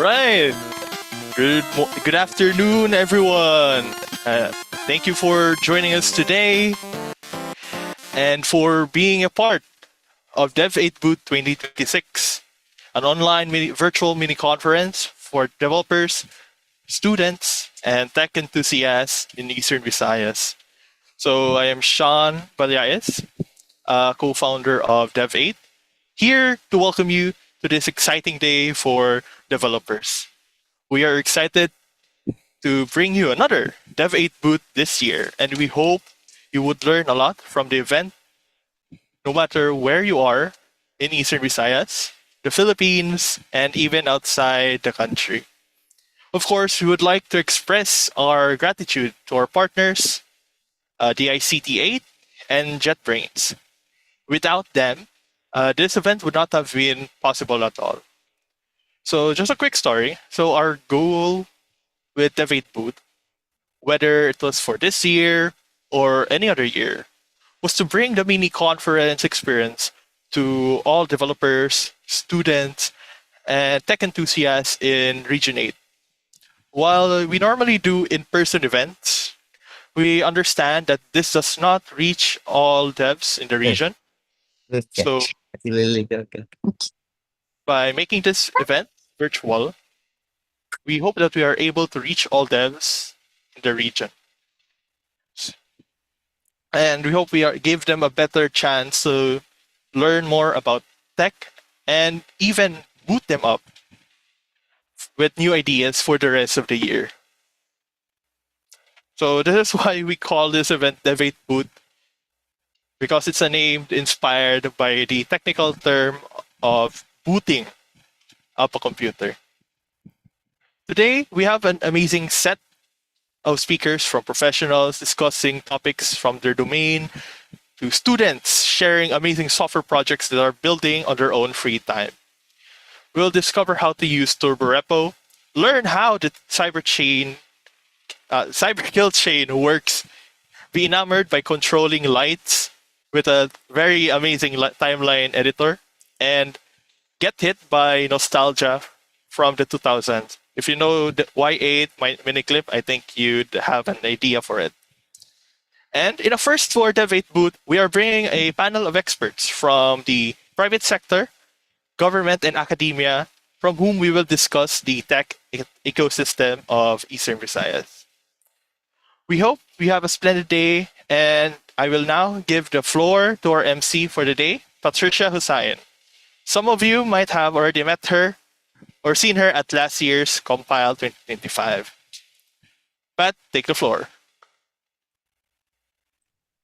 right. Good afternoon, everyone. Thank you for joining us today and for being a part of Dev8 BOOT 2026, an online virtual mini conference for developers, students, and tech enthusiasts in Eastern Visayas. So I am Sean Balayas, co-founder of Dev8, here to welcome you to this exciting day for developers. We are excited to bring you another Dev8 booth this year, and we hope you would learn a lot from the event, no matter where you are in Eastern Visayas, the Philippines, and even outside the country. Of course, we would like to express our gratitude to our partners, DICT8 and JetBrains. Without them, this event would not have been possible at all. So just a quick story. So our goal with Dev8 Boot, whether it was for this year or any other year, was to bring the mini conference experience to all developers, students, and tech enthusiasts in Region 8. While we normally do in-person events, we understand that this does not reach all devs in the region. So by making this event virtual, we hope that we are able to reach all devs in the region. And we hope give them a better chance to learn more about tech and even boot them up with new ideas for the rest of the year. So this is why we call this event Dev8 Boot, because it's a name inspired by the technical term of booting up a computer. Today, we have an amazing set of speakers from professionals discussing topics from their domain to students sharing amazing software projects that are building on their own free time. We'll discover how to use TurboRepo, learn how the cyber kill chain works, be enamored by controlling lights with a very amazing timeline editor, and get hit by nostalgia from the 2000s. If you know the Y8 mini clip, I think you'd have an idea for it. And in a first for Dev8 Boot, we are bringing a panel of experts from the private sector, government, and academia, from whom we will discuss the tech ecosystem of Eastern Visayas. We hope you have a splendid day, and I will now give the floor to our MC for the day, Patricia Hussain. Some of you might have already met her or seen her at last year's Compile 2025. Pat, take the floor.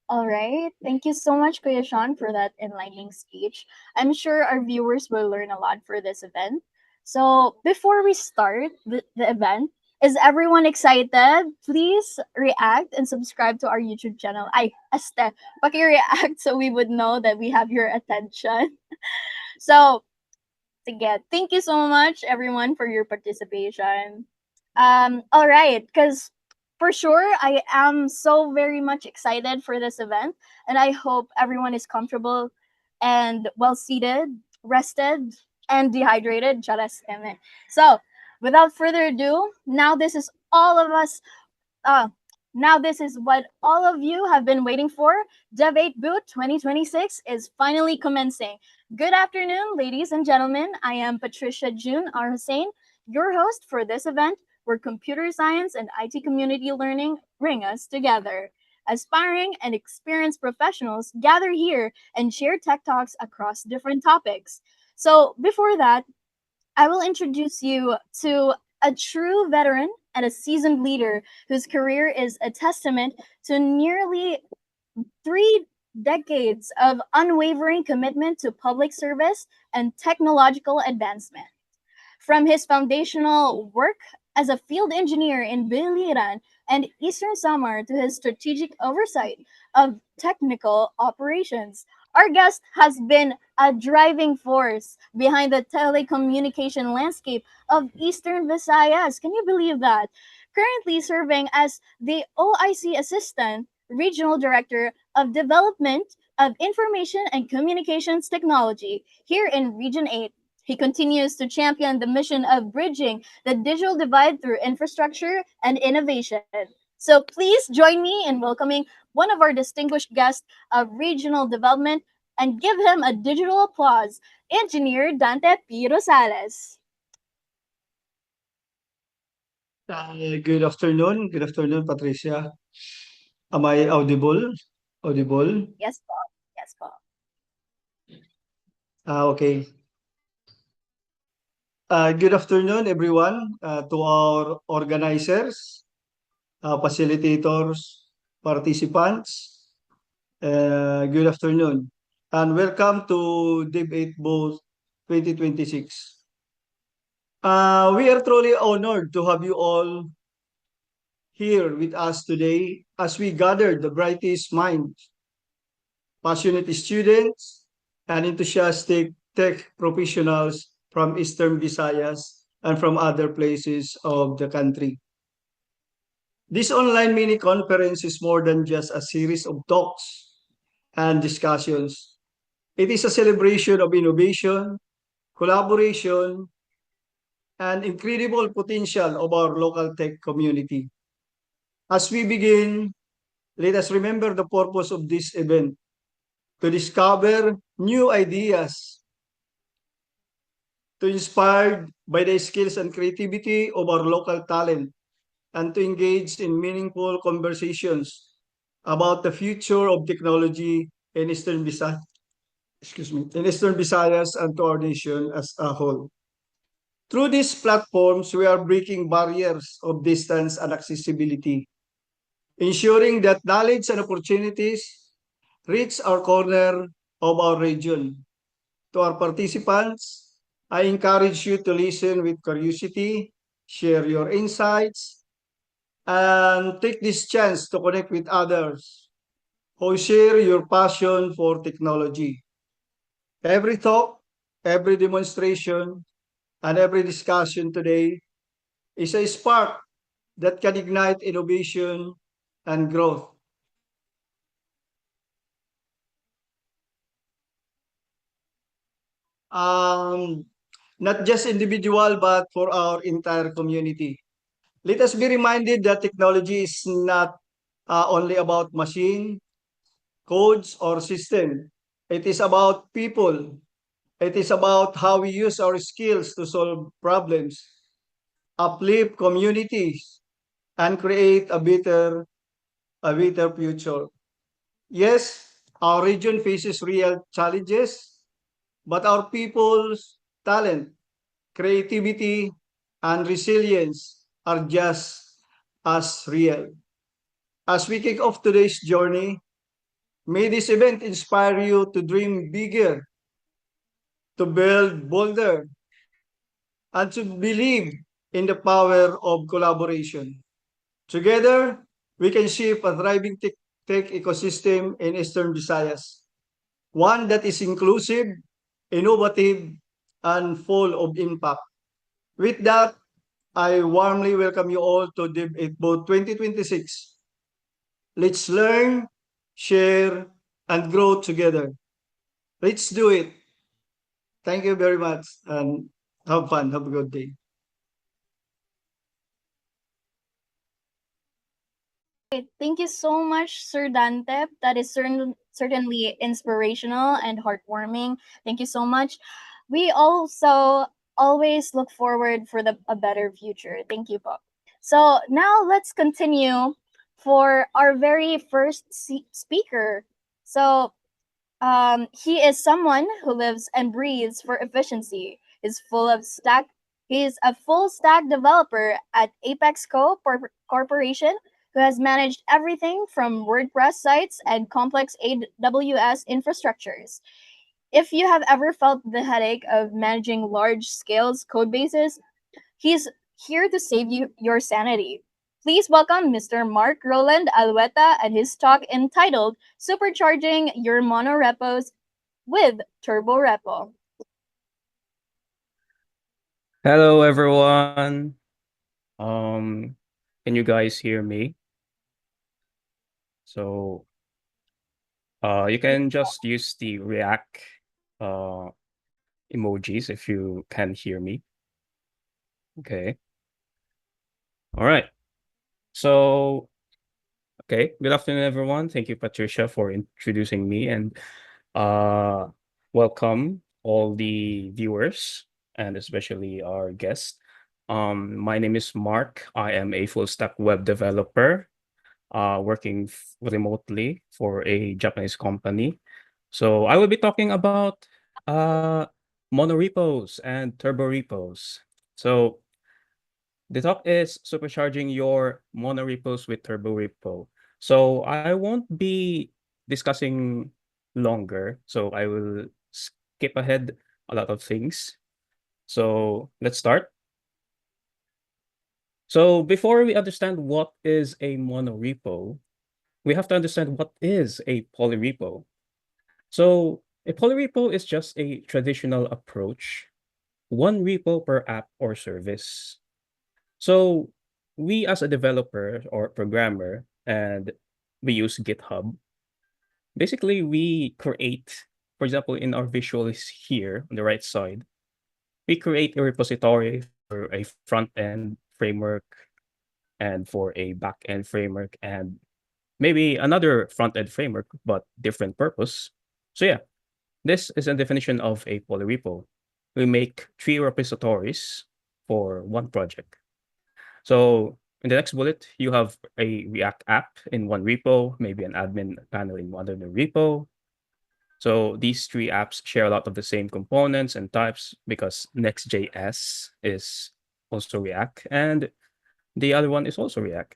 All right. Thank you so much, Kuya Sean, for that enlightening speech. I'm sure our viewers will learn a lot for this event. So before we start the event, is everyone excited? Please react and subscribe to our YouTube channel. Aste, paki-react so we would know that we have your attention. So, again, thank you so much, everyone, for your participation. All right, because for sure, I am so very much excited for this event, and I hope everyone is comfortable and well seated, rested, and dehydrated. So, without further ado, now this is what all of you have been waiting for. Dev8 Boot 2026 is finally commencing. Good afternoon, ladies and gentlemen. I am Patricia June R. Hussain, your host for this event, where computer science and IT community learning bring us together. Aspiring and experienced professionals gather here and share tech talks across different topics. So before that, I will introduce you to a true veteran and a seasoned leader whose career is a testament to nearly 3 decades of unwavering commitment to public service and technological advancement. From his foundational work as a field engineer in Biliran and Eastern Samar to his strategic oversight of technical operations, our guest has been a driving force behind the telecommunication landscape of Eastern Visayas. Can you believe that? Currently serving as the OIC Assistant Regional Director of Development of Information and Communications Technology here in Region 8. He continues to champion the mission of bridging the digital divide through infrastructure and innovation. So please join me in welcoming one of our distinguished guests of regional development and give him a digital applause, Engineer Dante P. Rosales. Good afternoon. Good afternoon, Patricia. Am I audible? Audible? Yes, Paul. Yes, Paul. Okay. Good afternoon, everyone, to our organizers, facilitators, participants. Good afternoon, and welcome to Dev8 BOOT 2026. We are truly honored to have you all here with us today as we gather the brightest minds, passionate students, and enthusiastic tech professionals from Eastern Visayas and from other places of the country. This online mini conference is more than just a series of talks and discussions. It is a celebration of innovation, collaboration, and incredible potential of our local tech community. As we begin, let us remember the purpose of this event: to discover new ideas, to inspired by the skills and creativity of our local talent, and to engage in meaningful conversations about the future of technology in Eastern Visayas, in Eastern Visayas and to our nation as a whole. Through these platforms, we are breaking barriers of distance and accessibility, ensuring that knowledge and opportunities reach our corner of our region. To our participants, I encourage you to listen with curiosity, share your insights, and take this chance to connect with others who share your passion for technology. Every talk, every demonstration, and every discussion today is a spark that can ignite innovation and growth. Um, Not just individual, but for our entire community. Let us be reminded that technology is not only about machine, codes, or system. It is about people. It is about how we use our skills to solve problems, uplift communities, and create a better future. Yes, our region faces real challenges, but our people's talent, creativity, and resilience are just as real. As we kick off today's journey, may this event inspire you to dream bigger, to build bolder, and to believe in the power of collaboration. Together, we can shape a thriving tech ecosystem in Eastern Visayas, one that is inclusive, innovative, and full of impact. With that, I warmly welcome you all to Dev8 BOOT 2026. Let's learn, share, and grow together. Let's do it. Thank you very much and have fun. Have a good day. Thank you so much, Sir Dante. That is certainly inspirational and heartwarming. Thank you so much. We also always look forward for a better future. Thank you, po. So now let's continue for our very first speaker. So he is someone who lives and breathes for efficiency. He's a full stack developer at Apex Corporation who has managed everything from WordPress sites and complex AWS infrastructures. If you have ever felt the headache of managing large scales code bases, he's here to save you your sanity. Please welcome Mr. Mark Roland Alueta and his talk entitled Supercharging Your Monorepos with Turbo Repo. Hello, everyone. Can you guys hear me? So, you can just use the React uh, emojis if you can hear me. Okay. All right. So, okay. Good afternoon, everyone. Thank you, Patricia, for introducing me, and uh, welcome all the viewers and especially our guests. My name is Mark. I am a full stack web developer working remotely for a Japanese company. So I will be talking about monorepos and turbo repos. So the talk is supercharging your monorepos with turbo repo. So I won't be discussing longer. So I will skip ahead a lot of things. So let's start. So before we understand what is a monorepo, we have to understand what is a polyrepo. So a polyrepo is just a traditional approach, one repo per app or service. So we as a developer or programmer, and we use GitHub, basically we create, for example, in our visuals here on the right side, we create a repository for a front end framework and for a back end framework and maybe another front end framework, but different purpose. So yeah, this is a definition of a polyrepo. We make 3 repositories for one project. So in the next bullet, you have a React app in one repo, maybe an admin panel in one other repo. So these 3 apps share a lot of the same components and types because Next.js is also React and the other one is also React.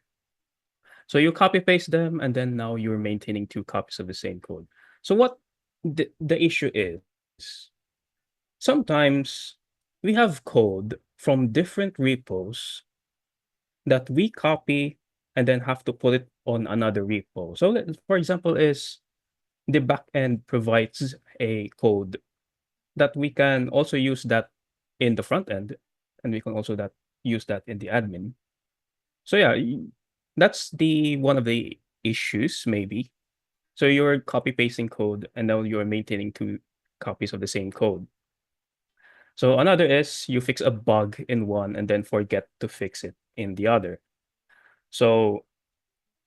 So you copy paste them, and then now you're maintaining 2 copies of the same code. So what the issue is, sometimes we have code from different repos that we copy and then have to put it on another repo. So for example, is the backend provides a code that we can also use that in the front end, and we can also use that in the admin. So yeah, that's the one of the issues maybe. So you're copy pasting code and now you're maintaining 2 copies of the same code. So another is you fix a bug in one and then forget to fix it in the other. So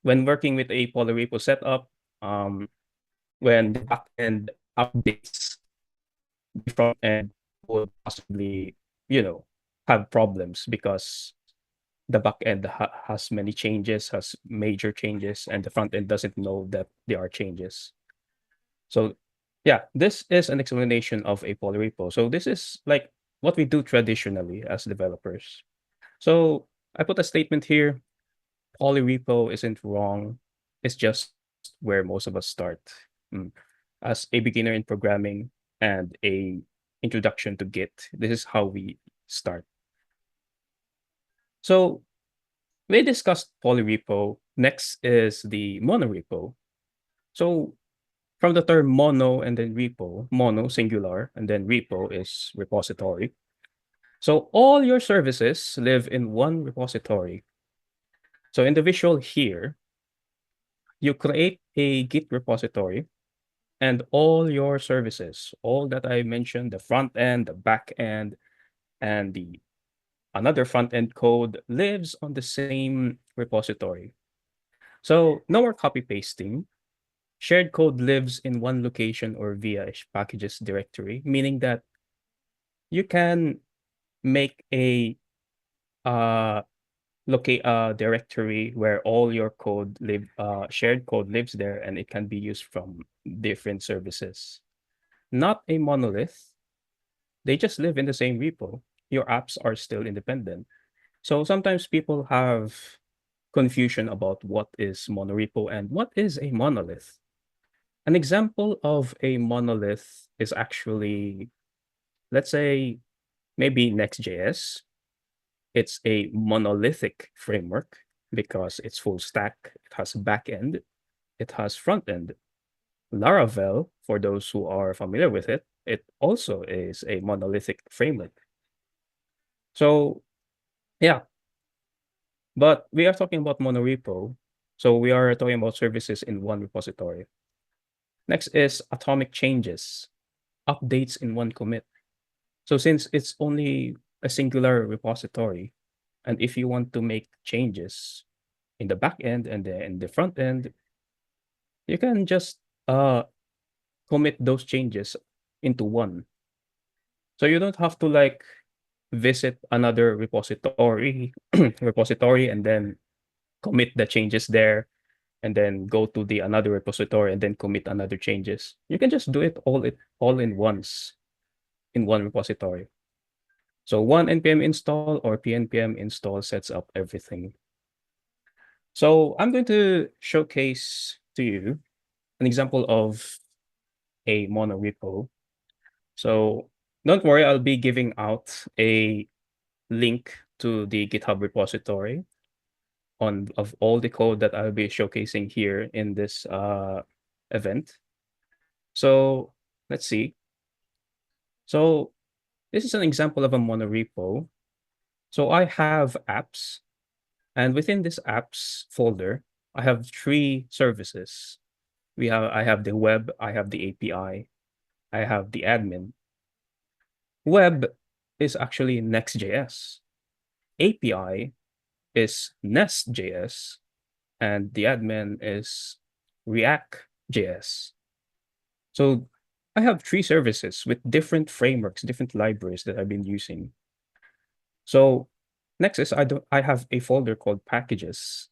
when working with a polyrepo setup, when the backend updates, the front end would possibly, you know, have problems because the backend has many changes, has major changes, and the front end doesn't know that there are changes. So yeah, this is an explanation of a polyrepo. So this is like what we do traditionally as developers. So I put a statement here. Polyrepo isn't wrong. It's just where most of us start. Mm. As a beginner in programming and a introduction to Git, this is how we start. So we discussed polyrepo. Next is the monorepo. So from the term mono and then repo, mono singular and then repo is repository. So all your services live in one repository. So in the visual here, you create a Git repository and all your services, all that I mentioned, the front end, the back end, and the another front end code lives on the same repository. So no more copy pasting. Shared code lives in one location or via a packages directory, meaning that you can make a uh locate a directory where all your code live shared code lives there and it can be used from different services. Not a monolith. They just live in the same repo. Your apps are still independent. So sometimes people have confusion about what is monorepo and what is a monolith. An example of a monolith is actually, let's say, maybe Next.js. It's a monolithic framework because it's full stack. It has backend. It has front end. Laravel, for those who are familiar with it, it also is a monolithic framework. So yeah, but we are talking about monorepo. So we are talking about services in one repository. Next is atomic changes, updates in one commit. So since it's only a singular repository, and if you want to make changes in the back end and in the front end, you can just commit those changes into one. So you don't have to like visit another repository and then commit the changes there and then go to the another repository and then commit another changes. You can just do it all in once in one repository. So one npm install or pnpm install sets up everything. So I'm going to showcase to you an example of a monorepo. So don't worry, I'll be giving out a link to the GitHub repository of all the code that I'll be showcasing here in this event. So let's see. So this is an example of a monorepo. So I have apps, and within this apps folder, I have 3 services. I have the web, I have the API, I have the admin. Web is actually Next.js. API is Nest.js, and the admin is React.js. So I have 3 services with different frameworks, different libraries that I've been using. So next is I have a folder called packages.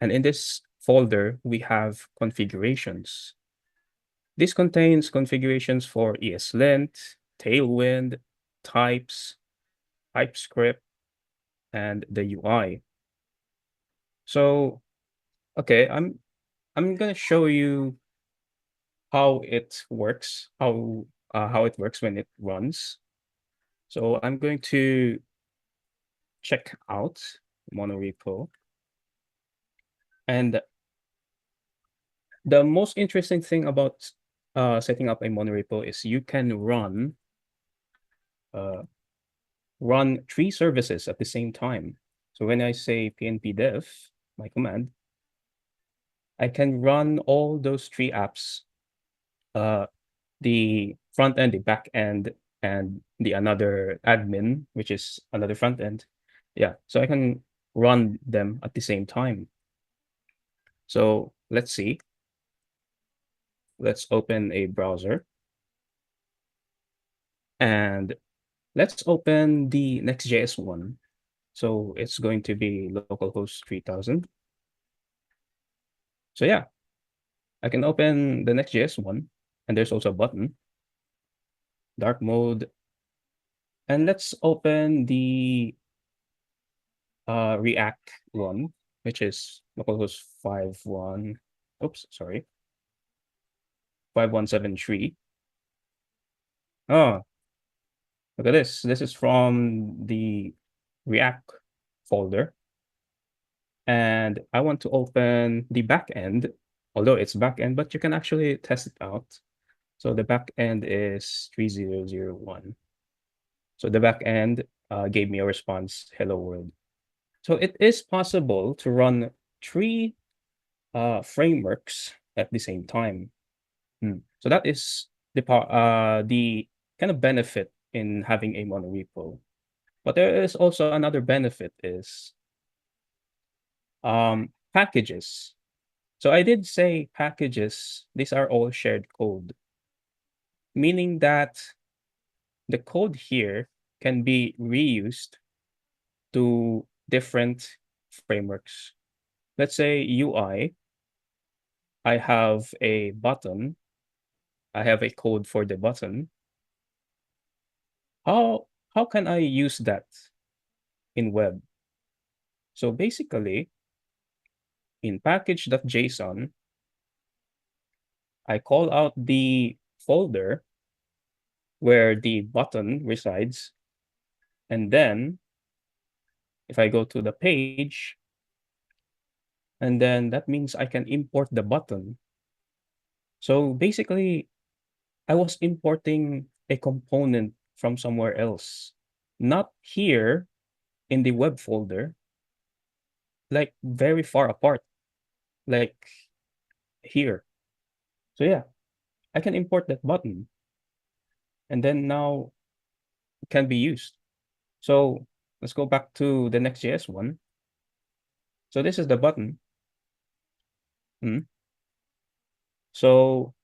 And in this folder, we have configurations. This contains configurations for ESLint, Tailwind, types, TypeScript, and the UI. So, okay, I'm gonna show you how it works, how it works when it runs. So I'm going to check out monorepo, and the most interesting thing about setting up a monorepo is you can run 3 services at the same time. So when I say pnpdev, my command, I can run all those 3 apps, the front end, the back end, and the another admin, which is another front end. Yeah, so I can run them at the same time. So let's see. Let's open a browser. And let's open the Next.js one. So it's going to be localhost 3000. So yeah, I can open the Next.js one, and there's also a button, dark mode. And let's open the React one, which is localhost 5173. Oh, look at this. This is from the React folder. And I want to open the backend, although it's backend, but you can actually test it out. So the backend is 3001. So the backend gave me a response, hello world. So it is possible to run 3 frameworks at the same time. So that is the kind of benefit in having a monorepo. But there is also another benefit is packages. So I did say packages, these are all shared code, meaning that the code here can be reused to different frameworks. Let's say UI, I have a button, I have a code for the button. How can I use that in web? So basically, in package.json, I call out the folder where the button resides, and then if I go to the page, and then that means I can import the button. So basically, I was importing a component from somewhere else, not here in the web folder, like very far apart, like here. So yeah, I can import that button. And then now can be used. So let's go back to the Next.js one. So this is the button. So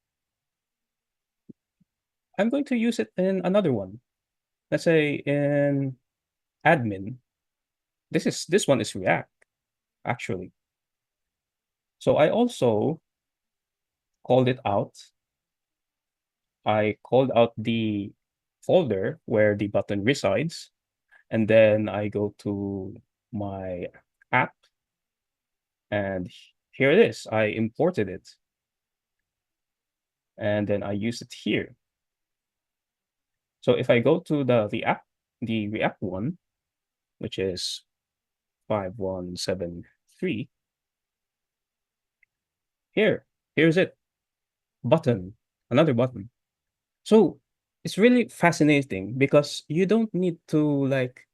I'm going to use it in another one. Let's say in admin. This one is React, actually. So I also called it out. I called out the folder where the button resides, and then I go to my app, and here it is. I imported it, and then I use it here. So if I go to the React one, which is 5173, here's it. Button, another button. So it's really fascinating because you don't need to like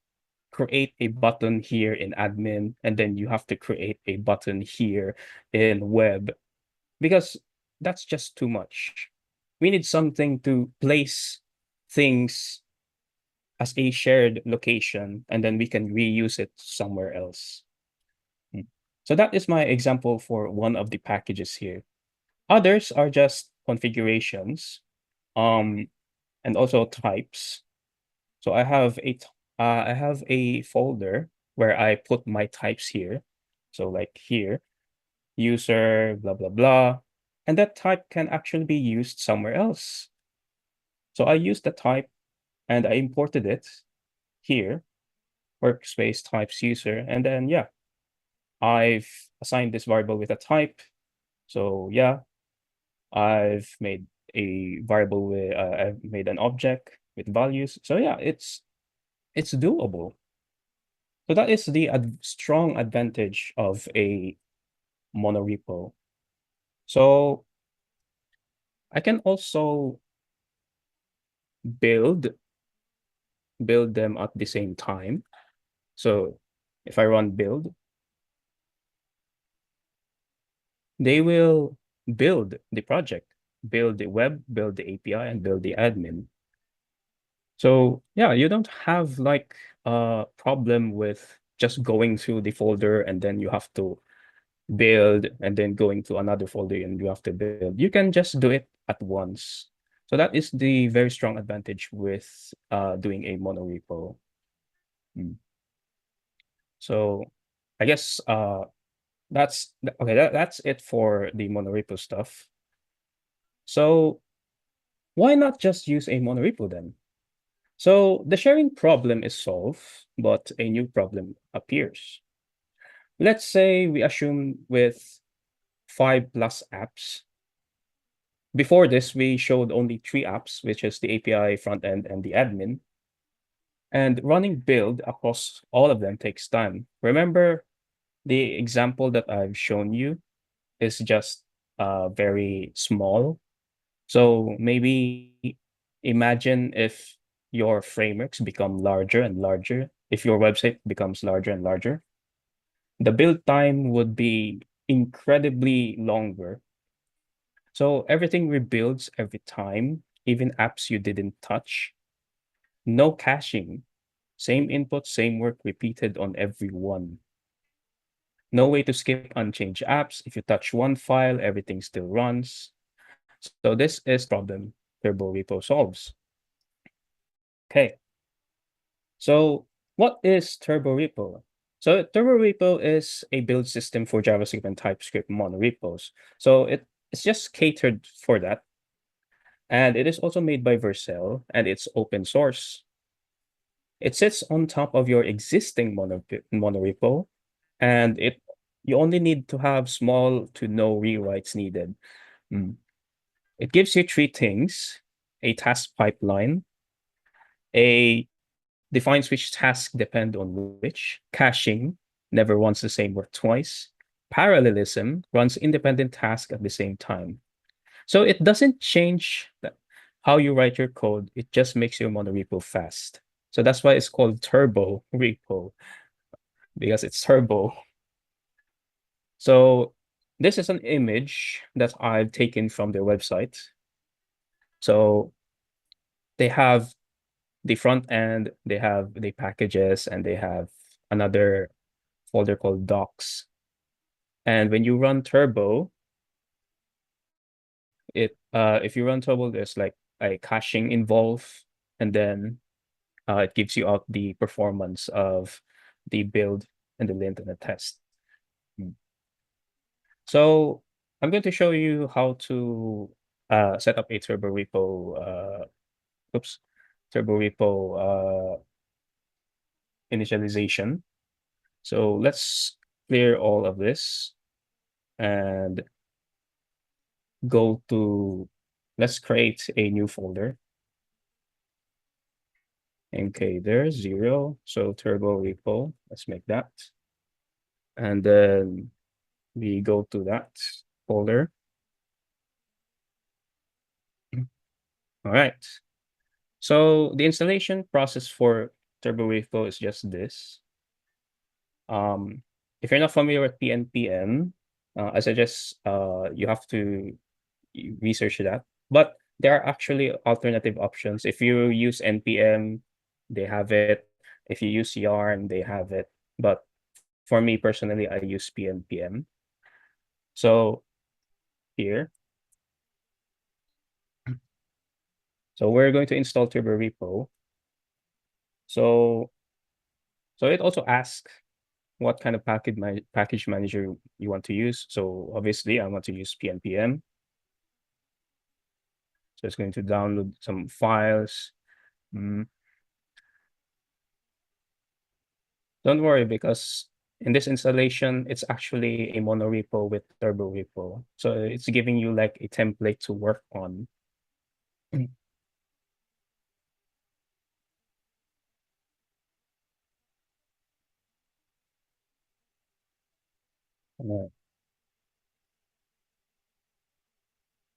create a button here in admin and then you have to create a button here in web because that's just too much. We need something to place things as a shared location and then we can reuse it somewhere else. So that is my example for one of the packages here. Others are just configurations and also types. So I have a folder where I put my types here. So like here, user, blah, blah, blah. And that type can actually be used somewhere else. So I used the type and I imported it here, workspace types user. And then, yeah, I've assigned this variable with a type. So yeah, I've made a variable with, I've made an object with values. So yeah, it's doable. So that is the strong advantage of a monorepo. So I can also build them at the same time. So if I run build, they will build the project, build the web, build the API, and build the admin. So yeah, you don't have like a problem with just going through the folder and then you have to build and then going to another folder and you have to build. You can just do it at once. So that is the very strong advantage with doing a monorepo. So I guess that's okay. That's it for the monorepo stuff. So why not just use a monorepo then? So the sharing problem is solved, but a new problem appears. Let's say we assume with 5+ apps. Before this, we showed only 3 apps, which is the API, front end, and the admin. And running build across all of them takes time. Remember, the example that I've shown you is just very small. So maybe imagine if your frameworks become larger and larger, if your website becomes larger and larger, the build time would be incredibly longer. So everything rebuilds every time, even apps you didn't touch. No caching. Same input, same work repeated on every one. No way to skip unchanged apps. If you touch one file, everything still runs. So this is the problem Turbo Repo solves. Okay. So what is Turbo Repo? So Turbo Repo is a build system for JavaScript and TypeScript monorepos. So it's just catered for that. And it is also made by Vercel and it's open source. It sits on top of your existing monorepo and you only need to have small to no rewrites needed. It gives you 3 things: a task pipeline, a defines which tasks depend on which, caching, never runs the same work twice, parallelism, runs independent tasks at the same time. So it doesn't change how you write your code, it just makes your monorepo fast. So that's why it's called turbo repo, because it's turbo. So this is an image that I've taken from their website. So they have the front end, they have the packages and they have another folder called docs. And when you run Turbo, if you run Turbo, there's like a caching involved, and then it gives you out the performance of the build and the lint and the test. So I'm going to show you how to set up a turbo repo initialization. So let's clear all of this and let's create a new folder. Okay, there's 0. So turbo repo, let's make that. And then we go to that folder. All right. So the installation process for turbo repo is just this. If you're not familiar with PNPM, I suggest you have to research that. But there are actually alternative options. If you use NPM, they have it. If you use Yarn, they have it. But for me personally, I use PNPM. So here, so we're going to install turbo repo. So it also asks what kind of package manager you want to use. So obviously I want to use PNPM. So it's going to download some files. Don't worry, because in this installation, it's actually a monorepo with turbo repo. So it's giving you like a template to work on.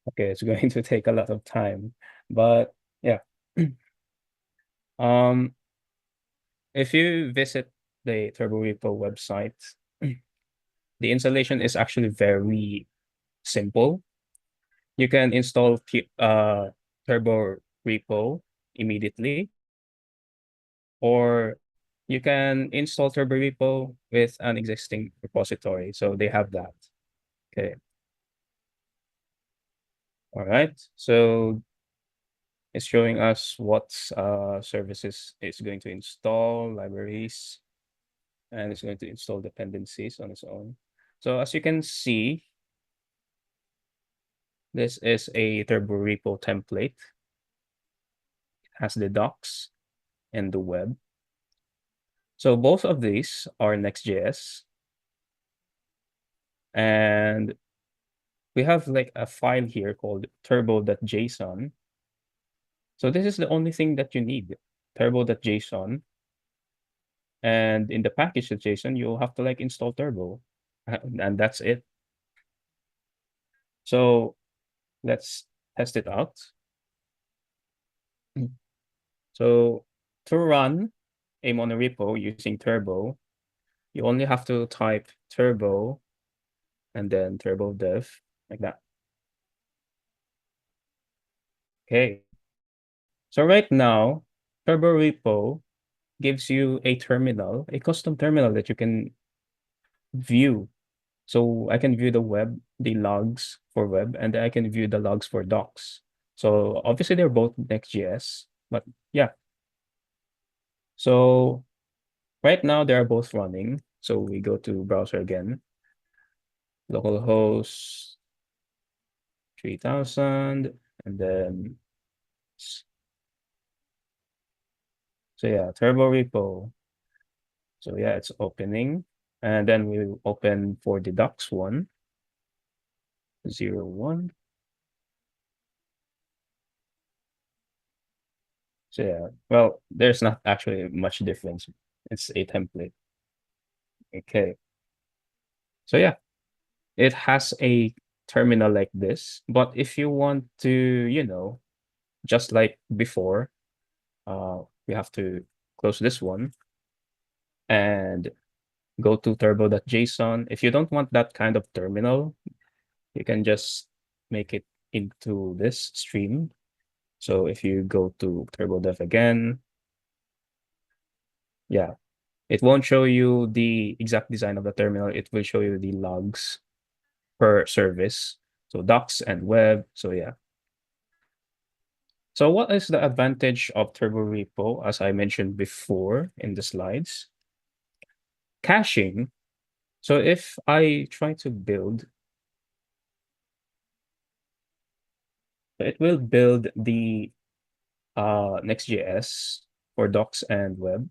Okay, it's going to take a lot of time, but yeah. If you visit the turbo repo website, the installation is actually very simple. You can install turbo repo immediately, or you can install turbo repo with an existing repository. So they have that. Okay. All right. So it's showing us what services it's going to install, libraries, and it's going to install dependencies on its own. So as you can see, this is a turbo repo template. It has the docs and the web. So both of these are Next.js. And we have like a file here called turbo.json. So this is the only thing that you need, turbo.json. And in the package.json, you'll have to like install turbo, and that's it. So let's test it out. So to run a monorepo using turbo, you only have to type turbo and then turbo dev like that. Okay. So right now, turbo repo gives you a terminal, a custom terminal that you can view. So I can view the web, the logs for web, and I can view the logs for docs. So obviously they're both Next.js, but yeah. So right now they are both running. So we go to browser again, localhost 3000, and then so yeah, turbo repo. So yeah, it's opening, and then we open for the docs one, 01. So yeah, well, there's not actually much difference. It's a template. Okay. So yeah, it has a terminal like this, but if you want to, just like before, we have to close this one and go to turbo.json. If you don't want that kind of terminal, you can just make it into this stream. So if you go to turbo dev again, yeah, it won't show you the exact design of the terminal. It will show you the logs per service. So docs and web. So yeah. So what is the advantage of Turbo Repo, as I mentioned before in the slides? Caching. So if I try to build, it will build the Next.js for docs and web.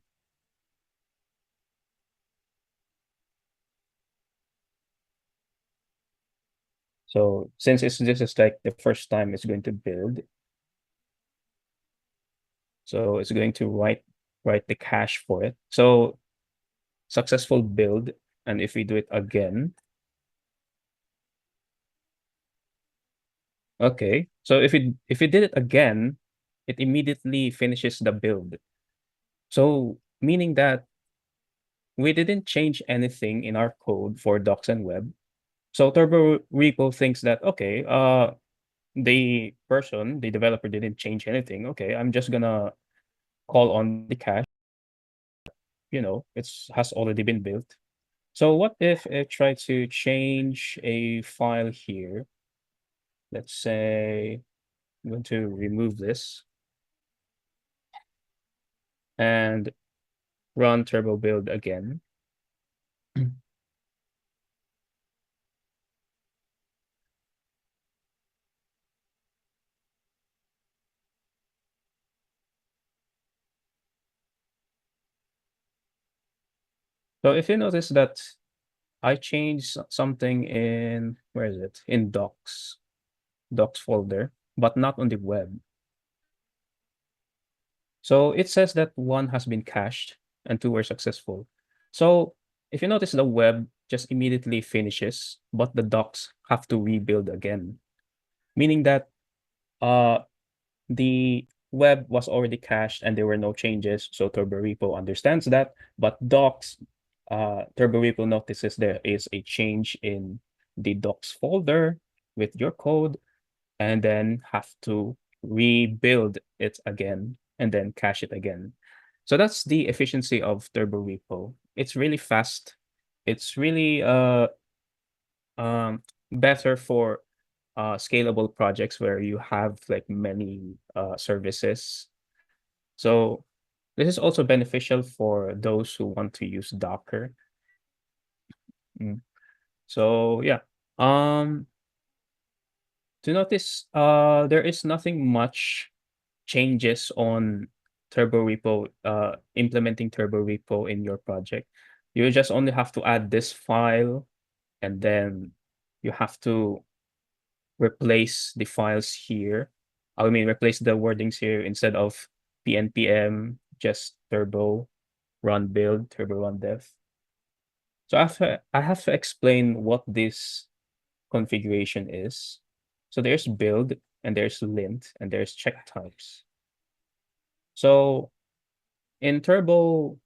So since this is like the first time it's going to build, so it's going to write the cache for it. So successful build, and if we do it again, okay. So if we did it again, it immediately finishes the build. So meaning that we didn't change anything in our code for docs and web. So Turbo Repo thinks that okay, the developer didn't change anything. Okay, I'm just gonna call on the cache. It's has already been built. So what if I try to change a file here? Let's say I'm going to remove this and run turbo build again. So if you notice that I changed something in, where is it? In docs folder, but not on the web. So it says that one has been cached and two were successful. So if you notice, the web just immediately finishes, but the docs have to rebuild again, meaning that the web was already cached and there were no changes. So Turbo Repo understands that, but docs, Turbo Repo notices there is a change in the docs folder with your code, and then have to rebuild it again and then cache it again. So that's the efficiency of Turbo Repo. It's really fast. It's really better for scalable projects where you have like many services. So this is also beneficial for those who want to use Docker. Mm. So yeah, to notice, there is nothing much changes on Turbo Repo, implementing Turbo Repo in your project. You just only have to add this file, and then you have to replace the files here. I mean, replace the wordings here instead of pnpm, just turbo run build, turbo run dev. So I have to explain what this configuration is. So there's build, and there's lint, and there's check types. So in turbo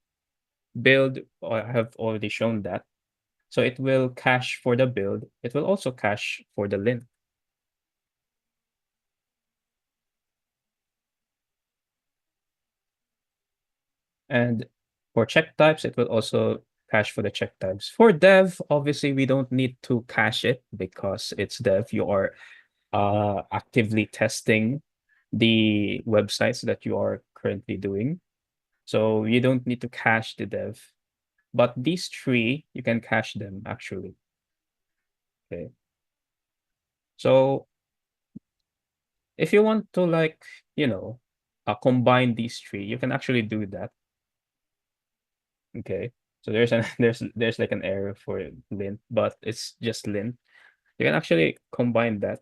build, I have already shown that. So it will cache for the build. It will also cache for the lint. And for check types, it will also cache for the check types. For dev, obviously, we don't need to cache it because it's dev. You are actively testing the websites that you are currently doing. So you don't need to cache the dev. But these three, you can cache them actually. Okay. So if you want to combine these three, you can actually do that. Okay. So there's like an error for lint, but it's just lint. You can actually combine that.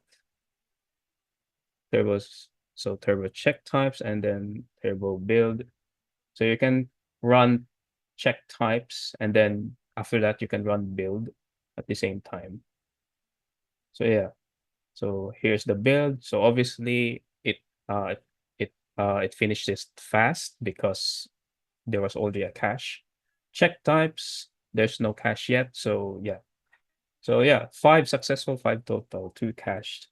Turbo check types and then turbo build. So you can run check types, and then after that you can run build at the same time. So yeah. So here's the build. So obviously it finishes fast because there was already a cache. Check types, there's no cache yet. So yeah. So yeah, 5 successful, 5 total, 2 cached.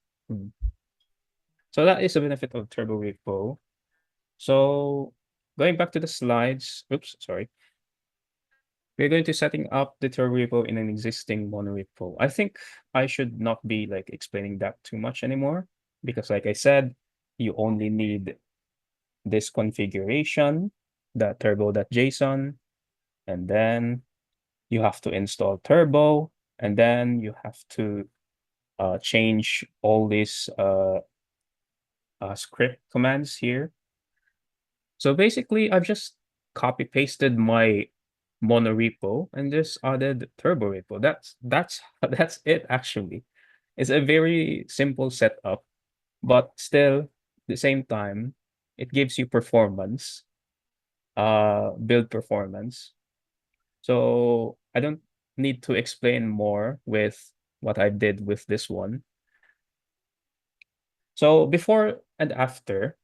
So that is a benefit of Turbo Repo. So going back to the slides, oops, sorry. we're going to setting up the turbo repo in an existing monorepo. I think I should not be like explaining that too much anymore because like I said, you only need this configuration, the turbo.json, and then you have to install turbo, and then you have to change all these script commands here. So basically, I've just copy pasted my monorepo and just added turbo repo. That's that's it actually. It's a very simple setup, but still, at the same time, it gives you performance, build performance. So I don't need to explain more with what I did with this one. So before and after,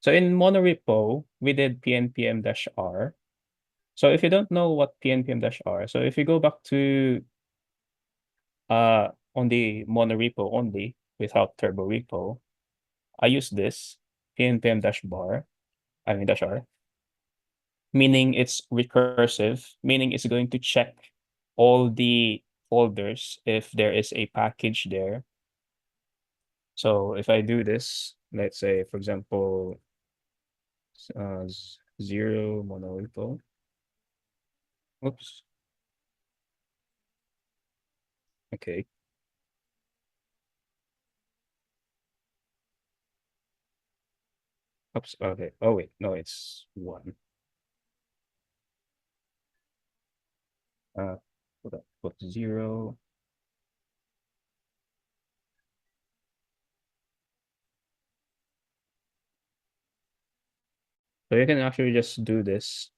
so in monorepo, we did pnpm-r. So if you don't know what pnpm-r, so if you go back to on the monorepo only without turbo repo, I use this pnpm-bar, I mean -r, meaning it's recursive, meaning it's going to check all the folders if there is a package there. So if I do this, let's say, for example, 0 monorepo. Oops. Okay. Oops. Okay. Oh wait, no, it's 1. Put 0. So you can actually just do this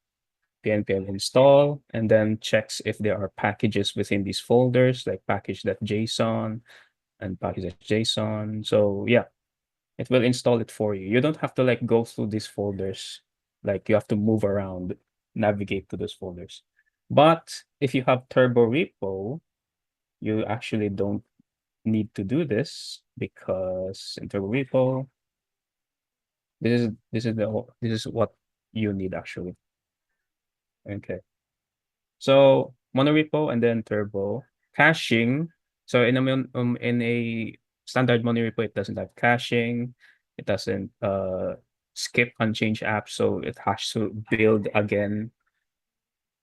npm install and then checks if there are packages within these folders like package.json and package.json. So yeah, it will install it for you. You don't have to like go through these folders. Like you have to move around, navigate to those folders. But if you have turbo repo, you actually don't need to do this because in turbo repo, this is what you need actually. Okay. So monorepo and then turbo caching. So in a standard monorepo, it doesn't have caching. It doesn't skip unchanged apps, so it has to build again.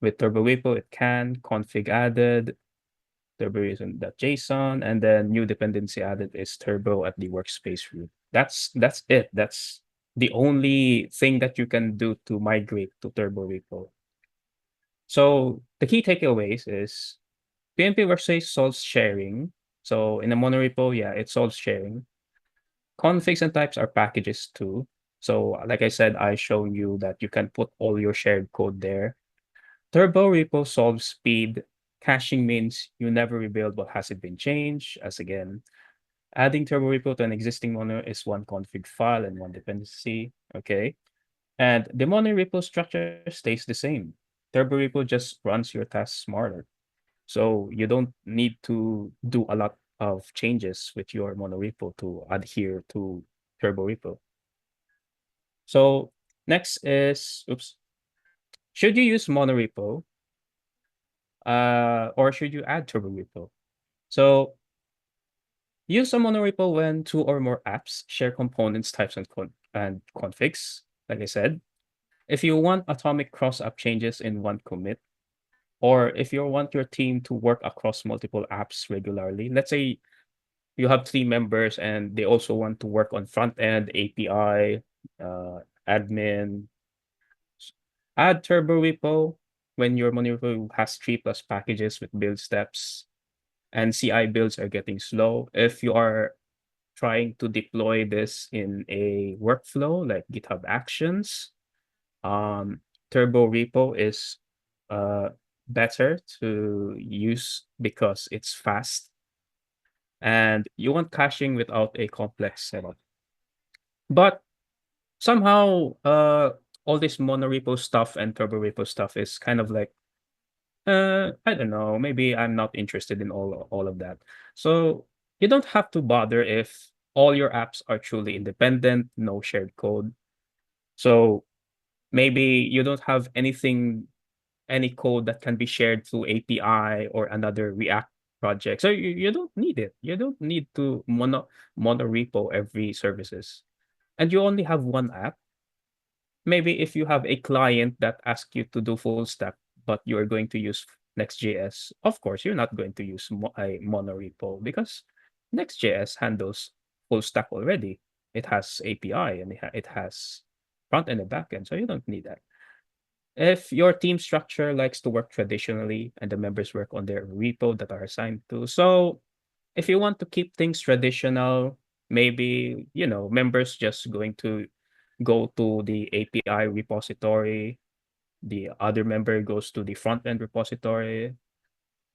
With turbo repo, it can config added, turbo reason.json, and then new dependency added is turbo at the workspace root. That's it. That's the only thing that you can do to migrate to turbo repo. So the key takeaways is PNP Workspace solves sharing. So in a monorepo, yeah, it solves sharing. Configs and types are packages too. So like I said, I show you that you can put all your shared code there. Turbo repo solves speed. Caching means you never rebuild what hasn't been changed. As again, adding turbo repo to an existing mono is one config file and one dependency. Okay. And the monorepo structure stays the same. Turbo repo just runs your tasks smarter. So you don't need to do a lot of changes with your monorepo to adhere to turbo repo. So next is, oops, should you use monorepo or should you add turbo repo? So use a monorepo when 2 or more apps share components, types, and configs, like I said. If you want atomic cross-app changes in one commit, or if you want your team to work across multiple apps regularly, let's say you have 3 members and they also want to work on front end, API, admin, add turbo repo when your monorepo has 3 plus packages with build steps and CI builds are getting slow. If you are trying to deploy this in a workflow like GitHub Actions, turbo repo is better to use because it's fast and you want caching without a complex setup. But somehow all this monorepo stuff and turbo repo stuff is kind of like I don't know, maybe I'm not interested in all of that. So you don't have to bother if all your apps are truly independent, no shared code. So maybe you don't have anything any code that can be shared through API or another React project. So you don't need it. You don't need to mono repo every services. And you only have one app. Maybe if you have a client that asks you to do full stack, but you are going to use Next.js, of course, you're not going to use a mono repo because Next.js handles full stack already. It has API and it has front end and back end, so you don't need that. If your team structure likes to work traditionally and the members work on their repo that are assigned to, so if you want to keep things traditional, maybe, members just going to go to the API repository, the other member goes to the front end repository,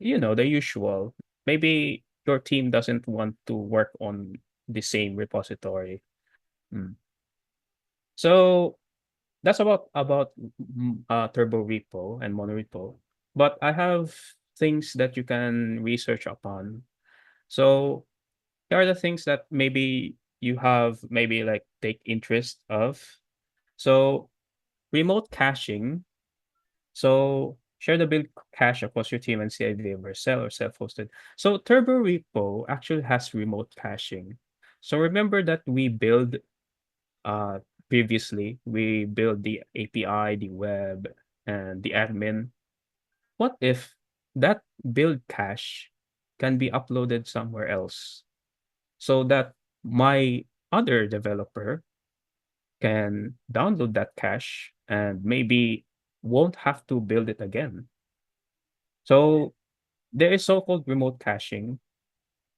the usual. Maybe your team doesn't want to work on the same repository. Mm. So that's about Turbo Repo and Monorepo. But I have things that you can research upon. So here are the things that maybe you have maybe like take interest of. So remote caching. So share the build cache across your team and see if they ever sell or self-hosted. So Turbo Repo actually has remote caching. So remember that we build uh previously, we build the API, the web, and the admin. What if that build cache can be uploaded somewhere else so that my other developer can download that cache and maybe won't have to build it again. So there is so-called remote caching,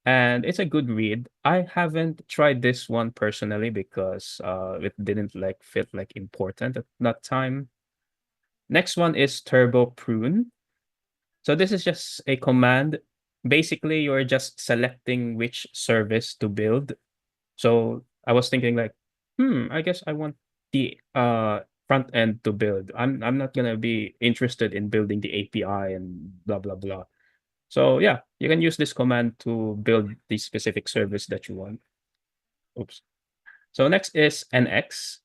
and it's a good read. I haven't tried this one personally because it didn't like feel like important at that time. Next one is turbo prune. So this is just a command. Basically, you're just selecting which service to build. So I was thinking like, I guess I want the front end to build. I'm not gonna be interested in building the API and blah blah blah. So yeah, you can use this command to build the specific service that you want. Oops. So next is NX.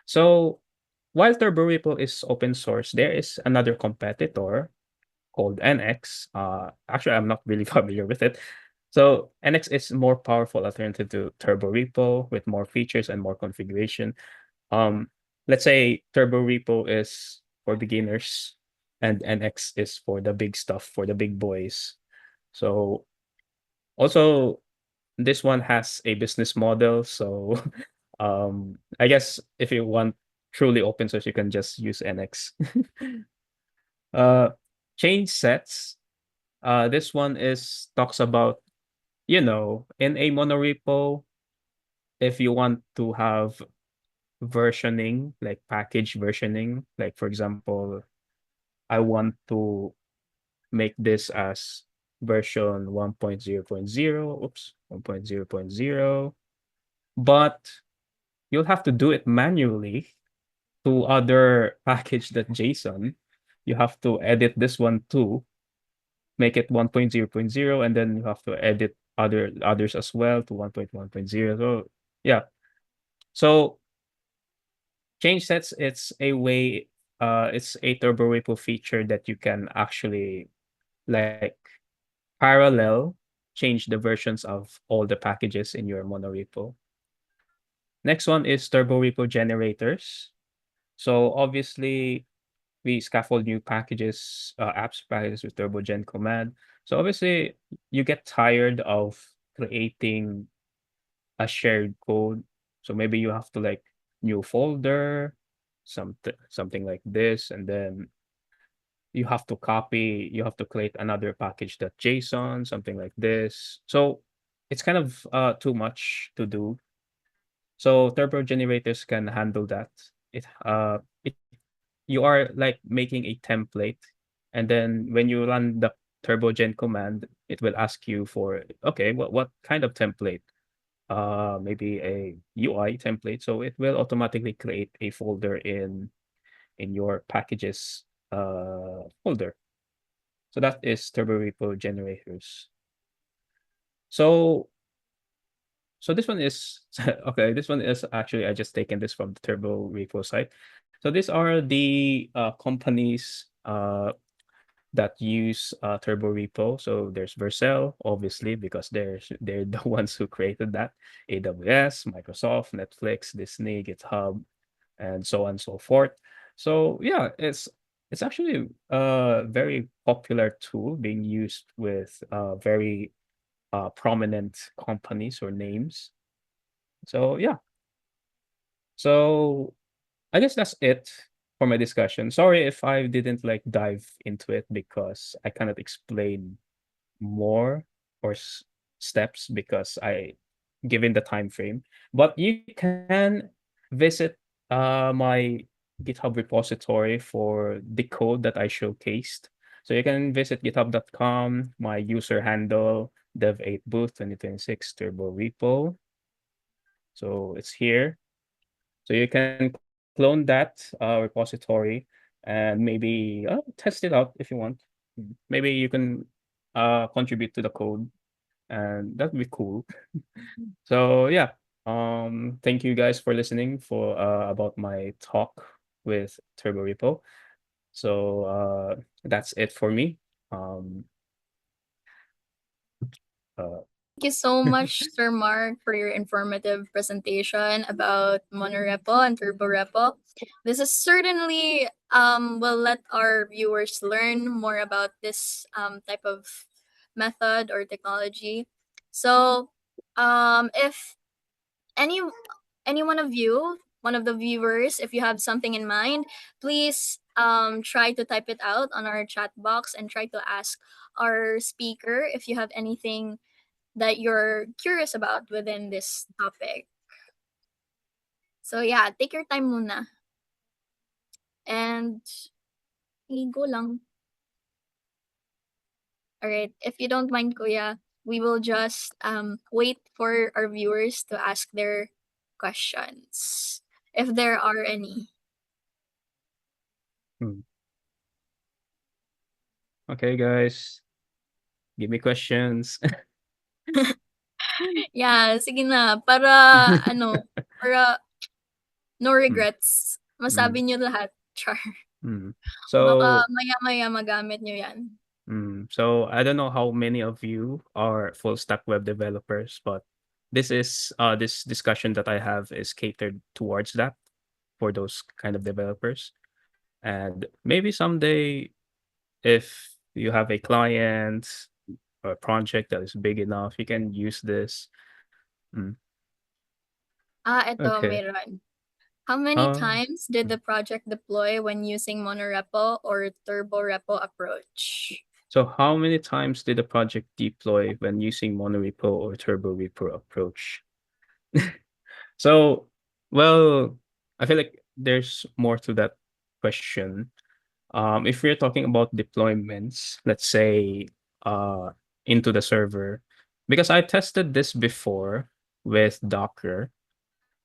So while TurboRipple is open source, there is another competitor called NX. Actually, I'm not really familiar with it. So NX is more powerful alternative to TurboRepo with more features and more configuration. Um, let's say TurboRepo is for beginners and NX is for the big stuff, for the big boys. So also this one has a business model. So I guess if you want truly open source, you can just use NX. uh Change sets. This one is talks about, in a monorepo, if you want to have versioning, like package versioning, like for example, I want to make this as version 1.0.0, oops, 1.0.0, but you'll have to do it manually to other package.json. You have to edit this one too, make it 1.0.0, and then you have to edit others as well to 1.1.0. So yeah. So change sets, it's a way, it's a turbo repo feature that you can actually like parallel change the versions of all the packages in your monorepo. Next one is turbo repo generators. So obviously we scaffold new packages, apps packages with turbogen command. So obviously you get tired of creating a shared code. So maybe you have to like new folder, something like this, and then you have to create another package.json, something like this. So it's kind of too much to do. So turbo generators can handle that. It you are like making a template, and then when you run the turbogen command, it will ask you for, okay, what kind of template? Maybe a UI template. So it will automatically create a folder in your packages folder. So that is turbo repo generators. So this one is okay. This one is actually, I just taken this from the turbo repo site. So these are the companies that use Turbo Repo. So there's Vercel, obviously, because they're the ones who created that. AWS, Microsoft, Netflix, Disney, GitHub, and so on and so forth. So yeah, it's actually a very popular tool being used with very prominent companies or names. So yeah, so I guess that's it for my discussion. Sorry if I didn't like dive into it because I cannot explain more or steps because I given the time frame. But you can visit my GitHub repository for the code that I showcased. So you can visit github.com, my user handle, Dev8 BOOT 2026 Turbo Repo. So it's here. So you can clone that repository and maybe test it out if you want. Maybe you can contribute to the code, and that'd be cool. So yeah, thank you guys for listening for about my talk with Turbo Repo. So that's it for me. Um, uh, Thank you so much, Sir Mark, for your informative presentation about monorepo and turborepo. This is certainly will let our viewers learn more about this type of method or technology. So, if any any one of you, one of the viewers, if you have something in mind, please try to type it out on our chat box and try to ask our speaker if you have anything that you're curious about within this topic. So yeah, take your time muna. And go lang. Alright, if you don't mind, Kuya, we will just wait for our viewers to ask their questions, if there are any. hmm. Okay, guys, give me questions. Yeah, sige na. Para, ano, para no Mm, regrets. mm, Masabi niyo lahat. Char. mm. Baka So maya-maya magamit niyo yan. So I don't know how many of you are full stack web developers, but this discussion that I have is catered towards that for those kind of developers. And maybe someday if you have a client or a project that is big enough, you can use this. Mm, Ito, okay. meron. How many Uh, times did the project deploy when using monorepo or turborepo approach? so how many times did the project deploy when using monorepo or turbo repo approach? So, well, I feel like there's more to that question. If we're talking about deployments, let's say uh, into the server, because I tested this before with Docker,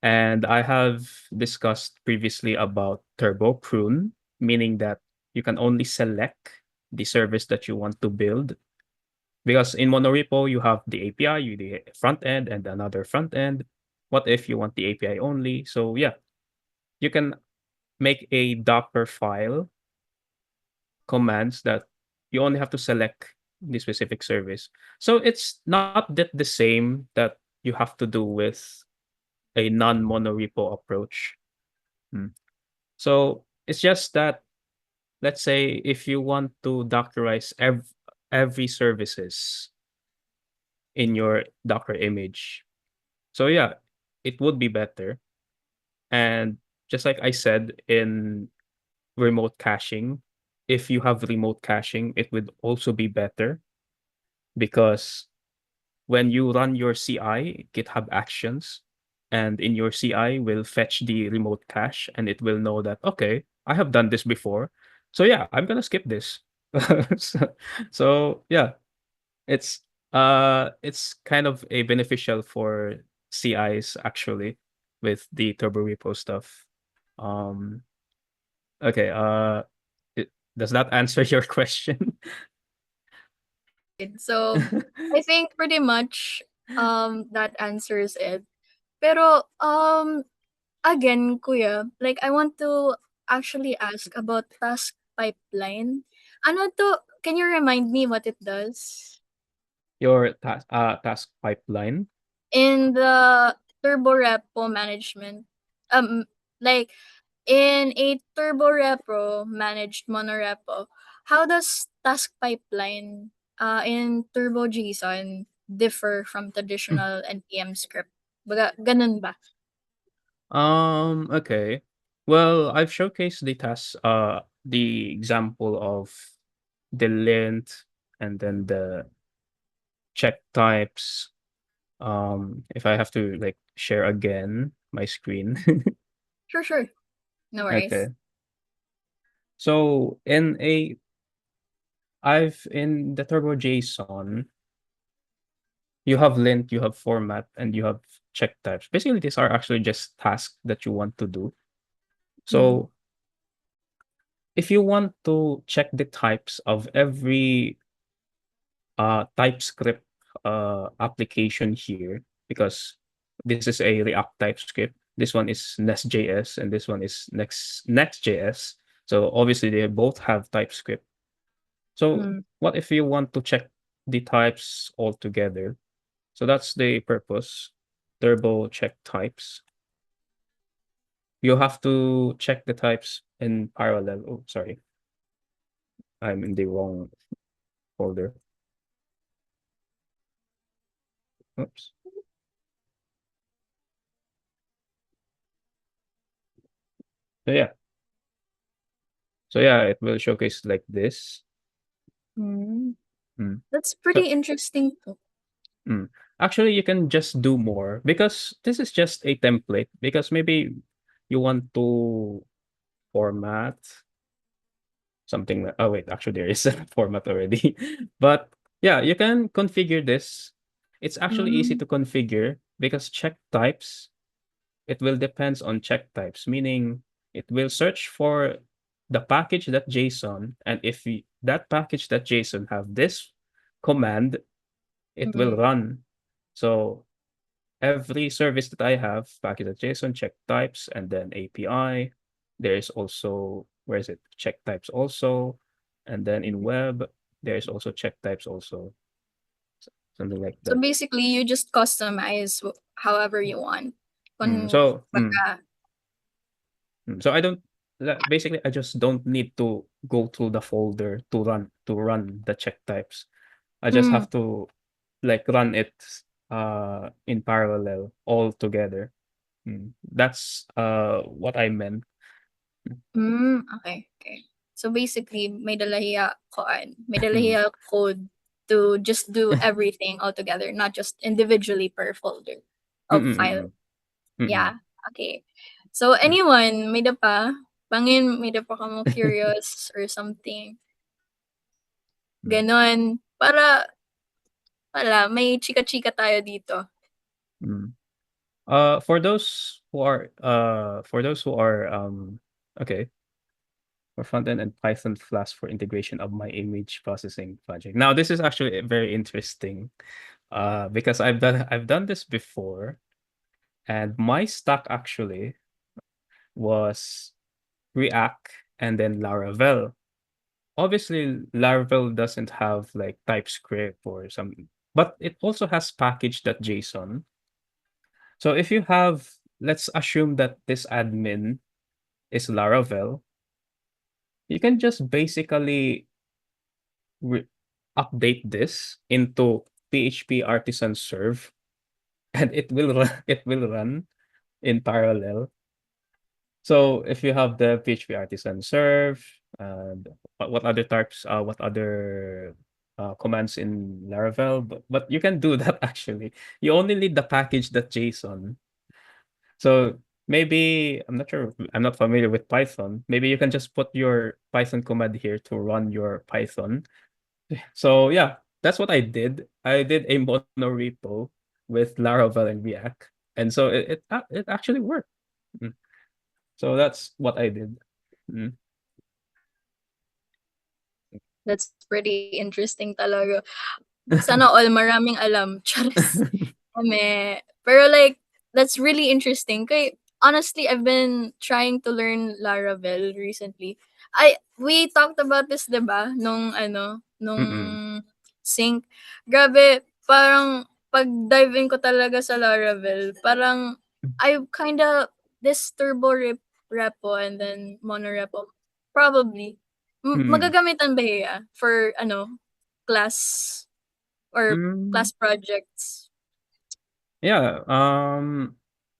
and I have discussed previously about turbo prune, meaning that you can only select the service that you want to build. Because in monorepo, you have the API, you the front end, and another front end. What if you want the API only? So yeah, you can make a Docker file commands that you only have to select the specific service. So it's not that the same that you have to do with a non-monorepo approach. Hmm. So it's just that, let's say if you want to Dockerize every services in your Docker image. So yeah, it would be better. And just like I said in remote caching, if you have remote caching, it would also be better because when you run your CI, GitHub Actions, and in your CI will fetch the remote cache and it will know that, okay, I have done this before. So yeah, I'm gonna skip this. so, so yeah, it's kind of a beneficial for CIs actually with the turbo repo stuff. Um okay, does that answer your question? So, I think pretty much that answers it. Pero again, kuya, like I want to actually ask about task pipeline. Ano to? Can you remind me what it does? Your task pipeline. In the turbo repo management, like in a turbo repo managed monorepo, how does task pipeline in turbo JSON differ from traditional npm script? Baga, ganun ba? Okay. Well, I've showcased the task, the example of the length and then the check types. If I have to like share again my screen. Sure. No Okay. worries. So in the Turbo JSON, you have length, you have format, and you have check types. Basically, these are actually just tasks that you want to do. So if you want to check the types of every TypeScript application here, because this is a React TypeScript, this one is Nest.js, and this one is Next.js. So obviously they both have TypeScript. So Mm. what if you want to check the types all together? So that's the purpose. Turbo check types. You have to check the types in parallel. Oh, sorry. I'm in the wrong folder. Oops. So yeah. So yeah, it will showcase like this. Mm. Mm. That's So pretty interesting too. mm. Actually, you can just do more because this is just a template. Because maybe you want to format something like, oh wait, actually there is a format already. But yeah, you can configure this. It's actually easy Mm. to configure because check types, it will depends on check types, meaning it will search for the package.json, and if that package.json have this command, it will Mm. run. So every service that I have, package.json, check types, and then API. There's also, where is it? Check types also. And then in web, there's also check types also. Something like So that. basically, you just customize however you want. Mm, Kun so, mm, baga, so basically, I just don't need to go through the folder to run the check types. I just mm, have to like run it in parallel all together. That's what I meant. okay. So basically, may dalahiya code to just do everything all together, not just individually per folder Mm, of file. mm, mm, Yeah, okay. So mm, anyone, may da pa kamo curious or something, mm, ganon, para may chika-chika tayo dito. mm. For those who are okay, for front-end and Python Flask for integration of my image processing project. Now this is actually very interesting because I've done this before, and my stack actually was React and then Laravel. Obviously, Laravel doesn't have like TypeScript or something, but it also has package.json. So if you have, let's assume that this admin is Laravel, you can just basically re- update this into PHP artisan serve, and it will run in parallel. So if you have the PHP artisan serve, and what other commands in Laravel, but you can do that actually. You only need the package.json. So maybe I'm not sure. I'm not familiar with Python. Maybe you can just put your Python command here to run your Python. So yeah, that's what I did. I did a monorepo with Laravel and React, and so it actually worked. Mm. So that's what I did. Mm. That's pretty interesting talaga. Sana all maraming alam. Charis. Pero like, that's really interesting. Kay, honestly, I've been trying to learn Laravel recently. we talked about this, 'di ba? Nung Mm-mm. sync. Grabe, parang pag-dive in ko talaga sa Laravel, parang I kinda this repo and then monorepo probably Mm. magagamitan ba hiya for class or Mm. class projects? Yeah,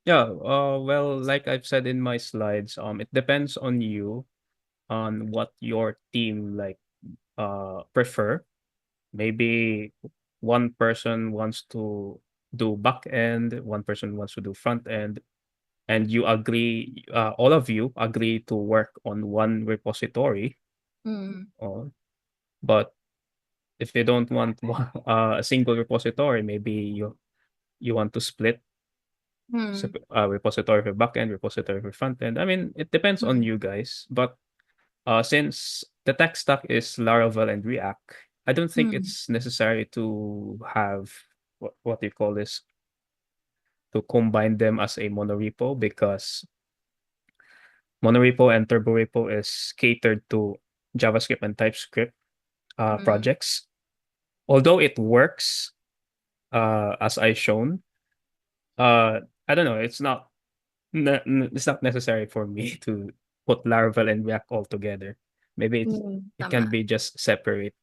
well, like I've said in my slides, it depends on you on what your team like prefer. Maybe one person wants to do back end, one person wants to do front end, and you agree, all of you agree to work on one repository. Mm. Or, but if you don't want a single repository, maybe you want to split Mm. repository for backend, repository for front end. I mean, it depends on Mm. you guys. But since the tech stack is Laravel and React, I don't think Mm. it's necessary to have what do you call this, to combine them as a monorepo, because monorepo and turborepo is catered to JavaScript and TypeScript Mm. projects. Although it works, as I shown, I don't know. It's not necessary for me to put Laravel and React all together. Maybe it can Tama. be just separate.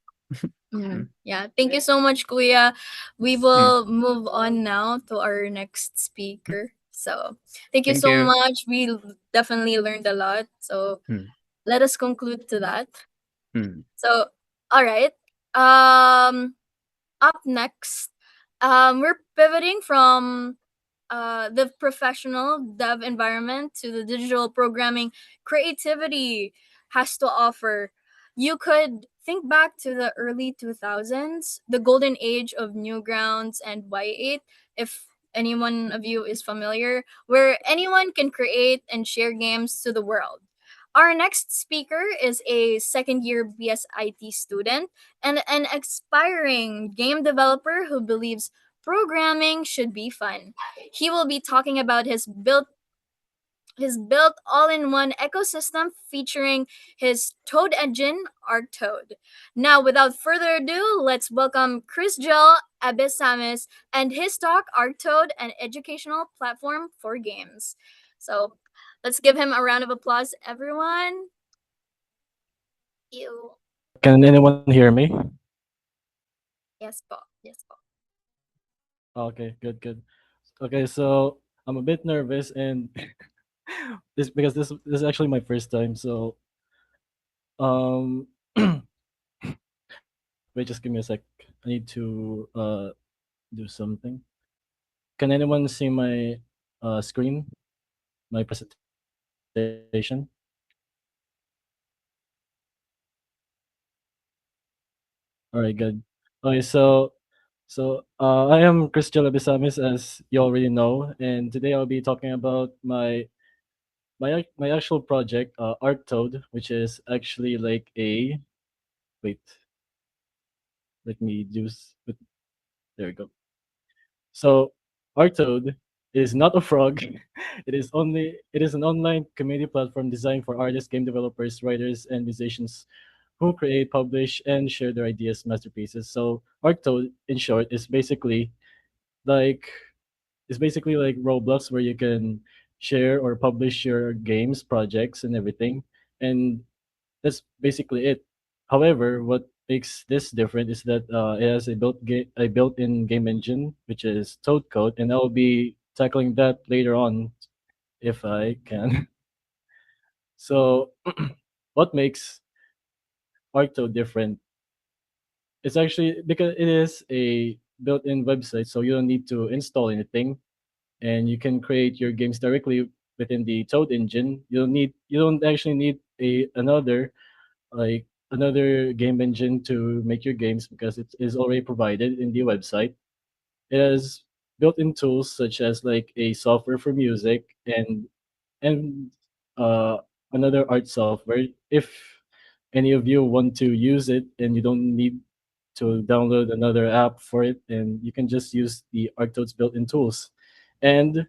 Mm, Yeah, thank you so much, Kuya. We mm, will move on now to our next mm. speaker. So, thank you Thank so you. much. We definitely learned a lot. So, Mm, let us conclude to that. mm, So, all right. Um, Up next, we're pivoting from the professional dev environment to the digital programming creativity has to offer. You could think back to the early 2000s, the golden age of Newgrounds and Y8, if anyone of you is familiar, where anyone can create and share games to the world. Our next speaker is a second year BSIT student and an aspiring game developer who believes programming should be fun. He will be talking about his built all-in-one ecosystem featuring his Toad engine, ARCTOAD. Now, without further ado, let's welcome Chris Joel Abesamis and his talk, ARCTOAD, an educational platform for games. So, let's give him a round of applause, everyone. You. Can anyone hear me? Yes, po. Yes, po. Okay, good, good. Okay, so I'm a bit nervous and this is actually my first time. So um, wait, just give me a sec. I need to do something. Can anyone see my screen, my presentation? All right, good. Okay, so I am Chris Bisamis, as you already know, and today I'll be talking about my actual project, ArcToad, which is actually like a wait. Let me use. There we go. So ArcToad is not a frog. It is an online community platform designed for artists, game developers, writers, and musicians who create, publish, and share their ideas, masterpieces. So ArcToad, in short, like is basically like Roblox, where you can share or publish your games, projects, and everything. And that's basically it. However, what makes this different is that it has a built-in game engine, which is TOADCODE, and I'll be tackling that later on if I can. So, what makes ArcToad different? It's actually because it is a built-in website, so you don't need to install anything, and you can create your games directly within the Toad engine. You don't actually need a another game engine to make your games, because it is already provided in the website. It has built-in tools such as like a software for music and uh, another art software. If any of you want to use it and you don't need to download another app for it, and you can just use the Arctode's built-in tools. And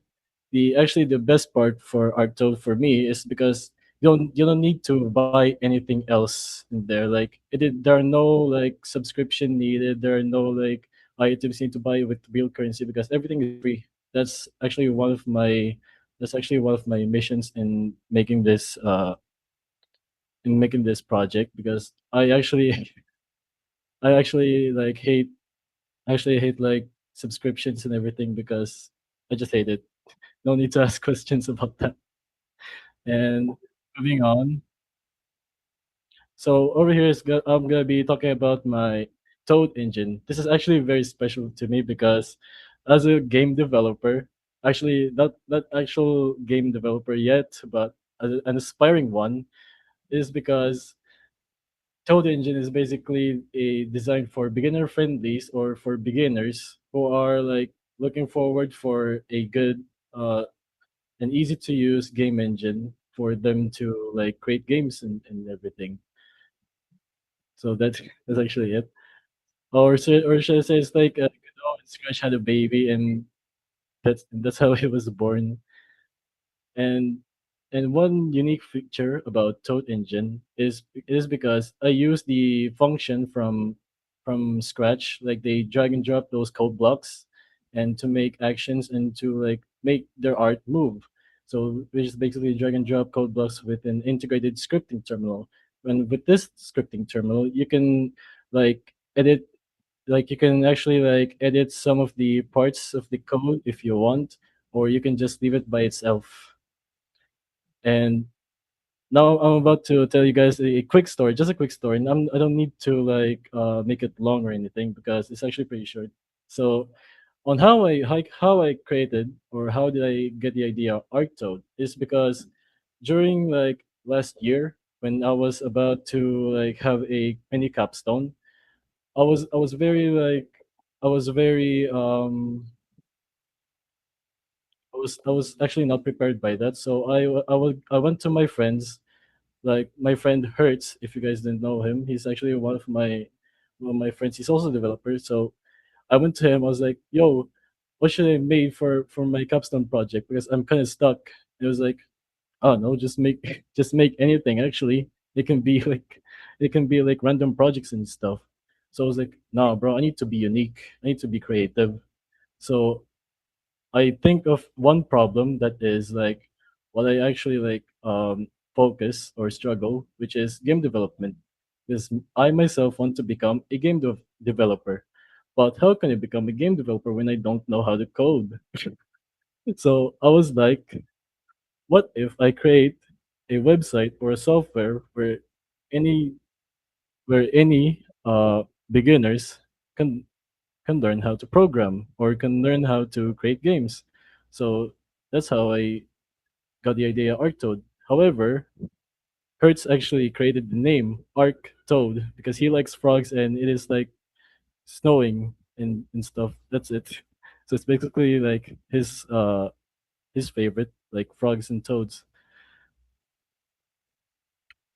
the best part for Arctode for me is because you don't need to buy anything else in there. Like there are no like subscription needed. There are no like items you need to buy with real currency because everything is free. That's actually one of my that's actually one of my missions in making this project because I actually I actually like hate actually hate like subscriptions and everything because I just hate it. No need to ask questions about that. And moving on. So over here I'm gonna be talking about my Toad engine. This is actually very special to me because as a game developer, actually not actual game developer yet, but an aspiring one, is because Toad engine is basically a design for beginner friendlies or for beginners who are like looking forward for a good and easy to use game engine for them to like create games and everything. So that's actually it. Or should I say it's like Scratch had a baby and that's how he was born. And one unique feature about Toad Engine is because I use the function from scratch, like they drag and drop those code blocks and to make actions and to like make their art move. So which is basically drag and drop code blocks with an integrated scripting terminal. And with this scripting terminal, you can like edit you can actually like edit some of the parts of the code if you want, or you can just leave it by itself. And now I'm about to tell you guys a quick story, just a quick story. And I don't need to like make it long or anything because it's actually pretty short. So on how I created or how did I get the idea of ARCTOAD is because during like last year when I was about to like have a mini capstone, I was very like I was very I was actually not prepared by that. So I went to my friends, like my friend Hertz. If you guys didn't know him, he's actually one of my friends. He's also a developer. So I went to him. I was like, "Yo, what should I make for my capstone project? Because I'm kind of stuck." It was like, "Oh no, just make just make anything. Actually, it can be like it can be like random projects and stuff." So I was like, "Nah, bro, I need to be unique. I need to be creative." So I think of one problem that is like what I actually like focus or struggle, which is game development. Because I myself want to become a developer. But how can I become a game developer when I don't know how to code? So I was like, what if I create a website or a software any where any beginners can learn how to program or can learn how to create games. So that's how I got the idea ARCTOAD. However, Hertz actually created the name ARCTOAD because he likes frogs and it is like snowing and stuff. That's it. So it's basically like his favorite, like frogs and toads.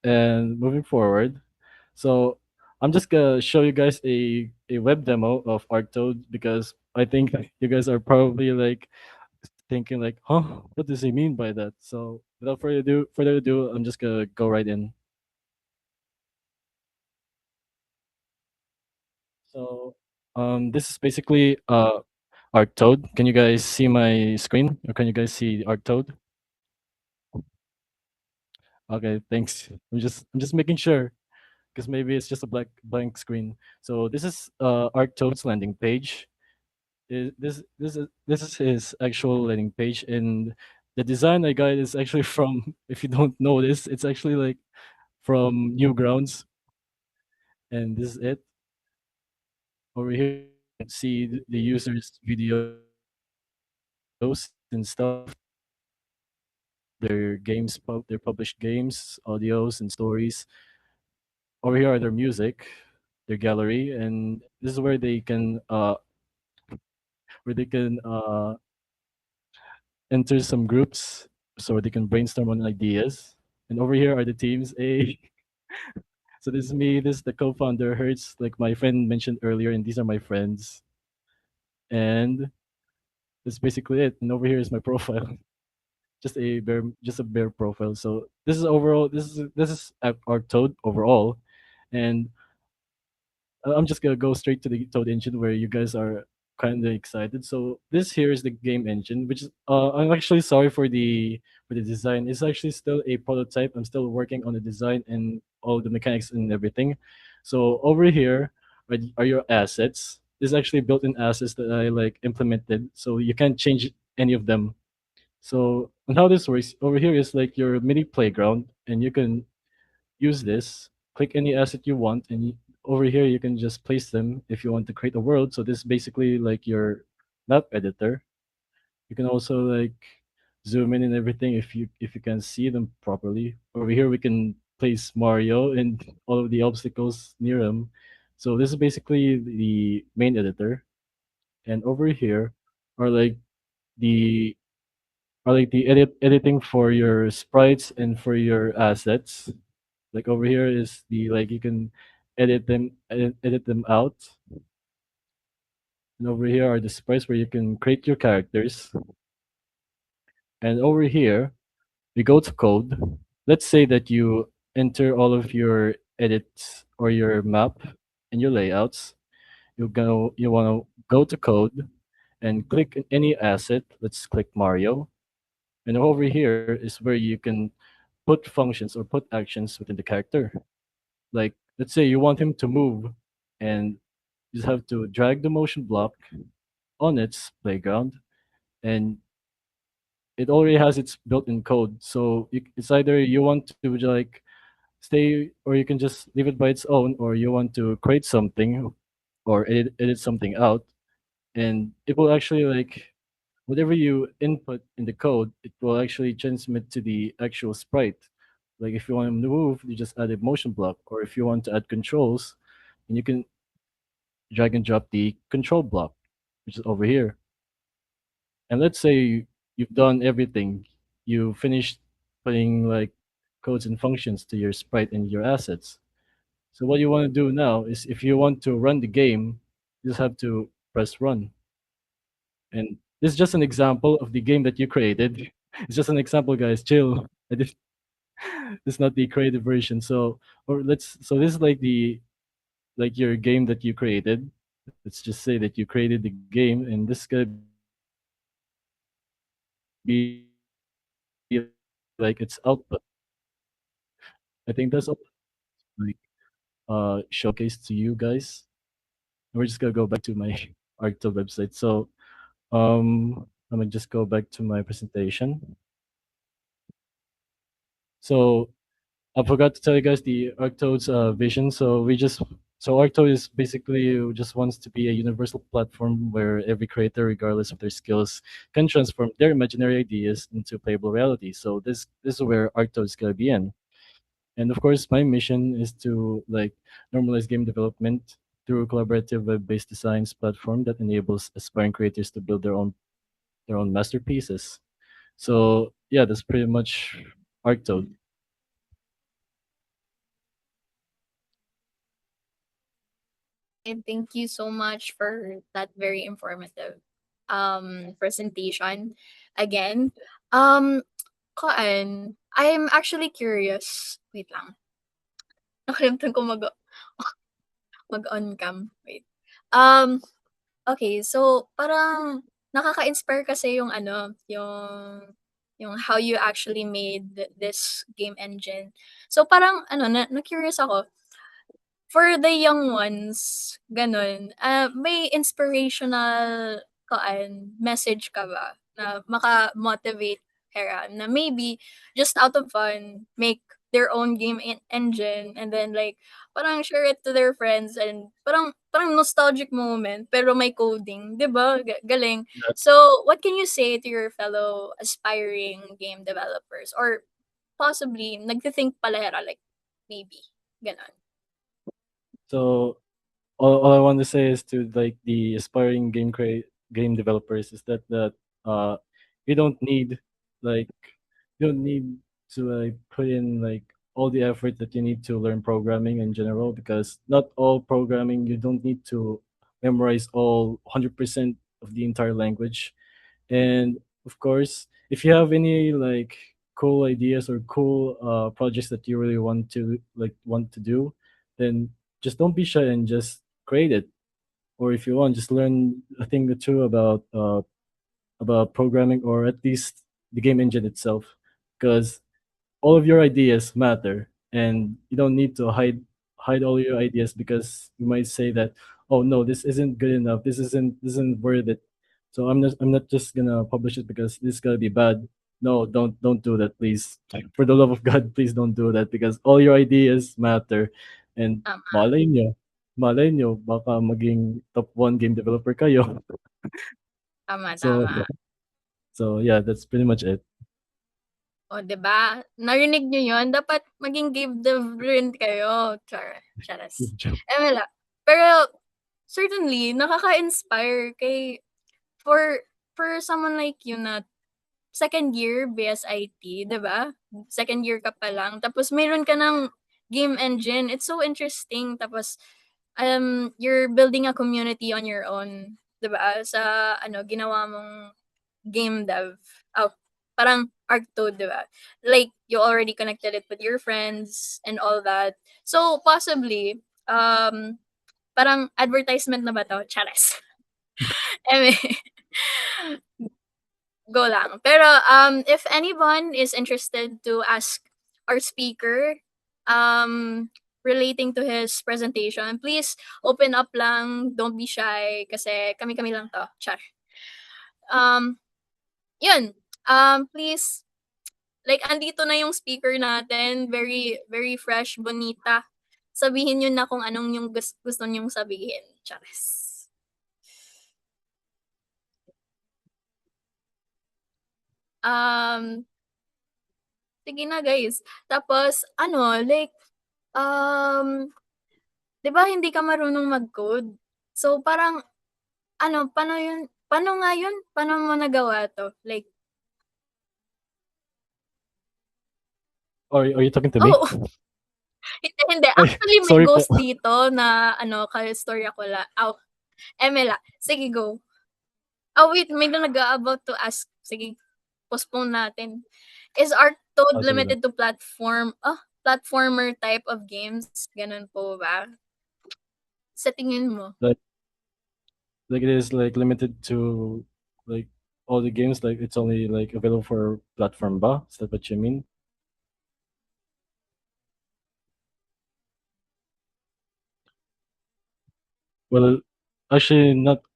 And moving forward, so I'm just gonna show you guys a web demo of ARCTOAD because I think you guys are probably like thinking like, huh, what does he mean by that? So without further ado, I'm just gonna go right in. So this is basically ArcToad. Can you guys see my screen, or can you guys see ArcToad? Okay, thanks. I'm just making sure because maybe it's just a blank screen. So this is ArcToad's landing page. This is his actual landing page, and the design I got is actually from. If you don't know this, it's actually like from Newgrounds, and this is it. Over here, you can see the users' videos and stuff, their published games, audios, and stories. Over here are their music, their gallery, and this is where they can enter some groups so they can brainstorm on ideas. And over here are the teams. A so this is me. This is the co-founder Hertz, like my friend mentioned earlier, and these are my friends. And that's basically it. And over here is my profile. just a bare profile. So this is overall this is ARCTOAD overall, and I'm just gonna go straight to the Toad engine where you guys are kind of excited. So this here is the game engine, which is I'm actually sorry for the design. It's actually still a prototype. I'm still working on the design and all the mechanics and everything. So over here are your assets. This is actually built-in assets that I like implemented, so you can't change any of them. So and how this works over here is like your mini playground, and you can use this, click any asset you want, and over here you can just place them if you want to create a world. So this is basically like your map editor. You can also like zoom in and everything if you can see them properly. Over here we can place Mario and all of the obstacles near him. So this is basically the main editor. And over here are like the the editing for your sprites and for your assets. Like over here is the like you can edit them out. And over here are the sprites where you can create your characters. And over here we go to code. Let's say that you enter all of your edits or your map and your layouts. You want to go to code and click any asset. Let's click Mario. And over here is where you can put functions or put actions within the character. Like let's say you want him to move, and you just have to drag the motion block on its playground, and it already has its built-in code. So it's either you want to like stay, or you can just leave it by its own, or you want to create something or edit something out, and it will actually like whatever you input in the code, it will actually transmit to the actual sprite. Like if you want him to move, you just add a motion block, or if you want to add controls, and you can drag and drop the control block, which is over here. And let's say you've done everything, you finished putting like codes and functions to your sprite and your assets. So what you want to do now is if you want to run the game, you just have to press run. And this is just an example of the game that you created. It's just an example, guys. Chill. This is not the creative version. So this is like the like your game that you created. Let's just say that you created the game, and this is gonna be like its output. I think that's all like showcase to you guys. And we're just gonna go back to my Arcto website. So I'm gonna just go back to my presentation. So I forgot to tell you guys the Arcto's vision. So Arcto is basically just wants to be a universal platform where every creator, regardless of their skills, can transform their imaginary ideas into playable reality. So this is where Arcto is gonna be in. And of course, my mission is to like normalize game development through a collaborative web-based designs platform that enables aspiring creators to build their own masterpieces. So yeah, that's pretty much Arcto. And thank you so much for that very informative presentation. Again, um I'm actually curious. Wait lang. Nakalimutan ko mag-on cam. Wait. Um okay, so parang nakaka-inspire kasi yung ano, yung how you actually made this game engine. So parang ano na curious ako. For the young ones, gano'n, may inspirational message ka ba na maka-motivate kaya na maybe just out of fun, make their own game engine and then like parang share it to their friends and parang nostalgic moment pero may coding, 'di ba? Galing. So, what can you say to your fellow aspiring game developers or possibly nagte-think palera like maybe, gano'n? So all I want to say is to like the aspiring game developers is that uh you don't need like you don't need to like put in like all the effort that you need to learn programming in general, because not all programming you don't need to memorize all 100% of the entire language. And of course, if you have any like cool ideas or cool projects that you really want to do, then just don't be shy and just create it. Or if you want, just learn a thing or two about programming, or at least the game engine itself, because all of your ideas matter, and you don't need to hide all your ideas, because you might say that, oh no, this isn't good enough, this isn't worth it, so I'm not just gonna publish it because this is gonna be bad. No, don't do that, please. For the love of God, please don't do that, because all your ideas matter. And Tama, malay nyo baka maging top 1 game developer kayo. tama, So tama. so yeah, that's pretty much it. O, 'di ba? Narinig niyo 'yun, dapat maging game dev rin kayo. Charas. Good job. Wala. Pero certainly nakaka-inspire for for someone like you na second year BSIT, 'di ba? Second year ka pa lang tapos meron ka ng game engine. It's so interesting tapos you're building a community on your own, 'di ba? Sa ginawa mong game dev. Oh, parang ARCTOAD, 'di ba? Like you already connected it with your friends and all that. So possibly parang advertisement na ba 'to? Charas. Eme go lang. Pero if anyone is interested to ask our speaker relating to his presentation, please open up lang, don't be shy kasi kami-kami lang 'to. Char. Um Yun, please, like andito na yung speaker natin, very very fresh, bonita. Sabihin niyo na kung anong yung gusto niyong sabihin. Charis. Um, Sige na guys. Tapos like, 'di ba hindi ka marunong mag-code? So parang paano nga yun? Paano mo nagawa 'to? Like, Are you talking to me? oh, hindi. Ay, Actually may sorry po. ghost dito na ka-istorya ko la Emela, sige go. Oh wait, may about to ask. Sige, postpone natin. Is ARCTOAD Sige lang. limited to platformer type of games? Ganun po ba? Sa tingin mo? Like it is like limited to like all the games, like it's only like available for platform ba? Is that what you mean? Well, actually not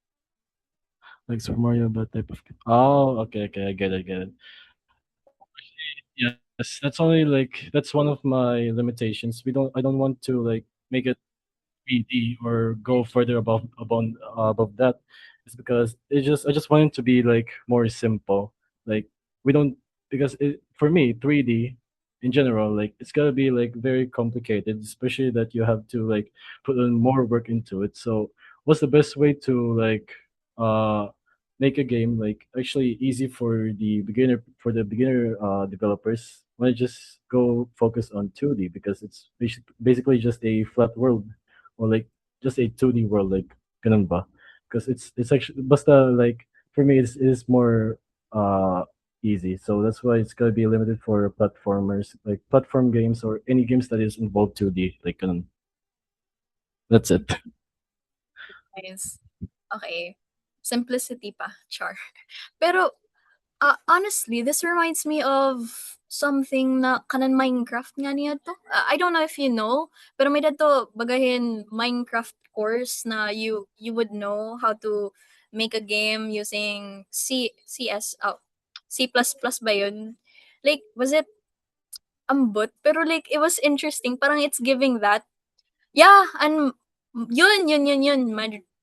like Super Mario, but type of. Oh, okay, I get it. Yes, that's only like that's one of my limitations. I don't want to like make it 3D or go further above that. It's because I just want it to be like more simple. Like we don't, because for me 3D in general, like it's gotta be like very complicated, especially that you have to like put in more work into it. So what's the best way to like uh make a game like actually easy for the beginner developers? Why just go focus on 2D, because it's basically just a flat world, or like just a 2D world, like ganun ba? Because it's actually basta like for me it is more easy. So that's why it's gonna be limited for platformers, like platform games or any games that is involved 2D, like ganun. That's it. Nice. Okay. Simplicity pa. Char. Pero honestly, this reminds me of something na kanan Minecraft nga niya to. I don't know if you know, pero may dato bagahin Minecraft course na you would know how to make a game using C++ ba yun? Like, was it ambot? Pero like, it was interesting. Parang it's giving that. Yeah, and yun.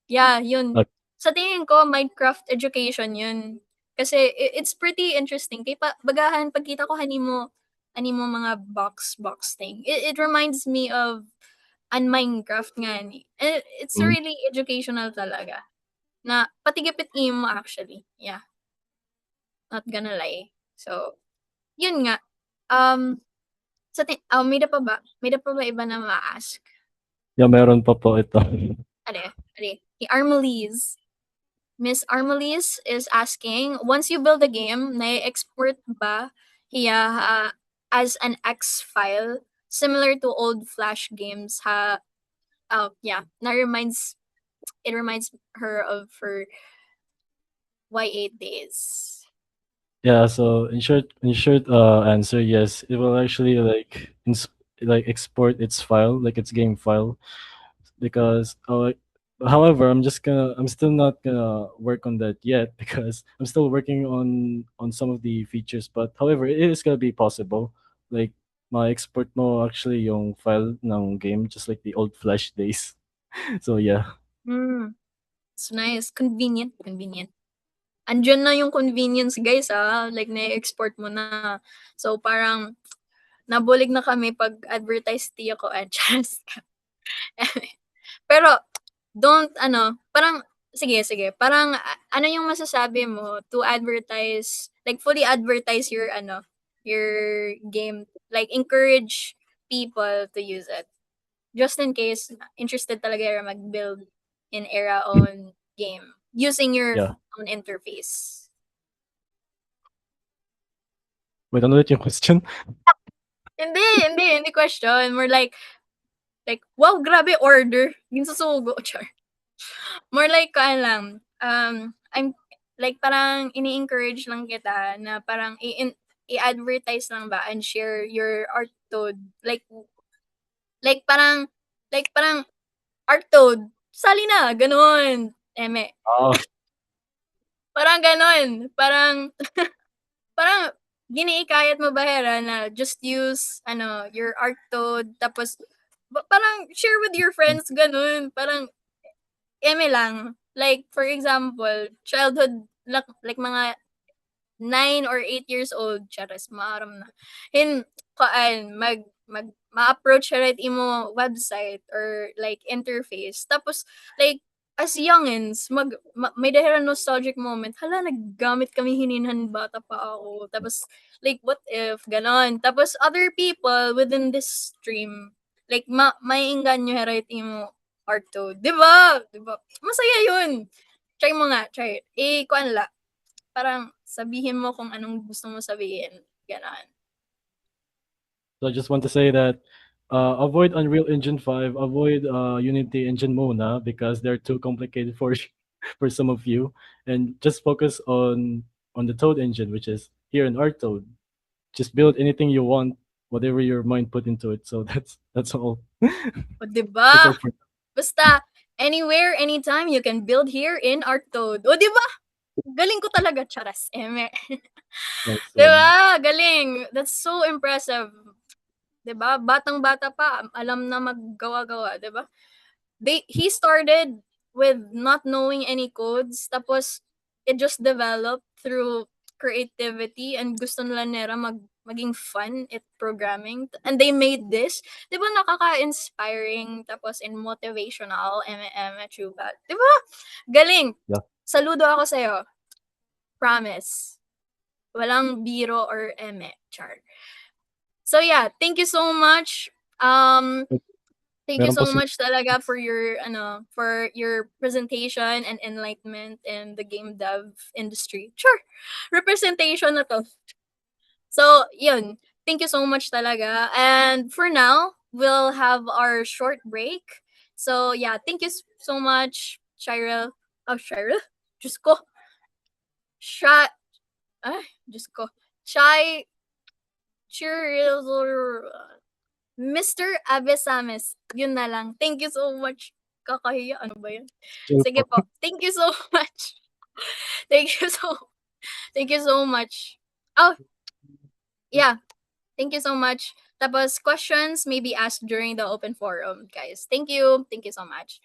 Yeah, yun. Uh, Sa tingin ko, Minecraft education yun. Kasi it's pretty interesting. Kaya bagahan, pagkita ko animo mga box thing. It reminds me of an Minecraft nga ni. It's mm. really educational talaga. Na patigipit mo actually. Yeah. Not gonna lie. So, yun nga. May da pa ba? May da pa ba iba na ma-ask? Yeah, meron pa po ito. Ano? Ni Armelise. Miss Armelis is asking, once you build a game, na-export ba hiya as an X file similar to old Flash games? Yeah, it reminds her of her Y8 days. Yeah, so in short answer, yes, it will actually like export its file, like its game file, because however, I'm still not gonna work on that yet because I'm still working on some of the features. But however, it is gonna be possible. Like my export mo actually yung file ng game, just like the old Flash days. So yeah. It's nice. Convenient, convenient. Andiyan na yung convenience, guys, like na-export mo na. So parang nabulig na kami pag advertise tiyo ko at just. Pero parang sige, parang ano yung masasabi mo to advertise, like fully advertise your game, like encourage people to use it. Just in case interested talaga you're mag-build in era on game using your Yeah. own interface. Wait, ano ulit yung question? Hindi question. More like, wow, grabe order. Yung susugo, char. More like, I'm, like, parang ini-encourage lang kita na parang i-advertise lang ba and share your ARCTOAD. Like parang, ARCTOAD, sali na, ganun. Eme. Oh, Parang ganun. Parang giniikayat mo ba Hera na just use your ARCTOAD tapos parang share with your friends ganun. Parang eme lang. Like for example, childhood like mga 9 or 8 years old, charas maaram na. Kaan ma-approach siya right imo website or like interface. Tapos like as youngins, may dahil nostalgic moment. Hala, naggamit kami hininhan bata pa ako. Tapos like what if ganon. Tapos other people within this stream, like maiinggan nyo right imo Arto. 'Di ba? 'Di ba? Masaya 'yun. Try mo nga, try. Kuan la parang sabihin mo kung anong gusto mo sabihin, gano'n. so I just want to say that avoid Unreal Engine 5, avoid Unity Engine muna because they're too complicated for for some of you, and just focus on the Toad engine, which is here in ArcToad. Just build anything you want, whatever your mind put into it. So that's all. O, 'di That's ba? all for Basta anywhere, anytime, you can build here in ARCTOAD. O, 'di ba? Galing ko talaga, charas, eme. nice 'Di one. ba? Galing. That's so impressive. 'Di ba? Batang-bata pa, alam na maggawa-gawa, 'di ba? He started with not knowing any codes, tapos it just developed through creativity and gusto nila maging fun at programming, and they made this. 'Di ba nakaka-inspiring tapos and motivational, true ba? 'Di ba? Galing. Yeah. Saludo ako sa'yo. Promise. Walang biro or char. So yeah, thank you so much. Thank you Meron pa so si much talaga for your presentation and enlightenment in the game dev industry. Sure. Representation na to. So, yun. Thank you so much talaga. And for now, we'll have our short break. So, yeah, thank you so much, Shirel. Oh, Shirel? Diyos ko. Diyos ko. Shirel. Mr. Abesames. Yun na lang. Thank you so much. Kakahiya. Ano ba yun? Chill Sige po. po. Thank you so much. Thank you so much. Oh, yeah. Thank you so much. Tapos questions may be asked during the open forum, guys. Thank you. Thank you so much.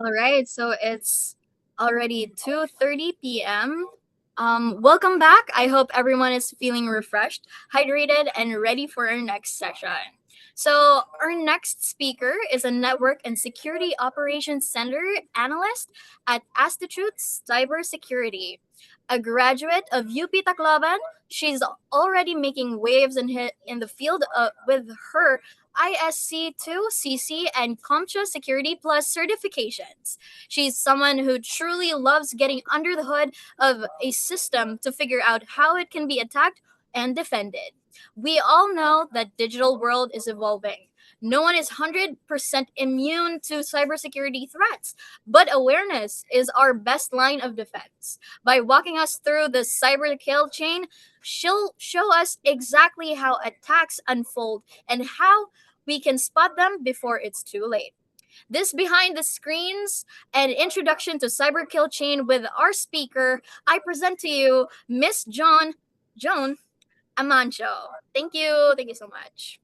All right, so it's already 2:30 p.m. Welcome back. I hope everyone is feeling refreshed, hydrated, and ready for our next session. So, our next speaker is a Network and Security Operations Center analyst at Institute Cybersecurity. A graduate of UP Tacloban, she's already making waves in the field with her ISC2 CC and CompTIA Security Plus certifications. She's someone who truly loves getting under the hood of a system to figure out how it can be attacked and defended. We all know that digital world is evolving. No one is 100% immune to cybersecurity threats, but awareness is our best line of defense. By walking us through the cyber kill chain, she'll show us exactly how attacks unfold and how we can spot them before it's too late. This behind the screens and introduction to cyber kill chain with our speaker, I present to you Miss Joan Amancio. Thank you. Thank you so much.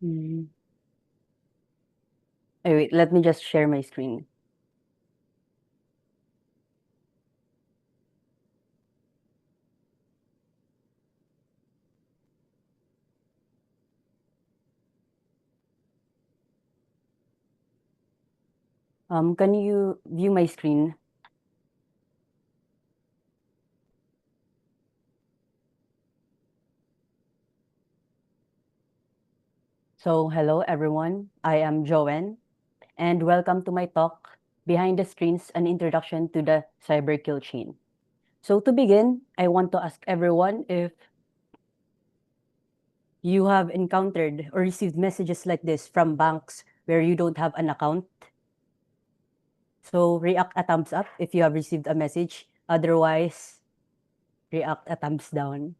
Oh, wait, let me just share my screen. Can you view my screen? So, hello everyone. I am Joanne, and welcome to my talk, Behind the Screens, an introduction to the cyber kill chain. So to begin, I want to ask everyone if you have encountered or received messages like this from banks where you don't have an account. So react a thumbs up if you have received a message. Otherwise, react a thumbs down.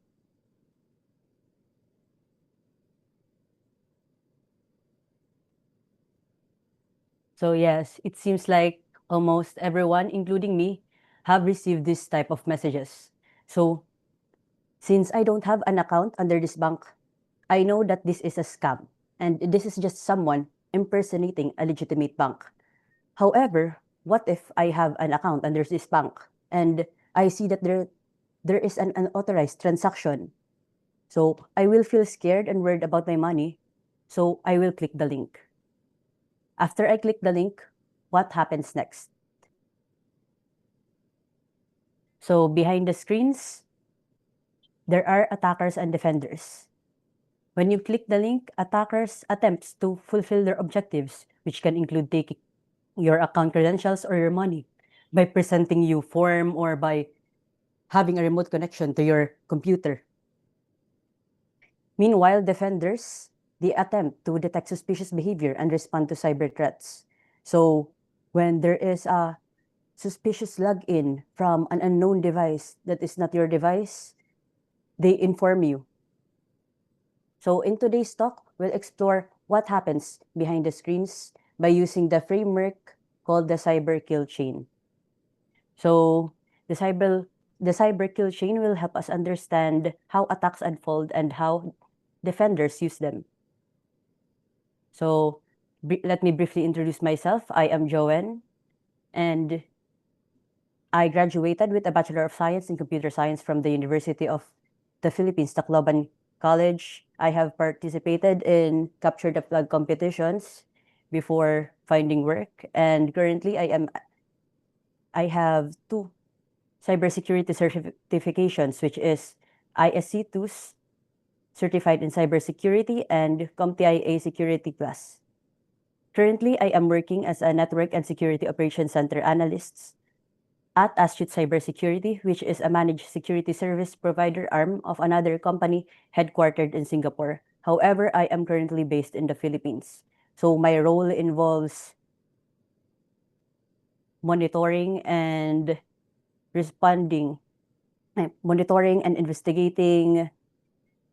So yes, it seems like almost everyone, including me, have received this type of messages. So since I don't have an account under this bank, I know that this is a scam, and this is just someone impersonating a legitimate bank. However, what if I have an account under this bank and I see that there is an unauthorized transaction? So I will feel scared and worried about my money. So I will click the link. After I click the link, what happens next? So behind the screens, there are attackers and defenders. When you click the link, attackers attempts to fulfill their objectives, which can include taking your account credentials or your money by presenting you form or by having a remote connection to your computer. Meanwhile, defenders, they attempt to detect suspicious behavior and respond to cyber threats. So when there is a suspicious login from an unknown device that is not your device, they inform you. So in today's talk, we'll explore what happens behind the screens by using the framework called the cyber kill chain. So the cyber kill chain will help us understand how attacks unfold and how defenders use them. So let me briefly introduce myself. I am Joanne, and I graduated with a Bachelor of Science in Computer Science from the University of the Philippines, Tacloban College. I have participated in Capture the Flag competitions before finding work, and currently I have 2 cybersecurity certifications, which is ISC2's Certified in Cybersecurity and CompTIA Security Plus. Currently, I am working as a Network and Security Operations Center Analyst at ARCTOAD Cybersecurity, which is a managed security service provider arm of another company headquartered in Singapore. However, I am currently based in the Philippines. So my role involves monitoring and investigating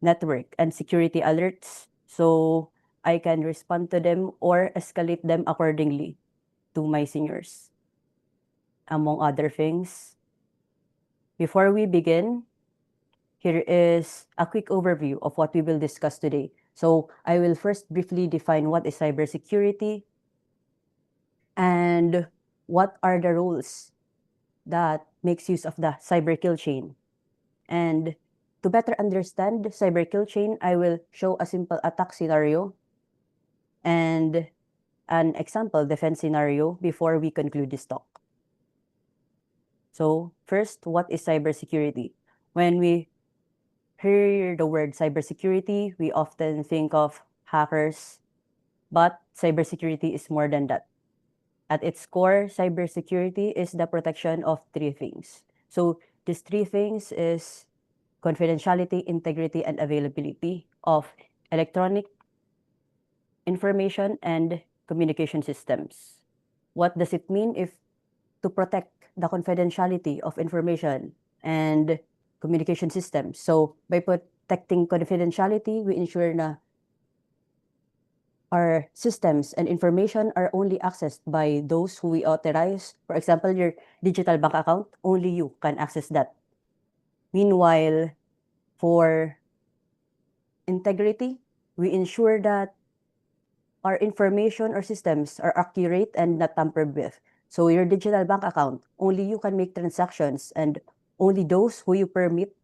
network and security alerts, so I can respond to them or escalate them accordingly to my seniors, among other things. Before we begin, here is a quick overview of what we will discuss today. So I will first briefly define what is cybersecurity and what are the roles that makes use of the cyber kill chain. And to better understand cyber kill chain, I will show a simple attack scenario and an example defense scenario before we conclude this talk. So first, what is cybersecurity? When we hear the word cybersecurity, we often think of hackers, but cybersecurity is more than that. At its core, cybersecurity is the protection of 3 things. So these 3 things is confidentiality, integrity, and availability of electronic information and communication systems. What does it mean if to protect the confidentiality of information and communication systems? So by protecting confidentiality, we ensure na our systems and information are only accessed by those who we authorize. For example, your digital bank account, only you can access that. Meanwhile, for integrity, we ensure that our information or systems are accurate and not tampered with. So your digital bank account, only you can make transactions and only those who you permit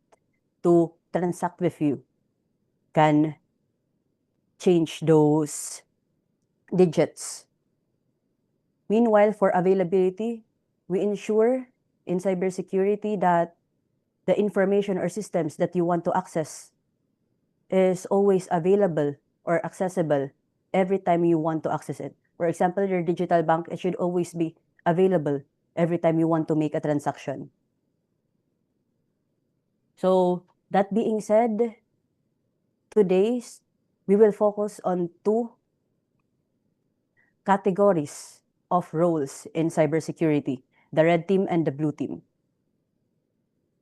to transact with you can change those digits. Meanwhile, for availability, we ensure in cybersecurity that the information or systems that you want to access is always available or accessible every time you want to access it. For example, your digital bank, it should always be available every time you want to make a transaction. So that being said, today we will focus on 2 categories of roles in cybersecurity, the red team and the blue team.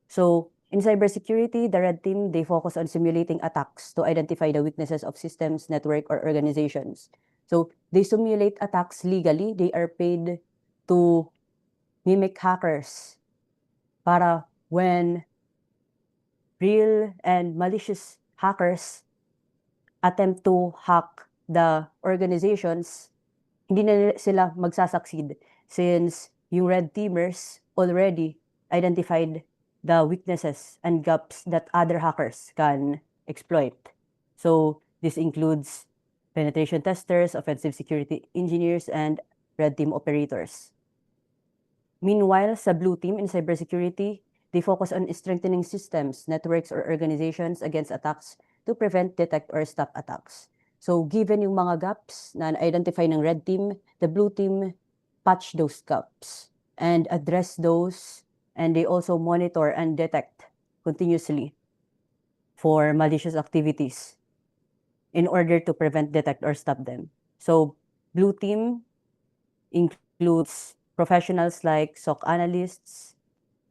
So in cybersecurity, the red team, they focus on simulating attacks to identify the weaknesses of systems, network, or organizations. So they simulate attacks legally. They are paid to mimic hackers para when real and malicious hackers attempt to hack the organizations, hindi na sila magsasucceed since yung red teamers already identified the weaknesses and gaps that other hackers can exploit. So this includes penetration testers, offensive security engineers, and red team operators. Meanwhile, sa blue team in cybersecurity, they focus on strengthening systems, networks, or organizations against attacks to prevent, detect, or stop attacks. So given yung mga gaps na na-identify ng red team, the blue team patch those gaps and address those, and they also monitor and detect continuously for malicious activities in order to prevent, detect, or stop them. So blue team includes professionals like SOC analysts,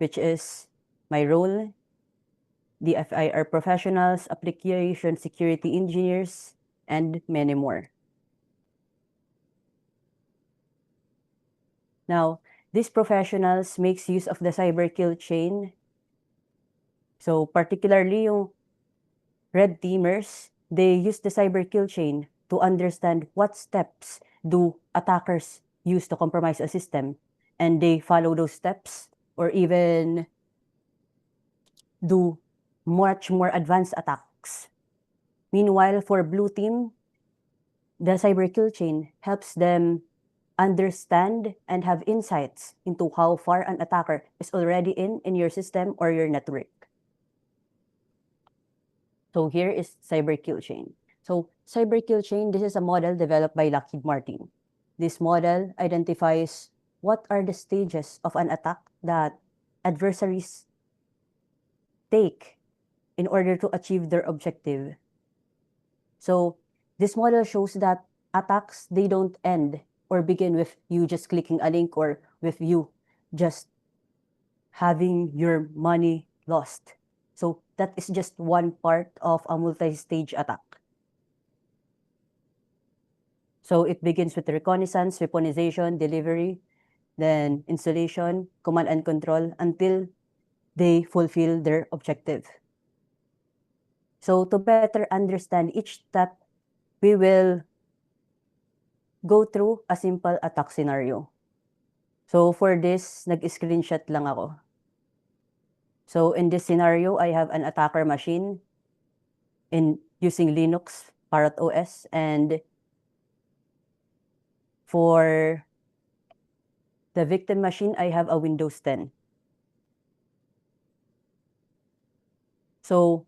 which is my role, DFIR professionals, application security engineers, and many more. Now, these professionals makes use of the cyber kill chain. So particularly yung red teamers, they use the cyber kill chain to understand what steps do attackers use to compromise a system, and they follow those steps or even do much more advanced attacks. Meanwhile, for blue team, the cyber kill chain helps them understand and have insights into how far an attacker is already in your system or your network. So here is cyber kill chain. So cyber kill chain, this is a model developed by Lockheed Martin. This model identifies what are the stages of an attack that adversaries take in order to achieve their objective. So this model shows that attacks, they don't end or begin with you just clicking a link or with you just having your money lost. So that is just one part of a multi-stage attack. So it begins with reconnaissance, weaponization, delivery, then installation, command and control until they fulfill their objective. So to better understand each step, we will go through a simple attack scenario. So for this, nag-screenshot lang ako. So in this scenario, I have an attacker machine using Linux, Parrot OS, and for the victim machine, I have a Windows 10. So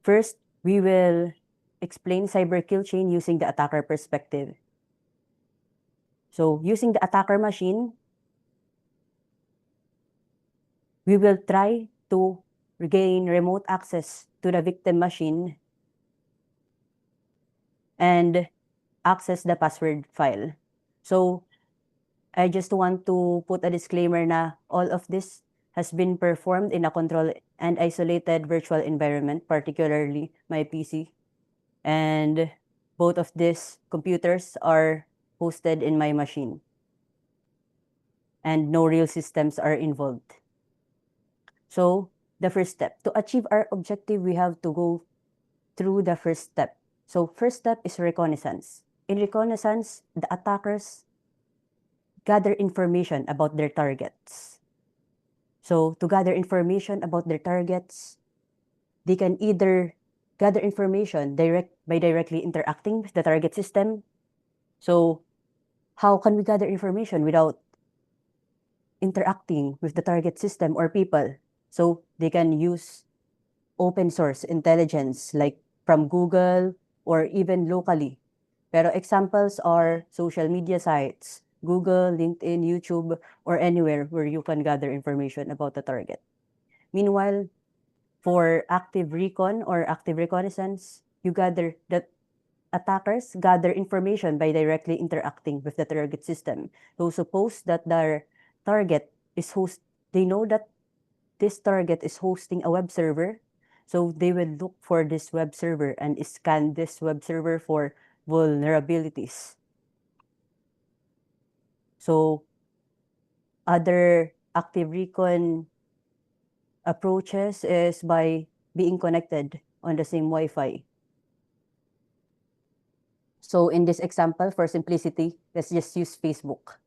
first, we will explain cyber kill chain using the attacker perspective. So using the attacker machine, we will try to regain remote access to the victim machine and access the password file. So I just want to put a disclaimer na all of this has been performed in a controlled and isolated virtual environment, particularly my PC. And both of these computers are hosted in my machine. And no real systems are involved. So the first step, to achieve our objective, we have to go through the first step. So first step is reconnaissance. In reconnaissance, the attackers gather information about their targets. So to gather information about their targets, they can either gather information by directly interacting with the target system. So how can we gather information without interacting with the target system or people? So they can use open source intelligence like from Google or even locally. Pero examples are social media sites, Google, LinkedIn, YouTube, or anywhere where you can gather information about the target. Meanwhile, for active recon or active reconnaissance, the attackers gather information by directly interacting with the target system. So suppose that their target is they know that this target is hosting a web server. So they will look for this web server and scan this web server for vulnerabilities. So other active recon approaches is by being connected on the same Wi-Fi. So in this example, for simplicity, let's just use Facebook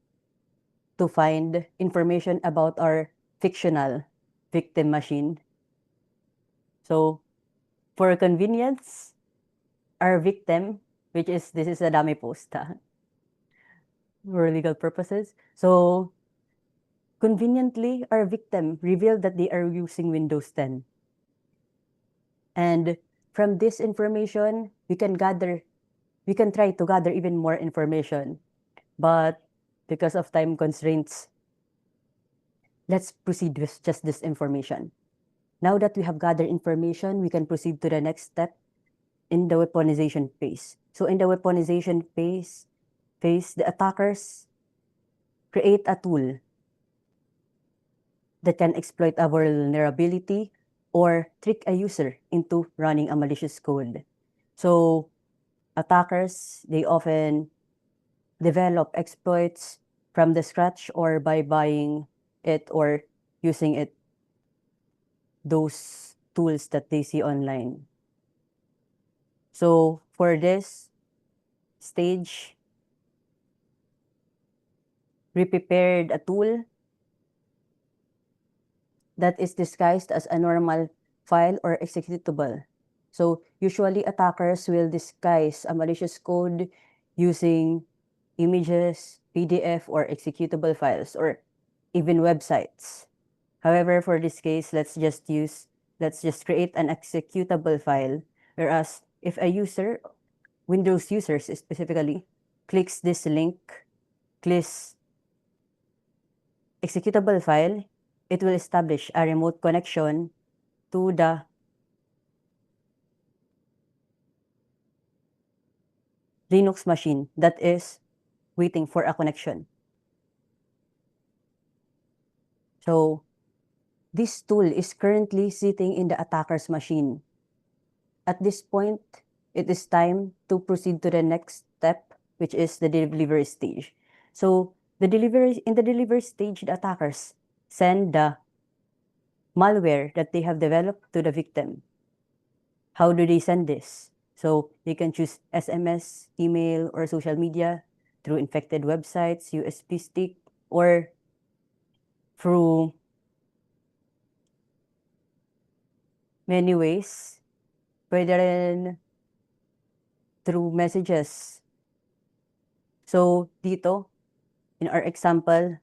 to find information about our fictional victim machine. So for convenience, our victim, this is a dummy post for legal purposes. So conveniently, our victim revealed that they are using Windows 10. And from this information, we can try to gather even more information. But because of time constraints, let's proceed with just this information. Now that we have gathered information, we can proceed to the next step in the weaponization phase. So in the weaponization phase, the attackers create a tool that can exploit a vulnerability or trick a user into running a malicious code. So attackers, they often develop exploits from the scratch or by buying it or using it, those tools that they see online. So for this stage, we prepared a tool that is disguised as a normal file or executable. So usually attackers will disguise a malicious code using images, PDF, or executable files, or even websites. However, for this case, let's just create an executable file, whereas if a user, Windows users specifically, clicks this link, clicks executable file, it will establish a remote connection to the Linux machine that is waiting for a connection. So this tool is currently sitting in the attacker's machine. At this point, it is time to proceed to the next step, which is the delivery stage. So in the delivery stage, the attackers send the malware that they have developed to the victim. How do they send this? So they can choose SMS, email, or social media through infected websites, USB stick, or through many ways. Pwede rin through messages. So dito, in our example,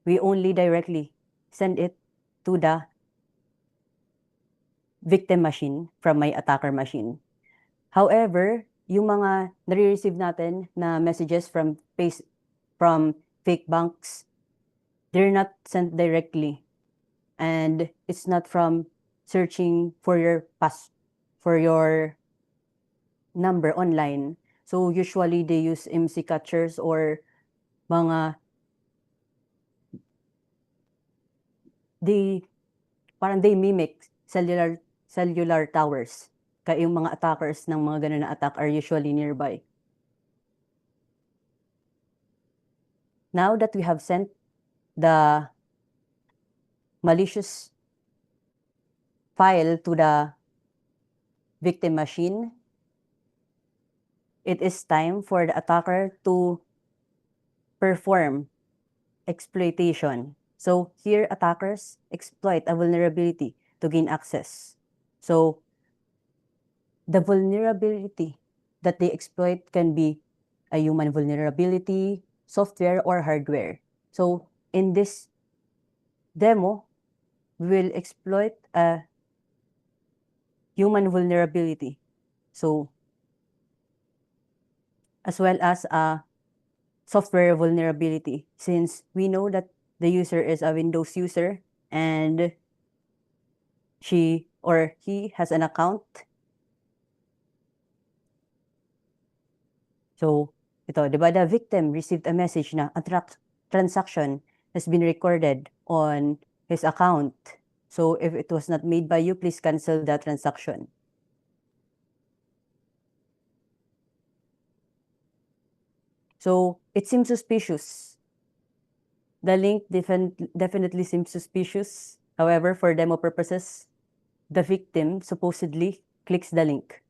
we only directly send it to the victim machine from my attacker machine. However, yung mga nare-receive natin na messages from fake banks, they're not sent directly. And it's not from searching for your number online. So usually they use MC catchers or parang they mimic cellular towers. Kaya yung mga attackers ng mga ganun na attack are usually nearby. Now that we have sent the malicious file to the victim machine, it is time for the attacker to perform exploitation. So here, attackers exploit a vulnerability to gain access. So the vulnerability that they exploit can be a human vulnerability, software, or hardware. So in this demo, we will exploit a human vulnerability. So as well as a software vulnerability, since we know that the user is a Windows user and she or he has an account. So ito, di ba, the victim received a message na a transaction has been recorded on his account. So if it was not made by you, please cancel that transaction. So it seems suspicious. The link definitely seems suspicious. However, for demo purposes, the victim supposedly clicks the link.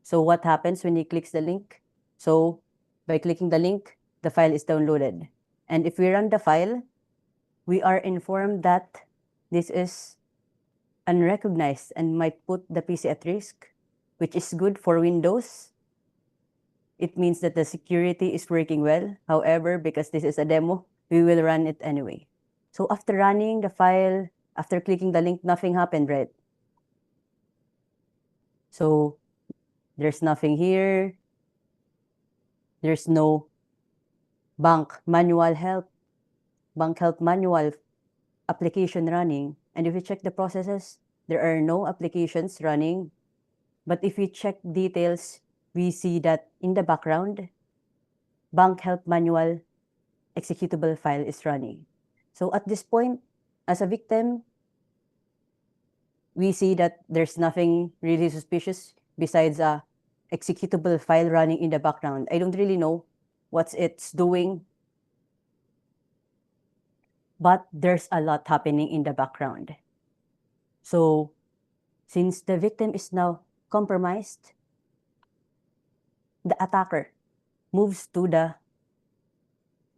So what happens when he clicks the link? So by clicking the link, the file is downloaded. And if we run the file, we are informed that this is unrecognized and might put the PC at risk, which is good for Windows. It means that the security is working well. However, because this is a demo, we will run it anyway. So after running the file, after clicking the link, nothing happened, right? So there's nothing here. There's no bank help manual application running. And if you check the processes, there are no applications running. But if we check details, we see that in the background, bank help manual executable file is running. So at this point, as a victim, we see that there's nothing really suspicious besides a executable file running in the background. I don't really know what it's doing, but there's a lot happening in the background. So since the victim is now compromised, the attacker moves to the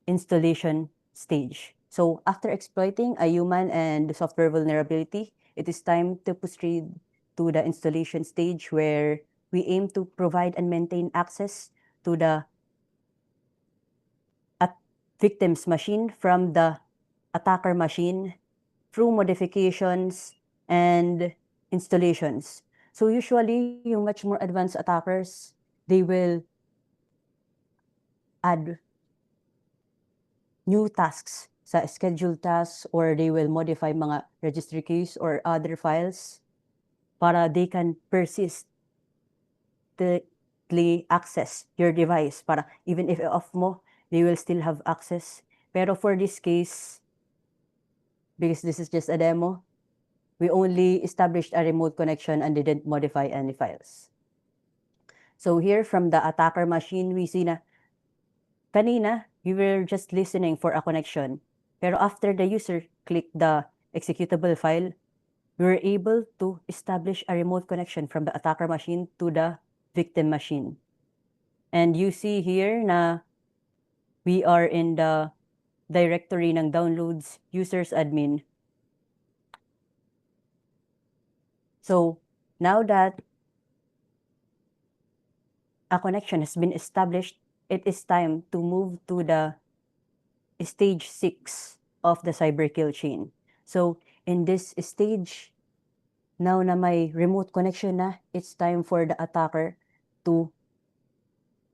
installation stage. So after exploiting a human and software vulnerability, it is time to proceed to the installation stage where we aim to provide and maintain access to the victim's machine from the attacker machine through modifications and installations. So usually, yung much more advanced attackers, they will add new tasks sa scheduled tasks, or they will modify mga registry keys or other files para they can persistently access your device, para even if off mo, they will still have access. Pero for this case, because this is just a demo, we only established a remote connection and didn't modify any files. So here from the attacker machine, we see na kanina, we were just listening for a connection. Pero after the user clicked the executable file, we were able to establish a remote connection from the attacker machine to the victim machine. And you see here na we are in the directory ng downloads users admin. So now that a connection has been established, it is time to move to the stage 6 of the cyber kill chain. So in this stage, now na may remote connection na, it's time for the attacker to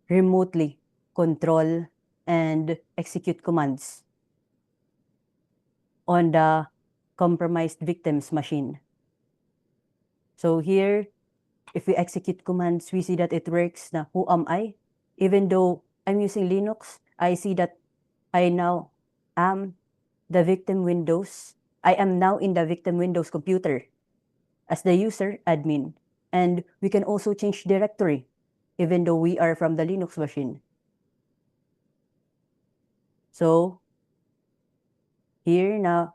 remotely control and execute commands on the compromised victim's machine. So here, if we execute commands, we see that it works na who am I? Even though I'm using Linux, I see that I now am the victim Windows. I am now in the victim Windows computer as the user admin. And we can also change directory, even though we are from the Linux machine. So here now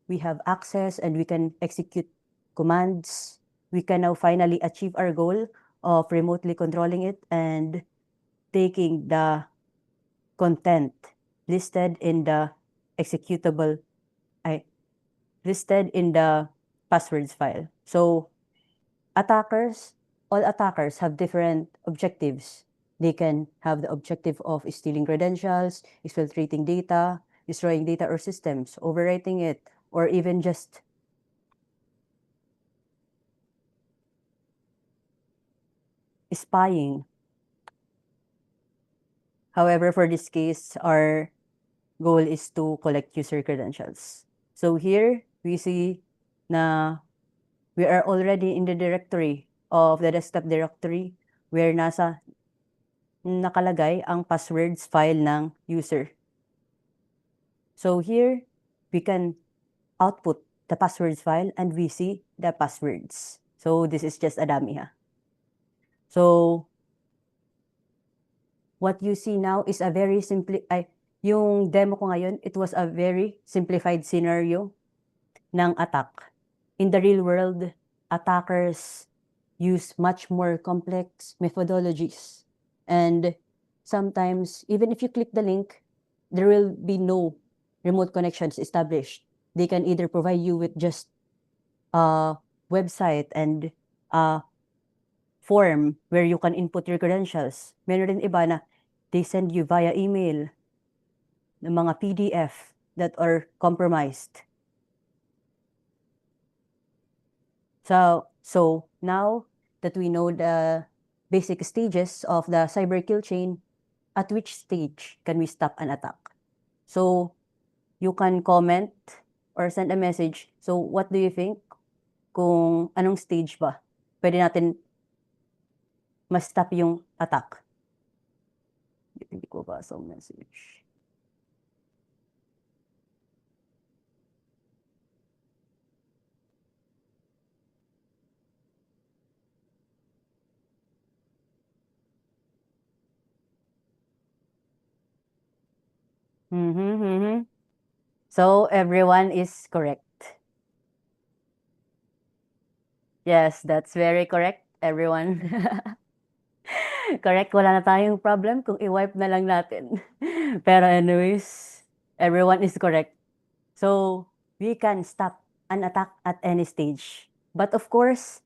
we have access and we can execute commands. We can now finally achieve our goal of remotely controlling it and taking the content listed in the executable, listed in the passwords file. So all attackers have different objectives. They can have the objective of stealing credentials, exfiltrating data, destroying data or systems, overwriting it, or even just spying. However, for this case, our goal is to collect user credentials. So here, we see na we are already in the directory of the desktop directory where nakalagay ang passwords file ng user. So here, we can output the passwords file and we see the passwords. So this is just a dummy ha. So what you see now is a very yung demo ko ngayon, it was a very simplified scenario ng attack. In the real world, attackers use much more complex methodologies. And sometimes, even if you click the link, there will be no remote connections established. They can either provide you with just a website and a form where you can input your credentials. Meron rin iba na they send you via email ng mga PDF that are compromised. So now that we know the basic stages of the cyber kill chain, at which stage can we stop an attack? So you can comment or send a message. So what do you think? Kung anong stage ba pwede natin mas stop yung attack? Hindi ko basa ang message. So everyone is correct. Yes, that's very correct, everyone. Correct, wala na tayong problem kung i-wipe na lang natin. Pero anyways, everyone is correct. So we can stop an attack at any stage. But of course,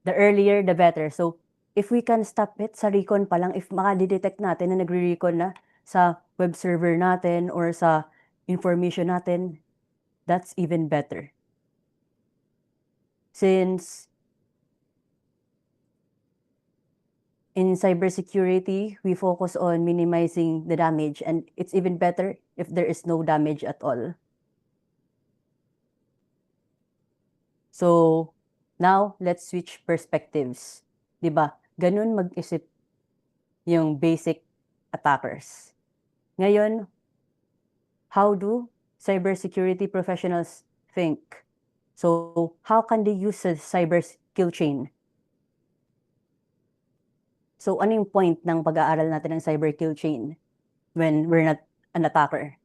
the earlier, the better. So if we can stop it sa recon pa lang, if makadidetect natin na nagre-recon na sa web server natin or sa information natin, that's even better. Since in cybersecurity, we focus on minimizing the damage, and it's even better if there is no damage at all. So now, let's switch perspectives. Diba? Ganun mag-isip yung basic attackers. Ngayon, how do cybersecurity professionals think? So how can they use a cyber kill chain? So ano yung point ng pag-aaral natin ng cyber kill chain when we're not an attacker?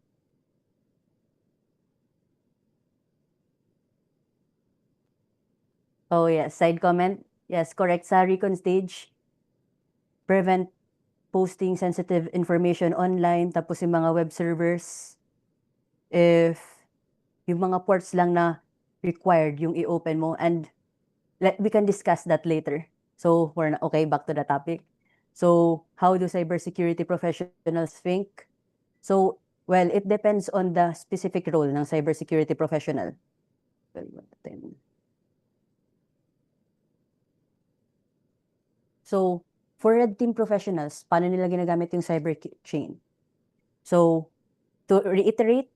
Oh yes, side comment. Yes, correct. Sa recon stage, prevent posting sensitive information online, tapos yung mga web servers, if yung mga ports lang na required yung i-open mo, and we can discuss that later. So we're na, okay, back to the topic. So how do cybersecurity professionals think? So, well, it depends on the specific role ng cybersecurity professional. So, for red team professionals, paano nila ginagamit yung cyber chain? So, to reiterate,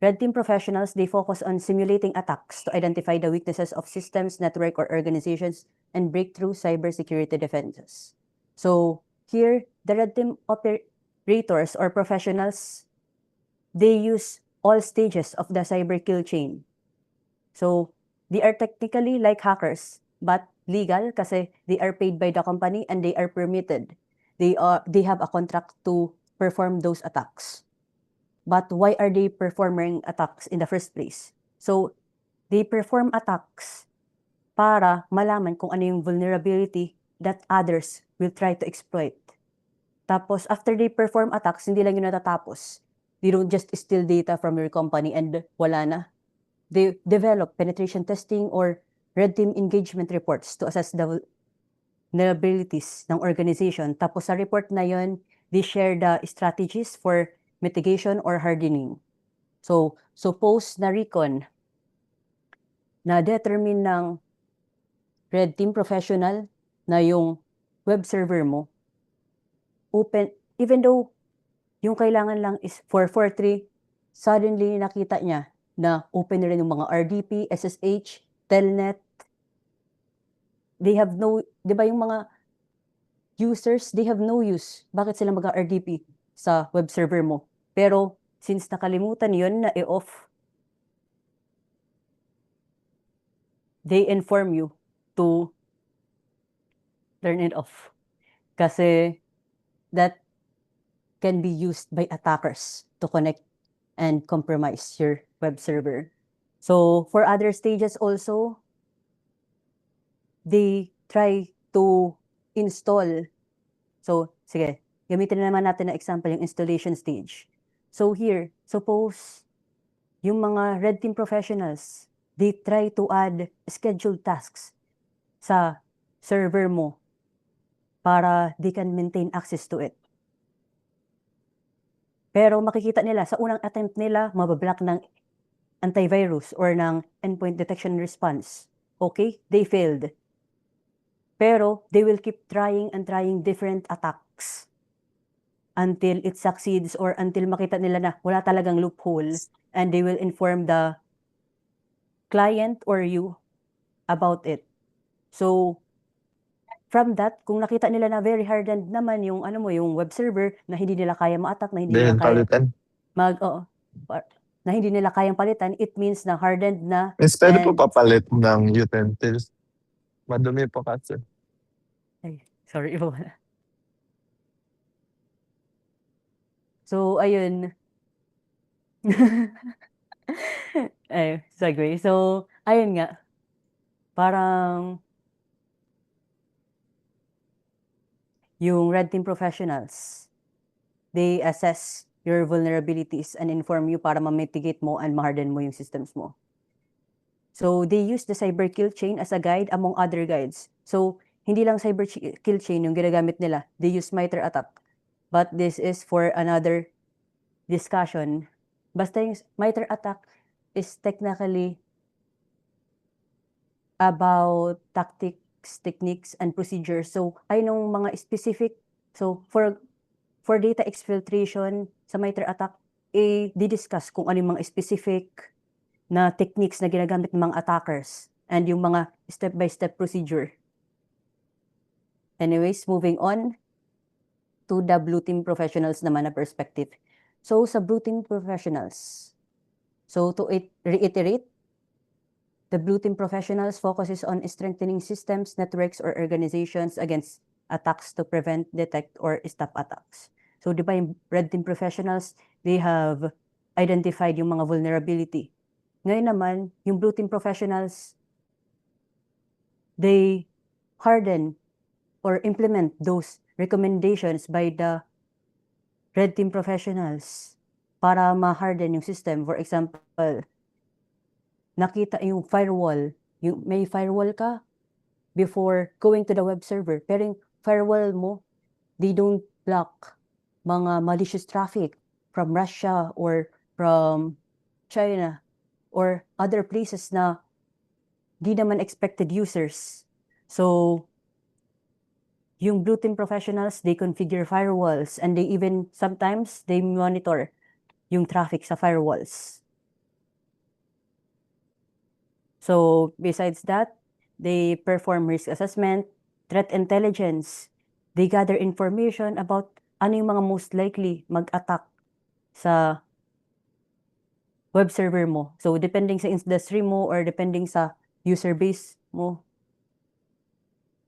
red team professionals, they focus on simulating attacks to identify the weaknesses of systems, network, or organizations and break through cybersecurity defenses. So, here, the red team operators or professionals, they use all stages of the cyber kill chain. So, they are technically like hackers, but legal kasi they are paid by the company and they are permitted. They have a contract to perform those attacks. But why are they performing attacks in the first place? So, they perform attacks para malaman kung ano yung vulnerability that others will try to exploit. Tapos, after they perform attacks, hindi lang yun natatapos. They don't just steal data from your company and wala na. They develop penetration testing or red team engagement reports to assess the vulnerabilities ng organization. Tapos sa report na yun, they share the strategies for mitigation or hardening. So, suppose na recon, na determine ng red team professional na yung web server mo, open, even though yung kailangan lang is 443, suddenly nakita niya na open na rin yung mga RDP, SSH, Telnet. They have no, di ba yung mga users, they have no use. Bakit sila mag-RDP sa web server mo? Pero since nakalimutan yun na i-off, they inform you to turn it off. Kasi that can be used by attackers to connect and compromise your web server. So for other stages also, they try to install. So sige, gamitin na naman natin na example yung installation stage. So here, suppose yung mga red team professionals, they try to add scheduled tasks sa server mo para they can maintain access to it. Pero makikita nila, sa unang attempt nila, mabablock ng antivirus or ng endpoint detection response. Okay, they failed. Pero they will keep trying and trying different attacks until it succeeds or until makita nila na wala talagang loophole, and they will inform the client or you about it. So, from that, kung nakita nila na very hardened naman yung ano mo, yung web server na hindi nila kaya ma-attack, na hindi nila kaya na hindi nila kayang palitan, it means na hardened na. Miss, pwede po and- papalit ng utensils. Madumi po kasi. Ay, sorry po. So, ayun. Ay, segue. So, ayun nga. Parang yung red team professionals, they assess your vulnerabilities and inform you para ma-mitigate mo and ma-harden mo yung systems mo. So, they use the cyber kill chain as a guide among other guides. So, hindi lang cyber kill chain yung ginagamit nila. They use MITRE attack. But this is for another discussion. Basta yung MITRE attack is technically about tactics, techniques, and procedures. So, ay nung mga specific. So, for data exfiltration sa MITRE attack, di-discuss kung ano yung mga specific na techniques na ginagamit ng mga attackers and yung mga step-by-step procedure. Anyways, moving on to the blue team professionals naman na perspective. So, sa blue team professionals, so to reiterate, the blue team professionals focuses on strengthening systems, networks, or organizations against attacks to prevent, detect, or stop attacks. So, di ba yung red team professionals, they have identified yung mga vulnerability. Ngayon naman, yung blue team professionals, they harden or implement those recommendations by the red team professionals para ma-harden yung system. For example, nakita yung firewall, yung may firewall ka before going to the web server, pero yung firewall mo, they don't block mga malicious traffic from Russia or from China or other places na di naman expected users. So, yung blue team professionals, they configure firewalls and they even sometimes they monitor yung traffic sa firewalls. So, besides that, they perform risk assessment, threat intelligence. They gather information about ano yung mga most likely mag-attack sa web server mo. So, depending sa industry mo or depending sa user base mo.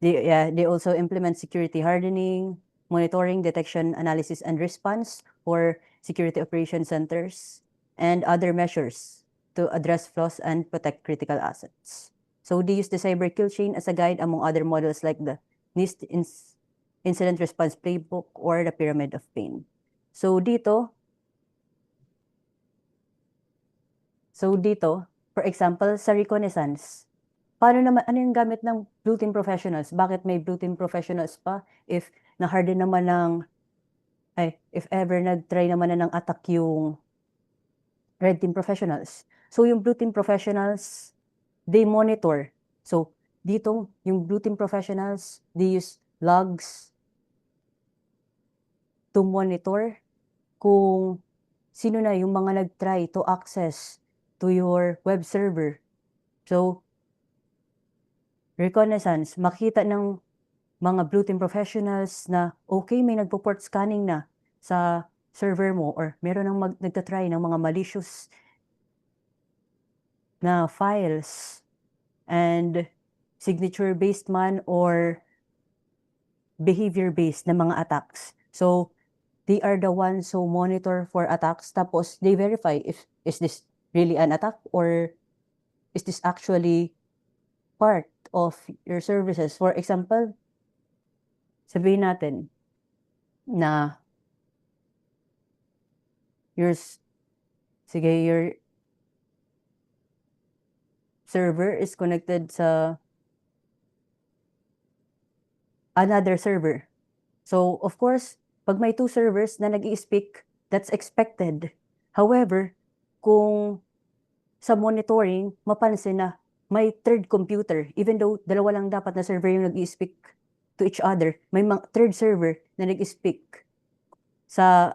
They also implement security hardening, monitoring, detection, analysis, and response for security operation centers, and other measures to address flaws and protect critical assets. So they use the cyber kill chain as a guide among other models like the NIST Incident Response Playbook or the Pyramid of Pain. So dito, for example, sa reconnaissance, paano naman, ano yung gamit ng blue team professionals? Bakit may blue team professionals pa if na-harden naman if ever nag-try naman na ng attack yung red team professionals? So yung blue team professionals, they monitor. So dito, yung blue team professionals, they use logs to monitor kung sino na yung mga nag-try to access to your web server. So, reconnaissance, makita ng mga blue team professionals na okay, may nagpo-port scanning na sa server mo or meron nang nagtatry ng mga malicious na files and signature-based man or behavior-based na mga attacks. So, they are the ones who monitor for attacks tapos they verify if is this really an attack or is this actually part of your services. For example, sabihin natin na your server is connected sa another server. So, of course, pag may two servers na nag-i-speak, that's expected. However, kung sa monitoring, mapansin na may third computer, even though dalawa lang dapat na server yung nag-i-speak to each other, may third server na nag-i-speak sa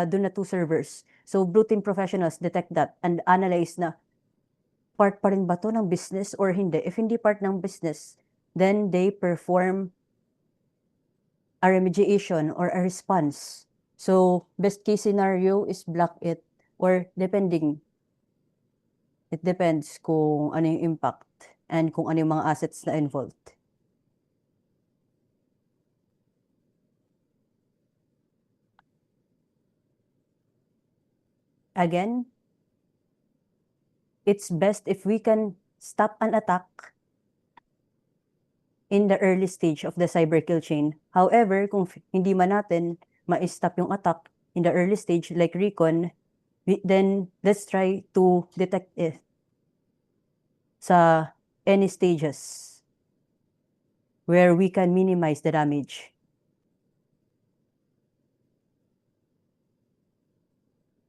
doon na two servers. So, blue team professionals detect that and analyze na part pa rin ba to ng business or hindi. If hindi part ng business, then they perform a remediation or a response. So, best case scenario is block it or depending. It depends kung ano yung impact and kung ano yung mga assets na involved. again, it's best if we can stop an attack in the early stage of the cyber kill chain. However, kung hindi man natin ma-stop yung attack in the early stage like recon, then let's try to detect it sa any stages where we can minimize the damage.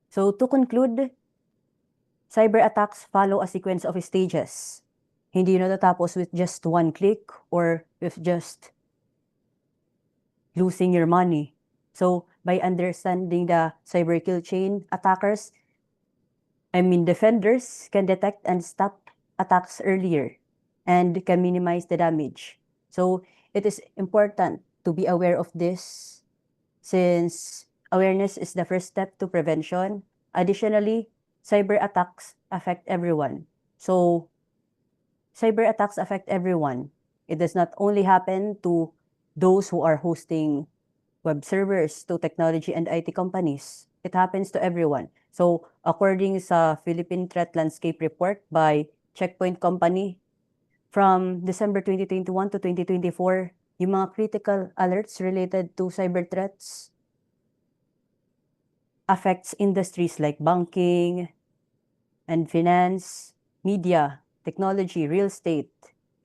So to conclude, cyber attacks follow a sequence of stages. Hindi natatapos with just one click or with just losing your money. So by understanding the cyber kill chain, defenders can detect and stop attacks earlier and can minimize the damage. So it is important to be aware of this since awareness is the first step to prevention. Additionally, cyber attacks affect everyone. So cyber attacks affect everyone. It does not only happen to those who are hosting web servers, to technology and IT companies. It happens to everyone. So according sa Philippine Threat Landscape Report by Checkpoint Company, from December 2021 to 2024, yung mga critical alerts related to cyber threats affects industries like banking and finance, media, technology, real estate,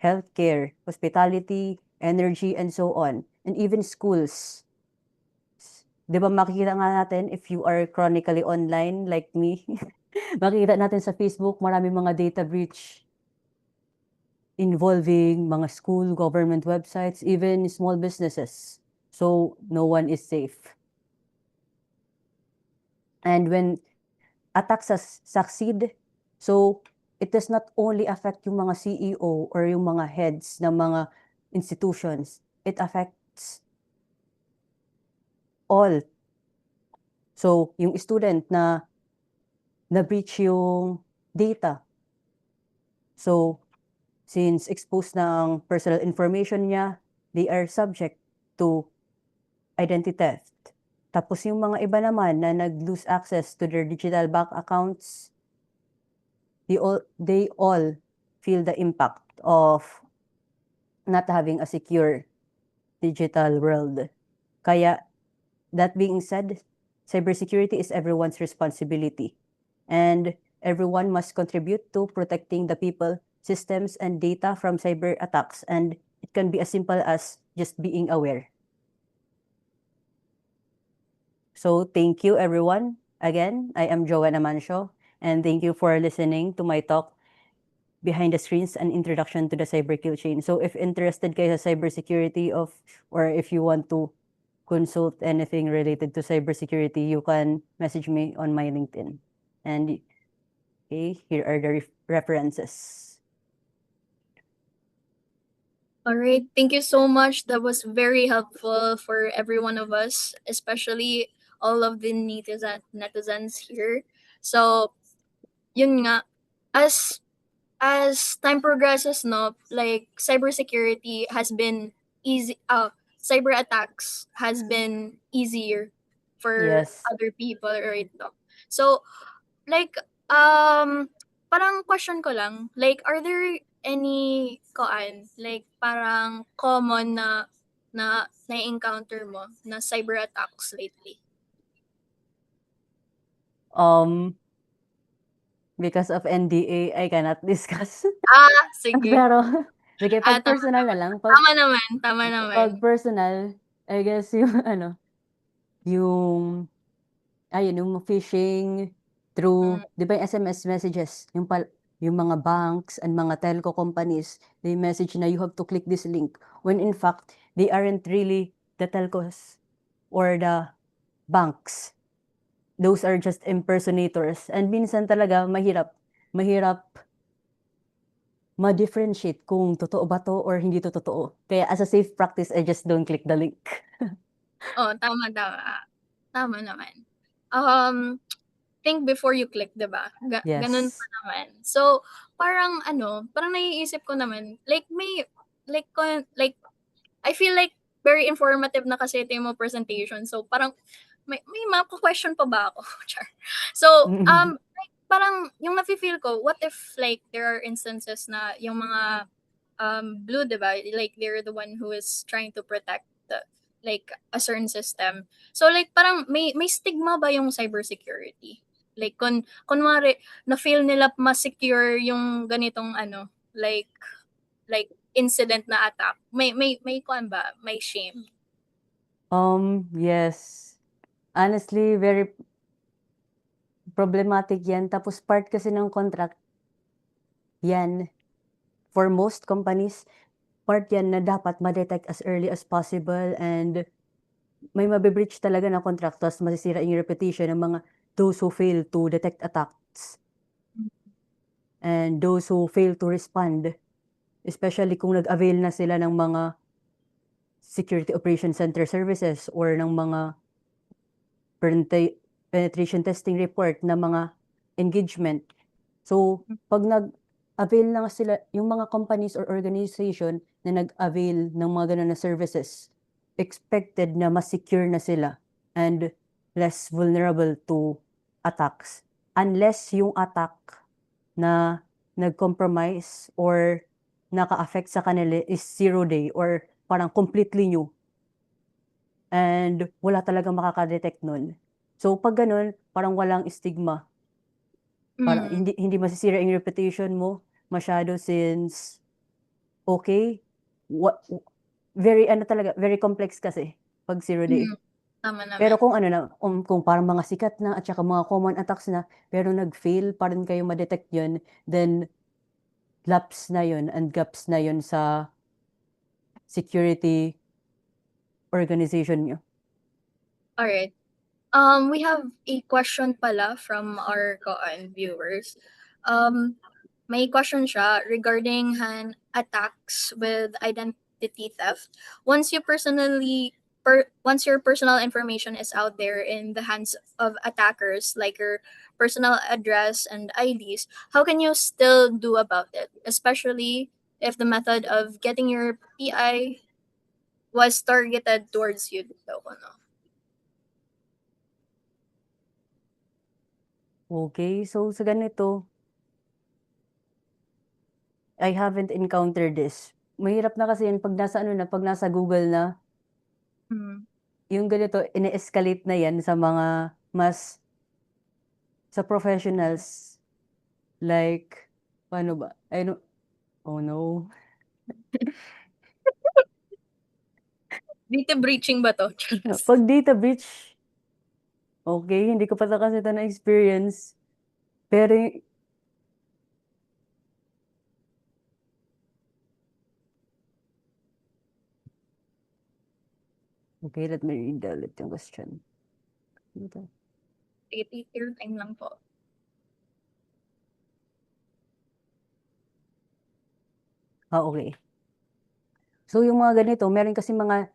healthcare, hospitality, energy, and so on, and even schools. Di ba makikita nga natin if you are chronically online like me, makikita natin sa Facebook marami mga data breach involving mga school, government websites, even small businesses. So no one is safe. And when attacks succeed, so it does not only affect yung mga CEO or yung mga heads ng mga institutions, it affects all. So yung student na breach yung data. So since exposed ng personal information niya, they are subject to identity theft. Tapos yung mga iba naman na nag-lose access to their digital bank accounts, they all feel the impact of not having a secure digital world. Kaya, that being said, cybersecurity is everyone's responsibility. And everyone must contribute to protecting the people, systems, and data from cyber attacks. And it can be as simple as just being aware. So thank you, everyone. Again, I am Joanna Mancio, and thank you for listening to my talk, Behind the Screens, an introduction to the cyber kill chain. So if interested kayo sa cybersecurity or if you want to consult anything related to cybersecurity, you can message me on my LinkedIn. And okay, here are the references. All right, thank you so much. That was very helpful for every one of us, especially all of the netizens here. So, yun nga, as time progresses, no, like cybersecurity has been easy. Cyber attacks has been easier for Yes. other people right now. So, like, parang question ko lang, like, are there any like, parang common na na-encounter mo na cyber attacks lately? Because of NDA, I cannot discuss. Sige. Pero, sige, pag Tama personal na lang. Tama naman. Pag personal, I guess yung yung phishing through, di ba yung SMS messages, yung mga banks and mga telco companies, they message na you have to click this link. When in fact, they aren't really the telcos or the banks. Those are just impersonators. And minsan talaga, mahirap ma-differentiate kung totoo ba to or hindi to totoo. Kaya as a safe practice, I just don't click the link. Oh, tama. Tama naman. Think before you click, 'di ba? Yes. Ganun pa naman. So, parang naiisip ko naman, like I feel like very informative na kasi ito yung mga presentation. So, parang may mga question pa ba ako? Char. So, like, parang yung nafe-feel ko, what if like there are instances na yung mga blue, diba? Like they're the one who is trying to protect the like a certain system. So like parang may stigma ba yung cybersecurity? Like kunwari na feel nila ma-secure yung ganitong like incident na attack. May kuan ba? May shame. Yes. Honestly, very problematic yan. Tapos part kasi ng contract, yan, for most companies, part yan na dapat ma-detect as early as possible and may mabibreach talaga na contract tapos masisira yung reputation ng mga those who fail to detect attacks and those who fail to respond, especially kung nag-avail na sila ng mga security operation center services or ng mga penetration testing report na mga engagement. So, pag nag-avail na sila, yung mga companies or organization na nag-avail ng mga ganun na services, expected na mas secure na sila and less vulnerable to attacks. Unless yung attack na nag-compromise or naka-affect sa kanila is 0 day or parang completely new and wala talagang makaka-detect nun. So, pag ganun, parang walang stigma. Parang hindi masisira yung reputation mo masyado since okay, very talaga, very complex kasi pag 0 day. Tama naman. Pero kung kung parang mga sikat na at saka mga common attacks na pero nag-fail pa rin kayo ma-detect yun, then lapse na yun and gaps na yun sa security organization nyo. Alright. We have a question pala from our viewers. May question siya regarding attacks with identity theft. Once your personal information is out there in the hands of attackers, like your personal address and IDs, how can you still do about it? Especially if the method of getting your PI was targeted towards you. Okay, so sa ganito, I haven't encountered this. Mahirap na kasi yun pag pag nasa Google na, yung ganito, ine-escalate na yan sa mga sa professionals. Like, paano ba? Oh no. Data breaching ba to? Pag data breach, okay, hindi ko pa kasi ito na-experience. Pero, okay, let me read ulit yung question. Take your time lang po. Okay. So, yung mga ganito, meron kasi mga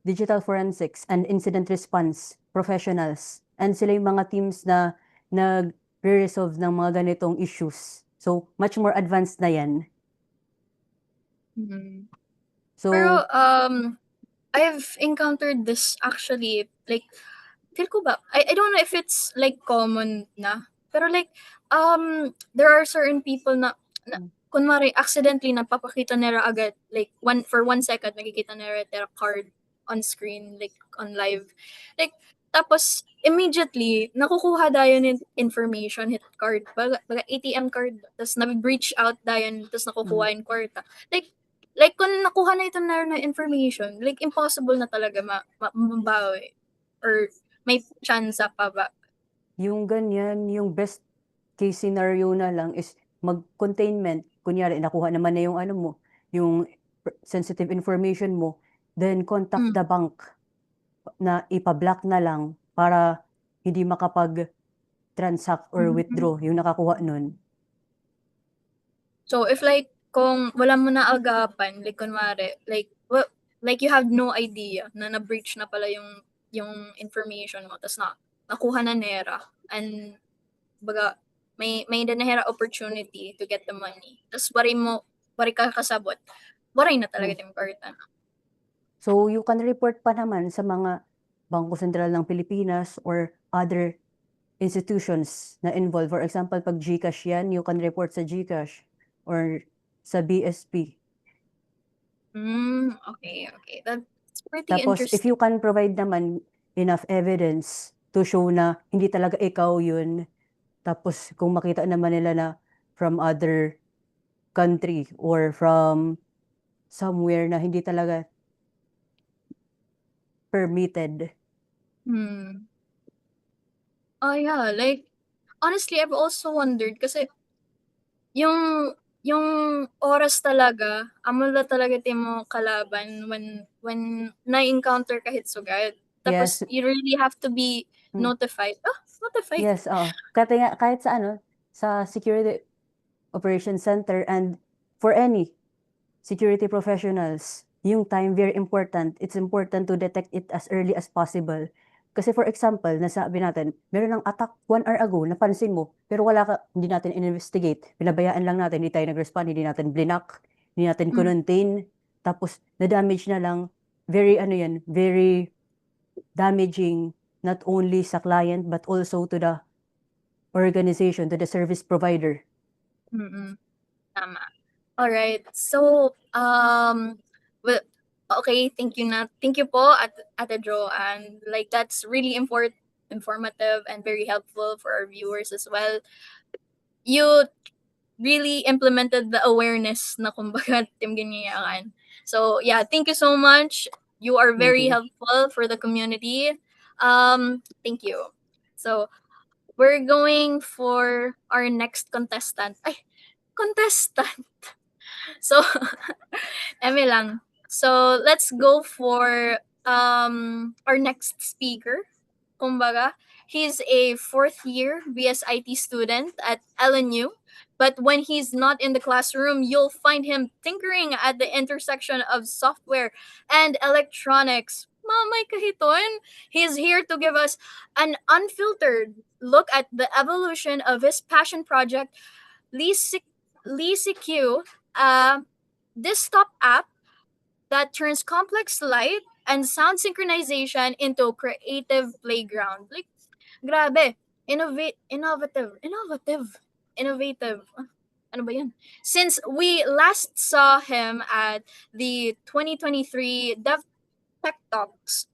digital forensics and incident response professionals. And sila yung mga teams na nag-resolve ng mga ganitong issues. So, much more advanced na yan. So, Pero I've encountered this actually, like, feel ko ba, I don't know if it's like common na, pero like there are certain people na kunwari accidentally napapakita nila agad, like for 1 second nakikita nila their card on screen, like on live, like tapos immediately nakukuha dayon yung information, hit card baga ATM card, tapos na-breach out dayon, tapos nakukuha yung kwarta, like kung nakuha na ito na information, like impossible na talaga mabawi or may chance pa ba? yung ganyan, yung best case scenario na lang is mag-containment. Kunyari, nakuha naman na yung yung sensitive information mo, then contact the bank na ipa-block na lang para hindi makapag-transact or withdraw yung nakakuha nun. So if like kung wala mo na agapan, like kunwari, like you have no idea na na-breach na pala yung information mo, tapos nakuha na nera, and baga may nahira opportunity to get the money, tapos wari ka kasabot, waray na talaga yung karta. So, you can report pa naman sa mga Bangko Sentral ng Pilipinas or other institutions na involved. For example, pag GCash yan, you can report sa GCash or sa BSP. Okay. That's pretty Tapos, if interesting. you can provide naman enough evidence to show na hindi talaga ikaw yun, tapos kung makita naman nila na from other country or from somewhere na hindi talaga permitted. Oh yeah, like honestly, I've also wondered kasi yung oras talaga, amo na talaga timo kalaban when na-encounter kahit sugad. Tapos Yes. you really have to be notified. Notified. Yes, oo. Kahit sa sa Security Operations Center and for any security professionals, yung time very important. It's important to detect it as early as possible. Kasi for example, nasabi natin, meron ng attack 1 hour ago, napansin mo, pero hindi natin investigate. Pinabayaan lang natin, hindi tayo nag-respond, hindi natin blinak, hindi natin contain, tapos na-damage na lang. Very very damaging not only sa client but also to the organization, to the service provider. Tama. All right. So, well, okay, thank you po at Jo, and like that's really informative and very helpful for our viewers as well. You really implemented the awareness na kumbaga team ganyan. So, yeah, thank you so much. You are very helpful for the community. Thank you. So, we're going for our next contestant. Contestant. So, eme lang. So, let's go for our next speaker. Kumbaga, he's a fourth year BSIT student at LNU. But when he's not in the classroom, you'll find him tinkering at the intersection of software and electronics. Mamay kahiton. He's here to give us an unfiltered look at the evolution of his passion project, LiSyQ, a desktop app that turns complex light and sound synchronization into a creative playground. Like, grabe, innovative. Ano ba yan? Since we last saw him at the 2023 Dev Tech Talks,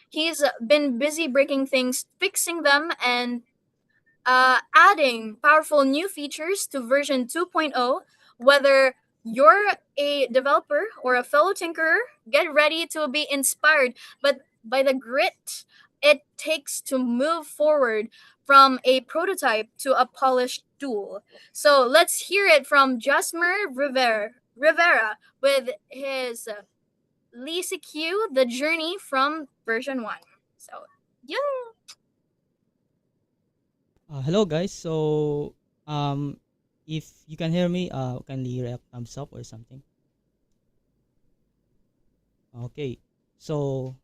he's been busy breaking things, fixing them, and adding powerful new features to version 2.0. Whether you're a developer or a fellow tinkerer, get ready to be inspired by the grit it takes to move forward from a prototype to a polished tool. So let's hear it from Jasmer Rivera with his LiSyQ, the journey from version 1. So, yeah. Hello guys. So if you can hear me, kindly react thumbs up or something. Okay. So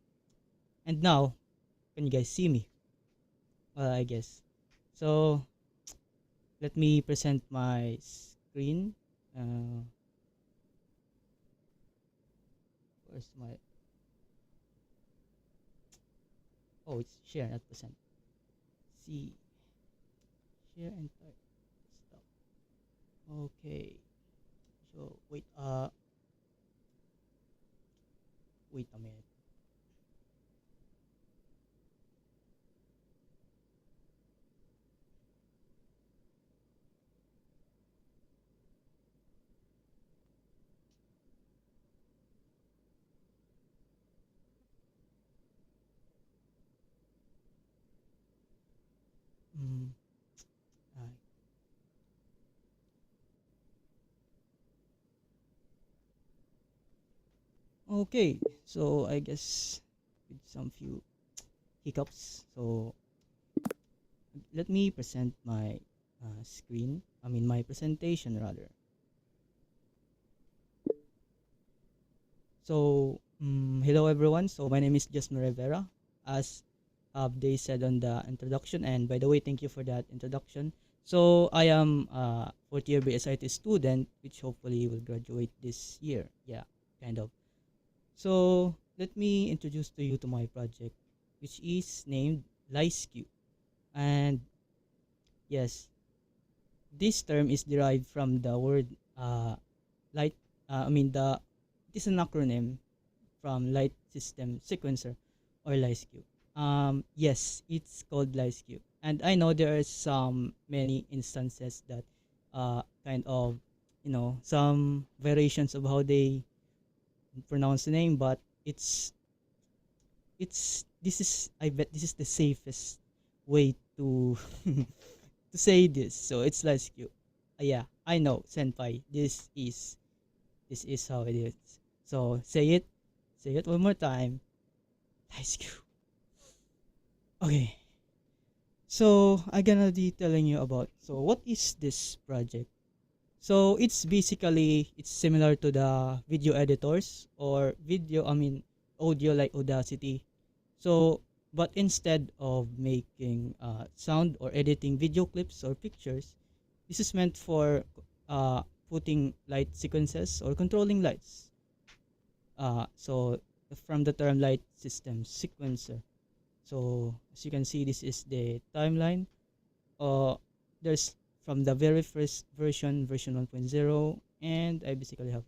and now can you guys see me? I guess. So let me present my screen. Where's my it's share, not present. See. Share and stop. Okay. So wait a minute. Okay, so I guess with some few hiccups, so let me present my my presentation rather. So hello everyone. So my name is Jasmine Rivera, as they said on the introduction, and by the way, thank you for that introduction. So I am a fourth year BSIT student, which hopefully will graduate this year. Yeah, kind of. So let me introduce to you to my project. which is named LiSyQ. And yes, this term is derived from the word light. It is an acronym from Light System Sequencer or LiSyQ. Yes, it's called LiSyQ, and I know there are some many instances that kind of some variations of how they pronounce the name, but it's this is I bet this is the safest way to to say this. So it's LiSyQ. Yeah, I know, senpai. This is how it is. So say it one more time. LiSyQ. Okay. So I'm gonna be telling you about. So what is this project? So it's similar to the video editors or audio like Audacity. So but instead of making sound or editing video clips or pictures, this is meant for putting light sequences or controlling lights. So from the term light system sequencer. So as you can see, this is the timeline. There's from the very first version 1.0, and I basically have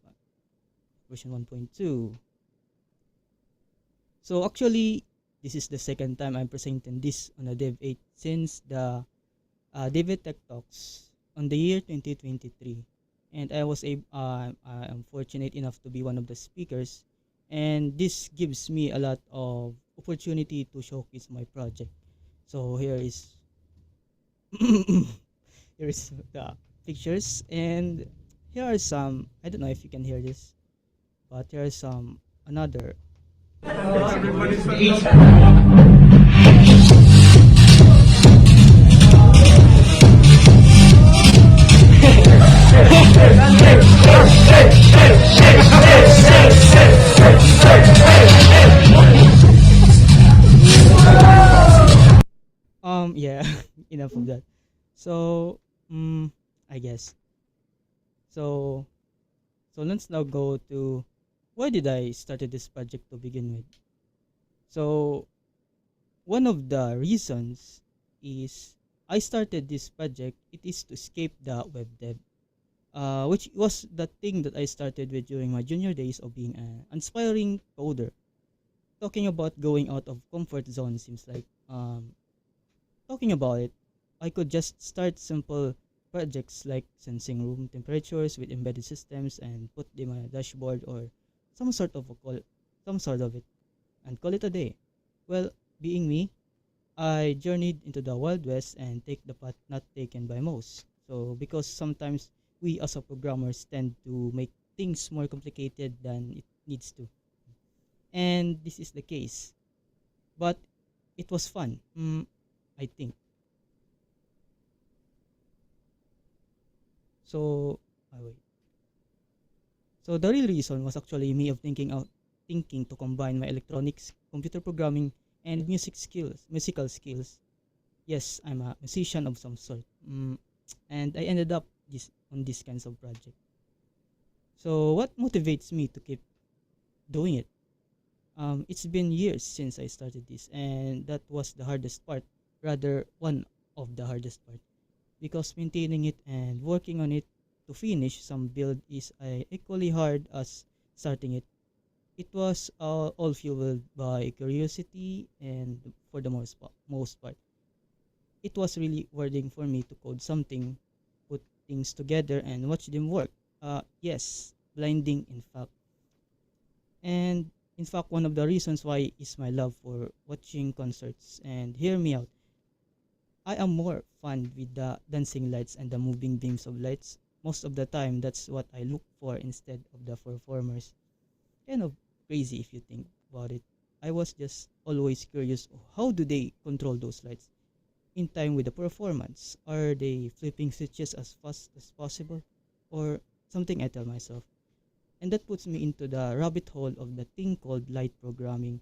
version 1.2. So actually, this is the second time I'm presenting this on a Dev8 since the Dev8 Tech Talks on the year 2023, and I'm fortunate enough to be one of the speakers, and this gives me a lot of opportunity to showcase my project. So here is here is the pictures, and here are some. I don't know if you can hear this, but here are some another. Yeah, enough of that. So, I guess. So, so let's now go to why did I started this project to begin with. So, one of the reasons is I started this project. It is to escape the web dev, which was the thing that I started with during my junior days of being an aspiring coder. Talking about going out of comfort zone seems like talking about it, I could just start simple projects like sensing room temperatures with embedded systems and put them on a dashboard or some sort of it and call it a day. Well, being me, I journeyed into the Wild West and take the path not taken by most. So because sometimes we as a programmers tend to make things more complicated than it needs to. And this is the case. But it was fun. I think. So, wait. So the real reason was actually me of thinking to combine my electronics, computer programming, and musical skills. Yes, I'm a musician of some sort. And I ended up on these kinds of project. So what motivates me to keep doing it? It's been years since I started this, and that was the hardest part, rather one of the hardest part, because maintaining it and working on it to finish some build is equally hard as starting it. It was all fueled by curiosity, and for the most part, it was really rewarding for me to code something, put things together, and watch them work. Yes, blinding in fact. And in fact, one of the reasons why is my love for watching concerts. And hear me out, I am more fun with the dancing lights and the moving beams of lights. Most of the time, that's what I look for instead of the performers. Kind of crazy if you think about it. I was just always curious, how do they control those lights in time with the performance? Are they flipping switches as fast as possible? Or something I tell myself. And that puts me into the rabbit hole of the thing called light programming,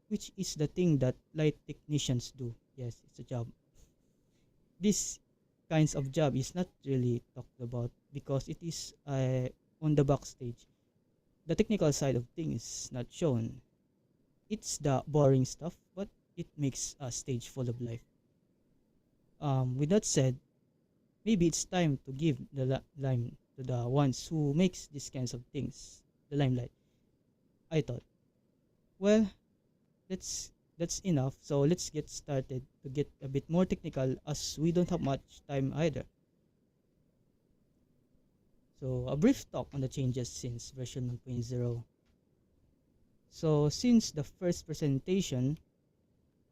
which is the thing that light technicians do. Yes, it's a job. This kinds of job is not really talked about because it is on the backstage. The technical side of things is not shown. It's the boring stuff, but it makes a stage full of life. With that said, maybe it's time to give the lime to the ones who makes these kinds of things, the limelight. I thought, well, that's enough. So let's get started to get a bit more technical as we don't have much time either. So a brief talk on the changes since version 1.0. So since the first presentation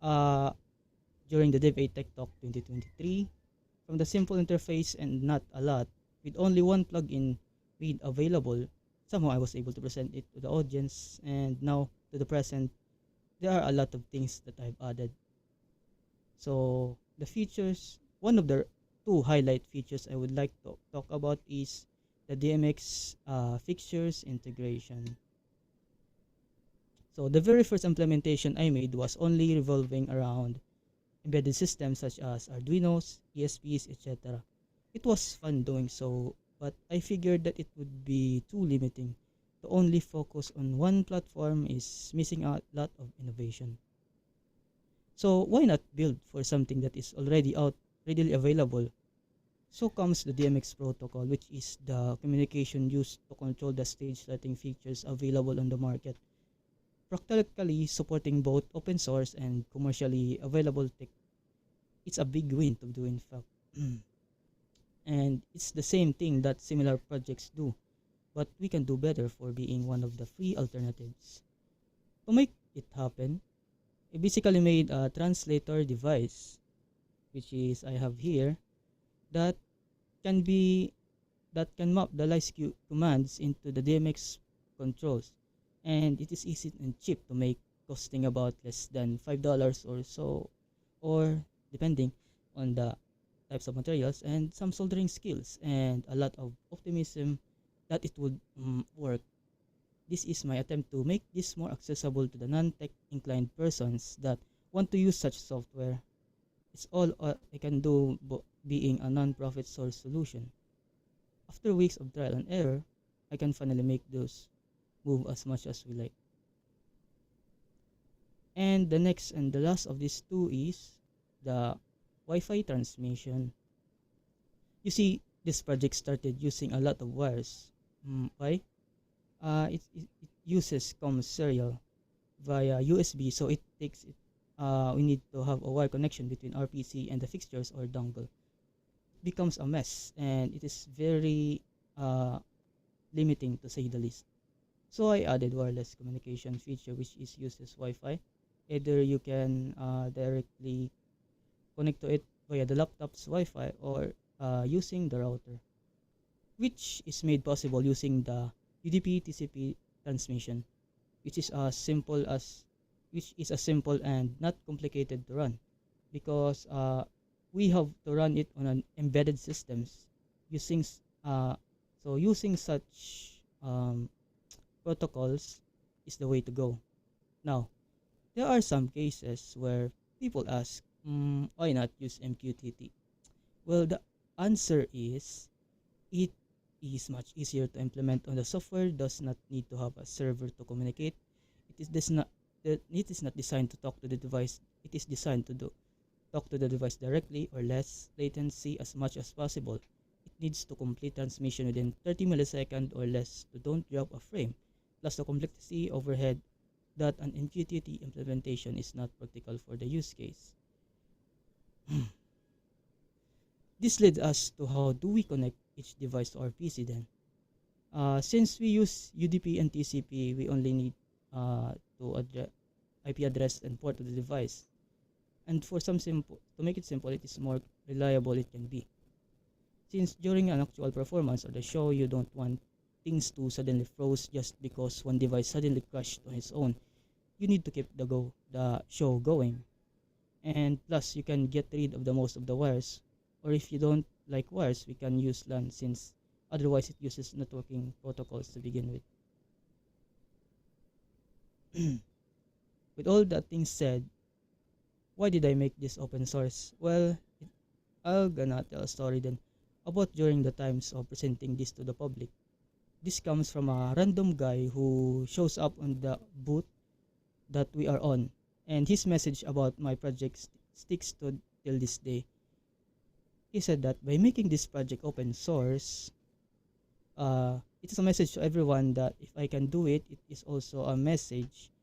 uh, during the Dev8 Tech Talk 2023, from the simple interface and not a lot, with only one plugin made available, somehow I was able to present it to the audience, and now to the present, there are a lot of things that I've added. So the features, one of the two highlight features I would like to talk about is the DMX fixtures integration. So the very first implementation I made was only revolving around embedded systems such as Arduinos, ESPs, etc. It was fun doing so, but I figured that it would be too limiting. To only focus on one platform is missing a lot of innovation. So why not build for something that is already out, readily available? So comes the DMX protocol, which is the communication used to control the stage lighting features available on the market, practically supporting both open source and commercially available tech. It's a big win to do, in fact. And it's the same thing that similar projects do, but we can do better for being one of the free alternatives. To make it happen, I basically made a translator device, which is I have here, that can map the LiSyQ commands into the DMX controls, and it is easy and cheap to make, costing about less than $5 or so, or depending on the types of materials and some soldering skills and a lot of optimism that it would work. This is my attempt to make this more accessible to the non-tech inclined persons that want to use such software. It's all I can do, being a non-profit source solution. After weeks of trial and error, I can finally make those move as much as we like. And the next and the last of these two is the Wi-Fi transmission. You see, this project started using a lot of wires. Why? It uses comm serial via USB, so it takes it. We need to have a wire connection between our PC and the fixtures or dongle. It becomes a mess, and it is very limiting to say the least. So I added wireless communication feature, which uses Wi-Fi. Either you can directly connect to it via the laptop's Wi-Fi or using the router, which is made possible using the UDP TCP transmission, which is as simple and not complicated to run, because we have to run it on an embedded systems using using such protocols is the way to go. Now, there are some cases where people ask, why not use MQTT? Well, the answer is it is much easier to implement on the software, does not need to have a server to communicate. It is not designed to talk to the device. It is designed to talk to the device directly or less latency as much as possible. It needs to complete transmission within 30 milliseconds or less to don't drop a frame, plus the complexity overhead that an MQTT implementation is not practical for the use case. This leads us to how do we connect each device to our PC then? Since we use UDP and TCP, we only need to IP address and port of the device. And to make it simple, it is more reliable it can be. Since during an actual performance or the show, you don't want things to suddenly froze just because one device suddenly crashed on its own. You need to keep the show going. And plus, you can get rid of the most of the wires. Or if you don't like wires, we can use LAN, since otherwise it uses networking protocols to begin with. With all that things said, why did I make this open source? Well, I'll gonna tell a story then about during the times of presenting this to the public. This comes from a random guy who shows up on the booth that we are on, And his message about my project sticks to till this day. He said that by making this project open source, it is a message to everyone that if I can do it, it is also a message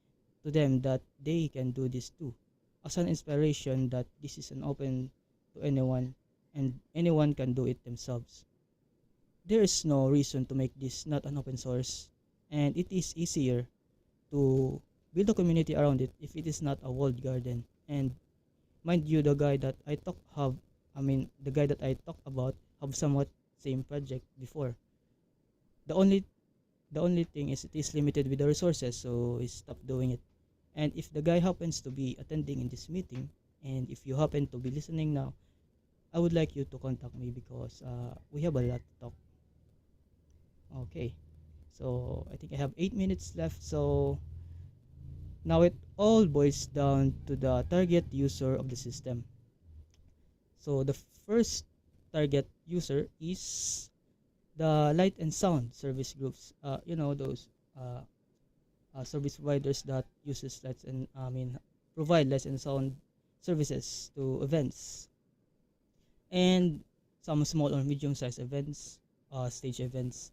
to them that they can do this too. As an inspiration that this is an open to anyone and anyone can do it themselves. There is no reason to make this not an open source, and it is easier to build a community around it if it is not a walled garden. And mind you, the guy that I talk about have somewhat same project before. The only thing is it is limited with the resources, so he stopped doing it. And if the guy happens to be attending in this meeting, and if you happen to be listening now, I would like you to contact me because we have a lot to talk. Okay, so I think I have 8 minutes left. So now it all boils down to the target user of the system. So the first target user is the light and sound service groups. Those service providers that uses lights and provide lights and sound services to events and some small or medium-sized events, stage events,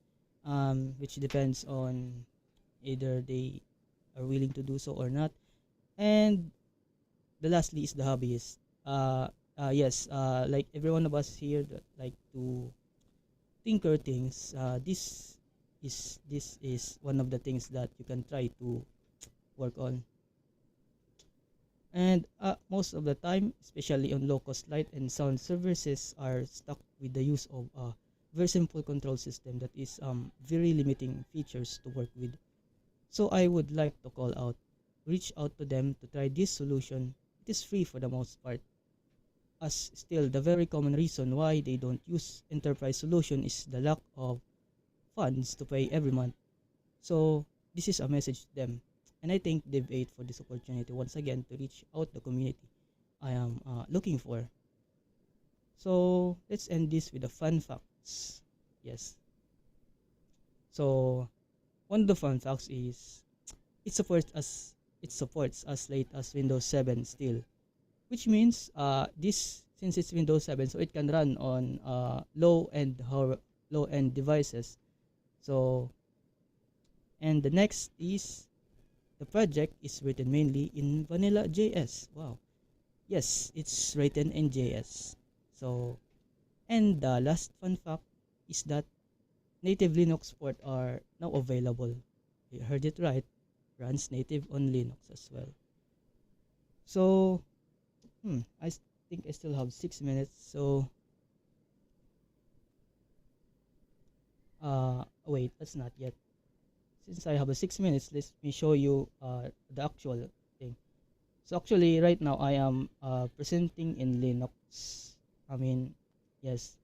which depends on either they are willing to do so or not. And the lastly is the hobbyist. Yes, like every one of us here that like to tinker things. This is one of the things that you can try to work on. And most of the time, especially on low-cost light and sound services, are stuck with the use of a very simple control system that is very limiting features to work with. So I would like to reach out to them to try this solution. It is free for the most part. As still, the very common reason why they don't use enterprise solution is the lack of funds to pay every month. So this is a message to them. And I thank Dev8 for this opportunity once again to reach out the community I am looking for. So let's end this with the fun facts. Yes. So one of the fun facts is it supports as late as Windows 7 still, which means since it's Windows 7, so it can run on low end devices. So, and the next is the project is written mainly in vanilla JS. Wow. Yes, it's written in JS. So, and the last fun fact is that native Linux port are now available. You heard it right. Runs native on Linux as well. So, I think I still have 6 minutes. So, wait, that's not yet. Since I have a 6 minutes, let me show you the actual thing. So actually, right now I am presenting in Linux. Yes.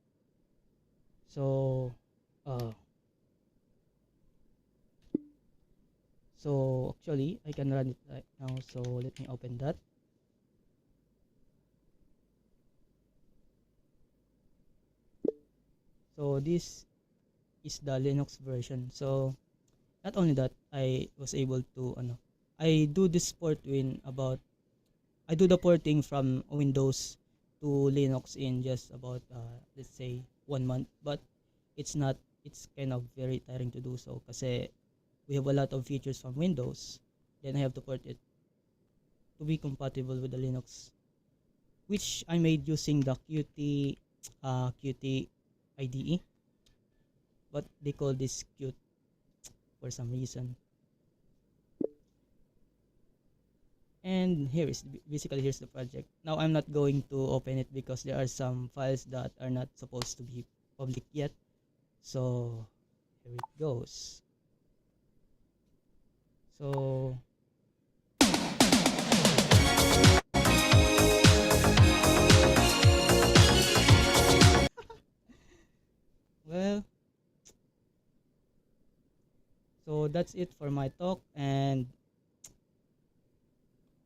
So, actually, I can run it right now. So let me open that. So this is the Linux version. So not only that, I was able to I do this I do the porting from Windows to Linux in just about let's say 1 month, but it's kind of very tiring to do so kasi we have a lot of features from Windows, then I have to port it to be compatible with the Linux, which I made using the Qt IDE, but they call this Qt for some reason. And here's the project. Now I'm not going to open it because there are some files that are not supposed to be public yet. So here it goes. So well, so that's it for my talk, and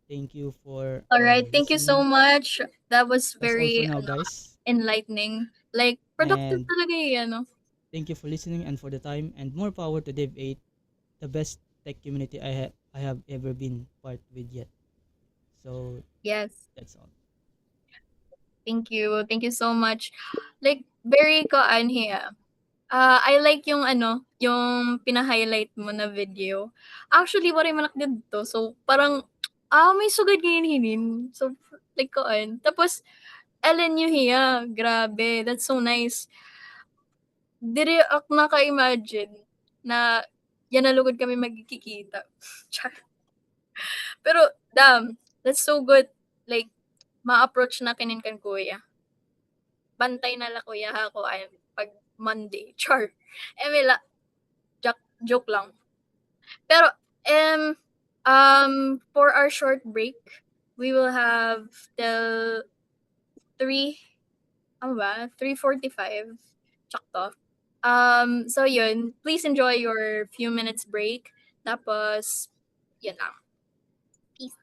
thank you for All right, thank you so listening. much. That was That's all for very now, guys. enlightening. Like productive And talaga ano. thank you for listening and for the time, and more power to Dev8, the best tech community I have ever been part with yet. So Yes. that's all. Thank you. Thank you so much. Like, very kaan here. I like yung ano, yung pina-highlight mo na video. Actually, waray manak dito. So, parang, may sugad hinin. So, like kaan. Tapos, Ellen yung hiya. Grabe. That's so nice. Diri ako naka-imagine na yan na lugod kami magkikita. Char. Pero, damn, that's so good. Like, ma-approach na kinin kan kuya. Bantay na la kuya ha ko ay pag Monday. Char. Emila, joke lang. Pero, for our short break, we will have till 3, ano ba? 3:45. Tsakto. So yun, please enjoy your few minutes break. Tapos, yun lang. Peace.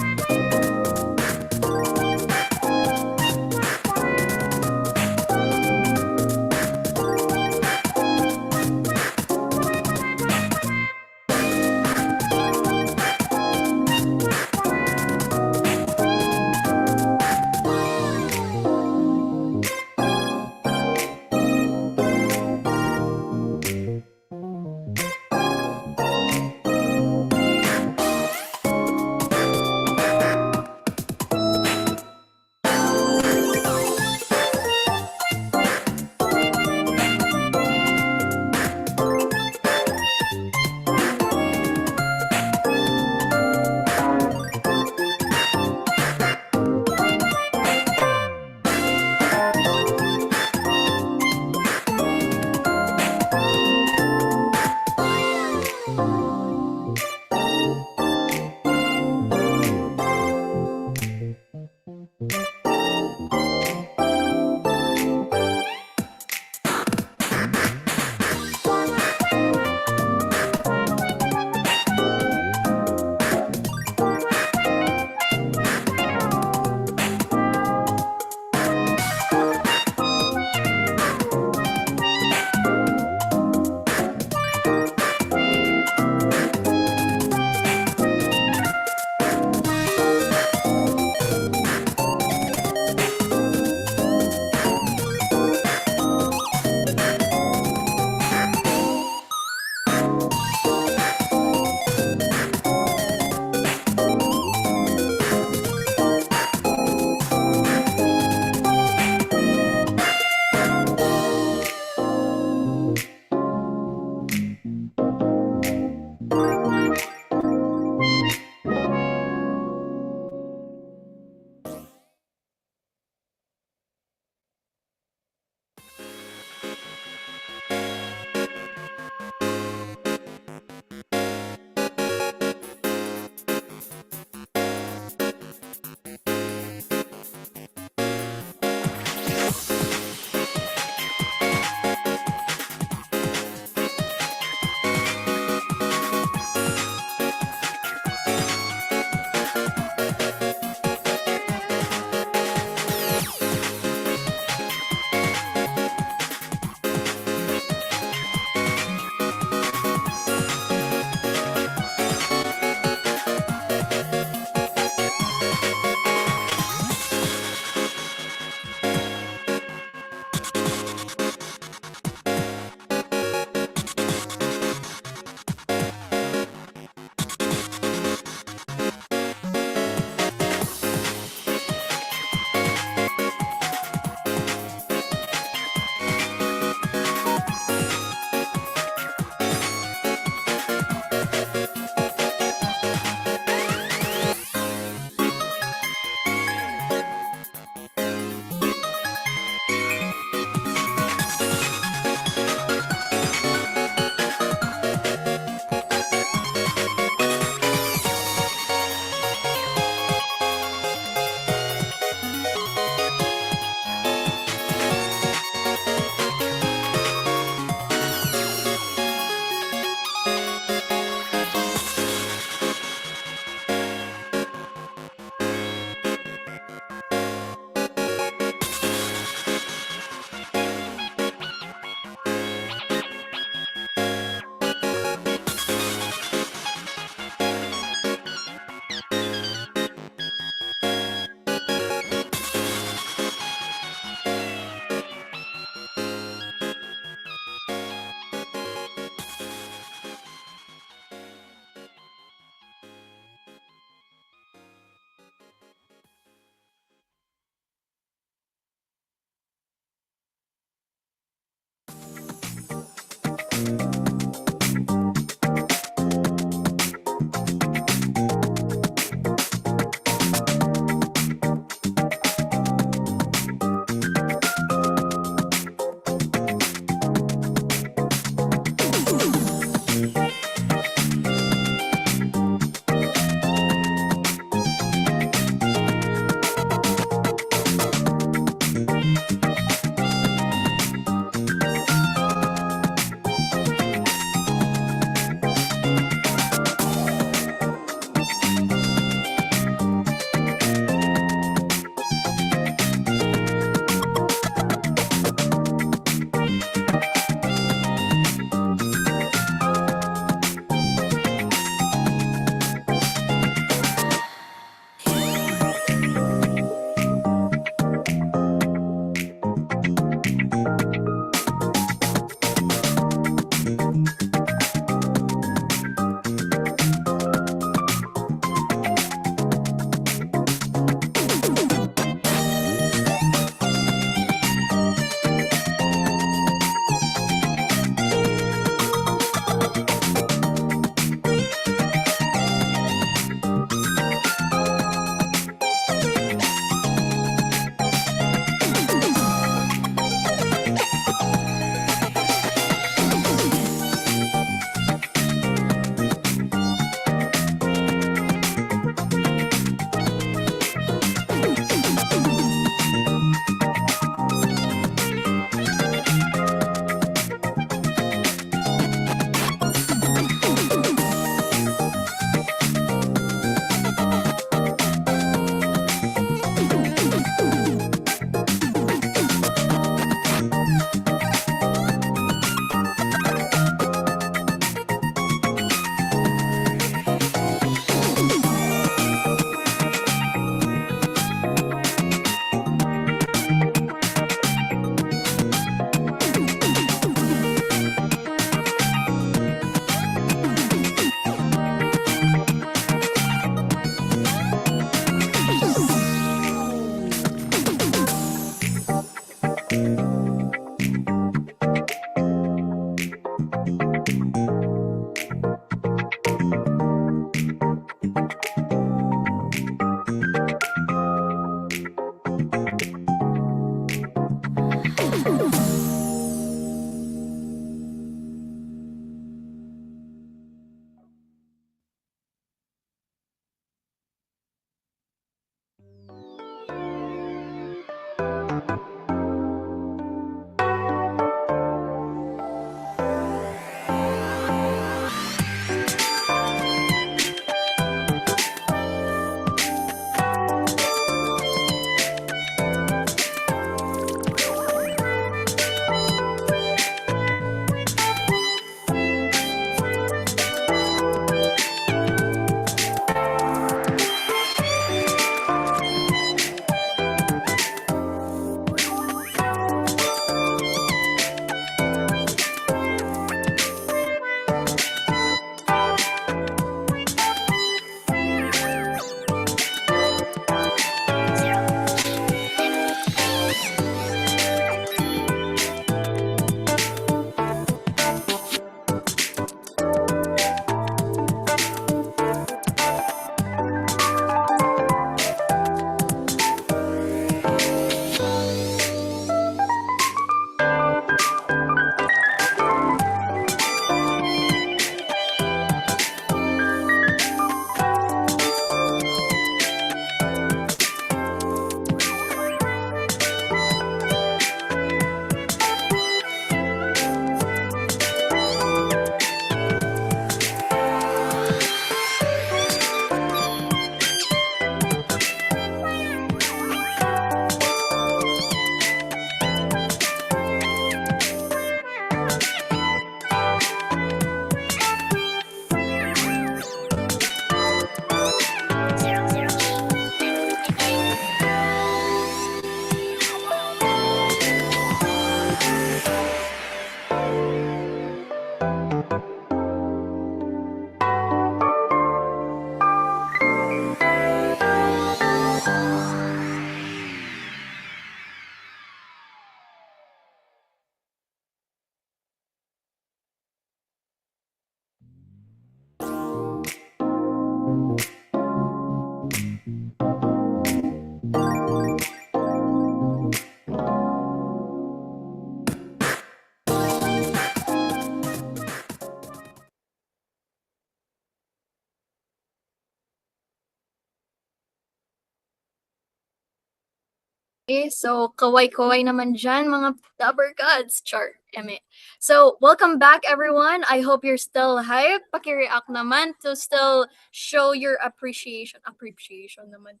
Okay, so kaway-kaway naman dyan, mga Dabber Gods. Char, eme. So, welcome back, everyone. I hope you're still hyped. Paki-react naman to still show your appreciation. Appreciation naman.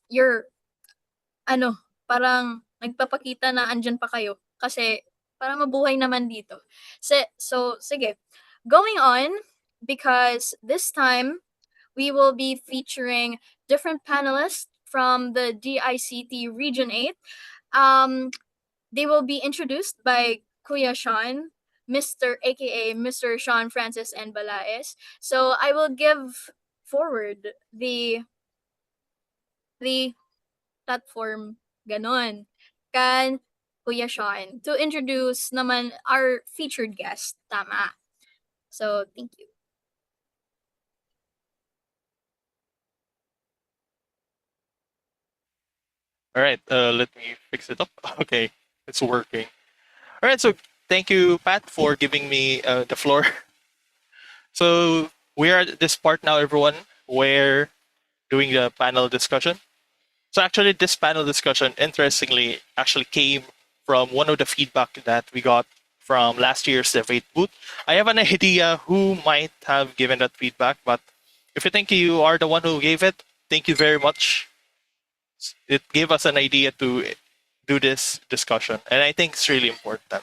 Your, parang nagpapakita na andyan pa kayo. Kasi, para mabuhay naman dito. So, sige. Going on, because this time, we will be featuring different panelists from the DICT Region 8. They will be introduced by Kuya Sean, Mr. aka Mr. Sean Francis and Balaes. So I will give forward the platform ganon kan Kuya Sean to introduce naman our featured guest. Tama. So thank you. All right, let me fix it up. Okay, it's working. All right, so thank you, Pat, for giving me the floor. So we are at this part now, everyone, where doing the panel discussion. So actually, this panel discussion, interestingly, actually came from one of the feedback that we got from last year's Dev8 BOOT. I have an idea who might have given that feedback, but if you think you are the one who gave it, thank you very much. It gave us an idea to do this discussion, and I think it's really important.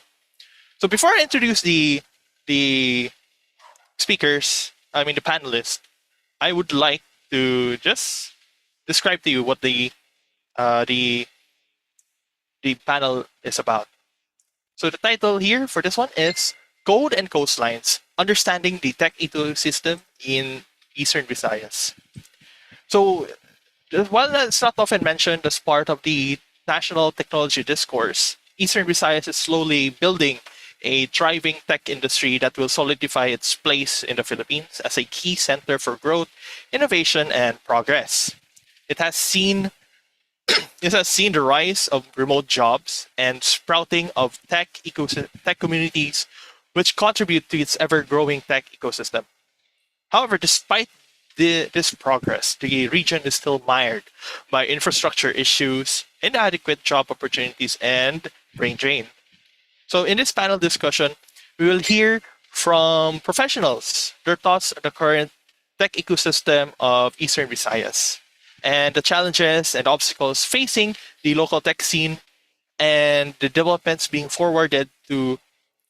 So before I introduce the speakers, I mean the panelists, I would like to just describe to you what the panel is about. So the title here for this one is Code and Coastlines, Understanding the Tech Ecosystem in Eastern Visayas. So while that's not often mentioned as part of the national technology discourse, Eastern Visayas is slowly building a thriving tech industry that will solidify its place in the Philippines as a key center for growth, innovation, and progress. It has seen the rise of remote jobs and sprouting of tech communities, which contribute to its ever-growing tech ecosystem. However, despite this progress, the region is still mired by infrastructure issues, inadequate job opportunities, and brain drain. So in this panel discussion, we will hear from professionals their thoughts on the current tech ecosystem of Eastern Visayas and the challenges and obstacles facing the local tech scene and the developments being forwarded to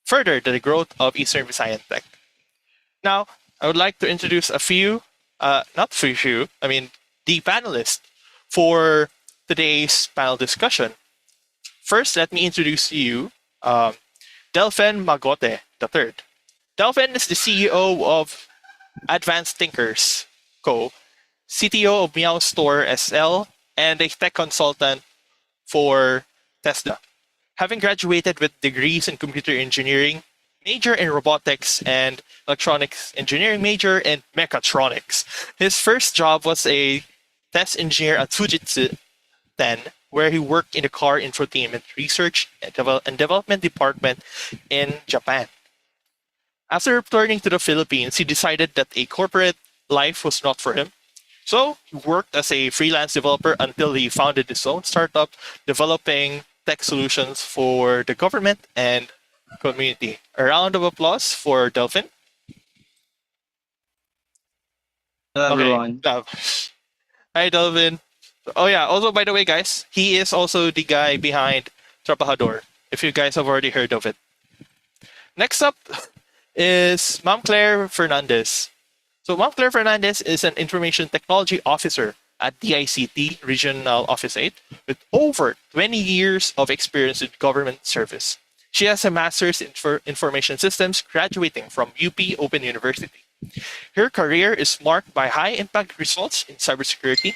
further the growth of Eastern Visayan tech. Now, I would like to introduce the panelists for today's panel discussion. First, let me introduce you Delphin Magote III. Delphin is the CEO of Advanced Thinkers Co., CTO of Meow Store SL, and a tech consultant for Tesla. Having graduated with degrees in computer engineering, major in robotics, and electronics engineering major in mechatronics. His first job was a test engineer at Fujitsu 10, where he worked in the car infotainment research and development department in Japan. After returning to the Philippines, he decided that a corporate life was not for him. So he worked as a freelance developer until he founded his own startup, developing tech solutions for the government and community. A round of applause for Delphin. Hello, everyone. Hi, Delvin. Oh yeah, also by the way, guys, he is also the guy behind Trabajador, if you guys have already heard of it. Next up is Ma'am Claire Fernandez. So Ma'am Claire Fernandez is an information technology officer at DICT Regional Office 8 with over 20 years of experience in government service. She has a master's in information systems graduating from UP Open University. Her career is marked by high-impact results in cybersecurity,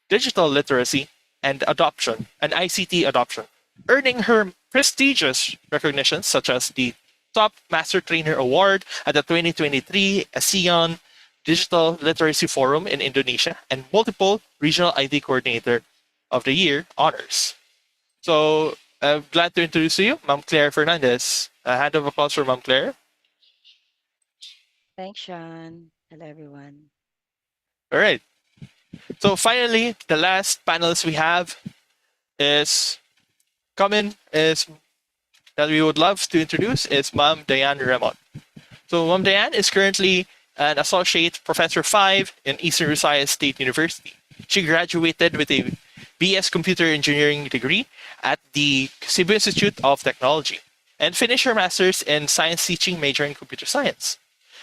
digital literacy, and ICT adoption, earning her prestigious recognitions such as the Top Master Trainer Award at the 2023 ASEAN Digital Literacy Forum in Indonesia and multiple Regional IT Coordinator of the Year honors. So I'm glad to introduce you, Ma'am Claire Fernandez. A hand of applause for Ma'am Claire. Thanks, Sean. Hello, everyone. All right. So finally, the last panelist we have, is coming is that we would love to introduce is Ma'am Diane Remont. So Ma'am Diane is currently an Associate Professor 5 in Eastern Visayas State University. She graduated with a BS Computer Engineering degree at the Cebu Institute of Technology and finished her master's in Science Teaching major in Computer Science.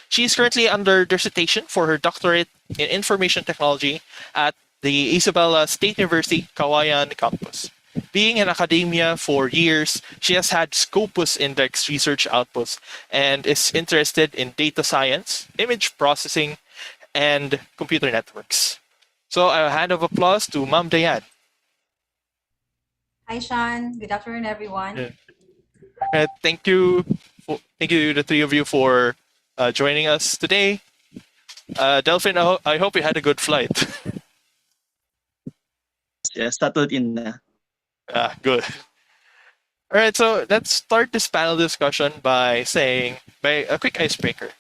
She is currently under dissertation for her doctorate in Information Technology at the Isabela State University Kawayan campus. Being in academia for years, she has had Scopus Index research outputs and is interested in data science, image processing, and computer networks. So a hand of applause to Ma'am Diane. Hi, Sean. Good afternoon, everyone. Thank you, the three of you, for joining us today. Delphin, I hope you had a good flight. Yes, settled in na. Good. All right, so let's start this panel discussion by a quick icebreaker.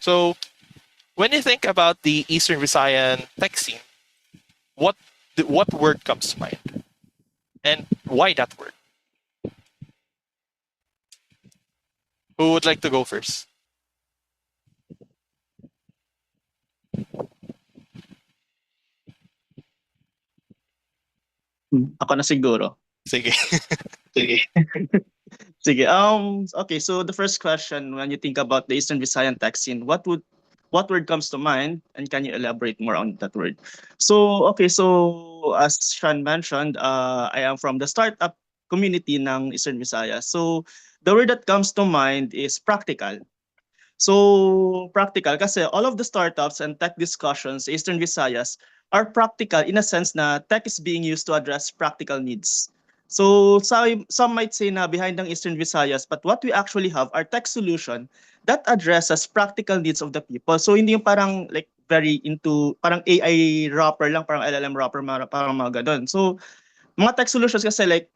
So, when you think about the Eastern Visayan tech scene, what word comes to mind, and why that word? Who would like to go first? Ako na siguro. Sige. Sige. Sige. Okay, so the first question, when you think about the Eastern Visayan tech scene, what word comes to mind, and can you elaborate more on that word? So, okay, so as Sean mentioned, I am from the startup community ng Eastern Visayas. So, the word that comes to mind is practical. So, practical kasi all of the startups and tech discussions sa Eastern Visayas are practical in a sense na tech is being used to address practical needs. So, some might say na behind ng Eastern Visayas, but what we actually have are tech solution that addresses practical needs of the people. So, hindi yung parang like very into, parang AI wrapper lang, parang LLM wrapper, parang mga ganun. So, mga tech solutions kasi like,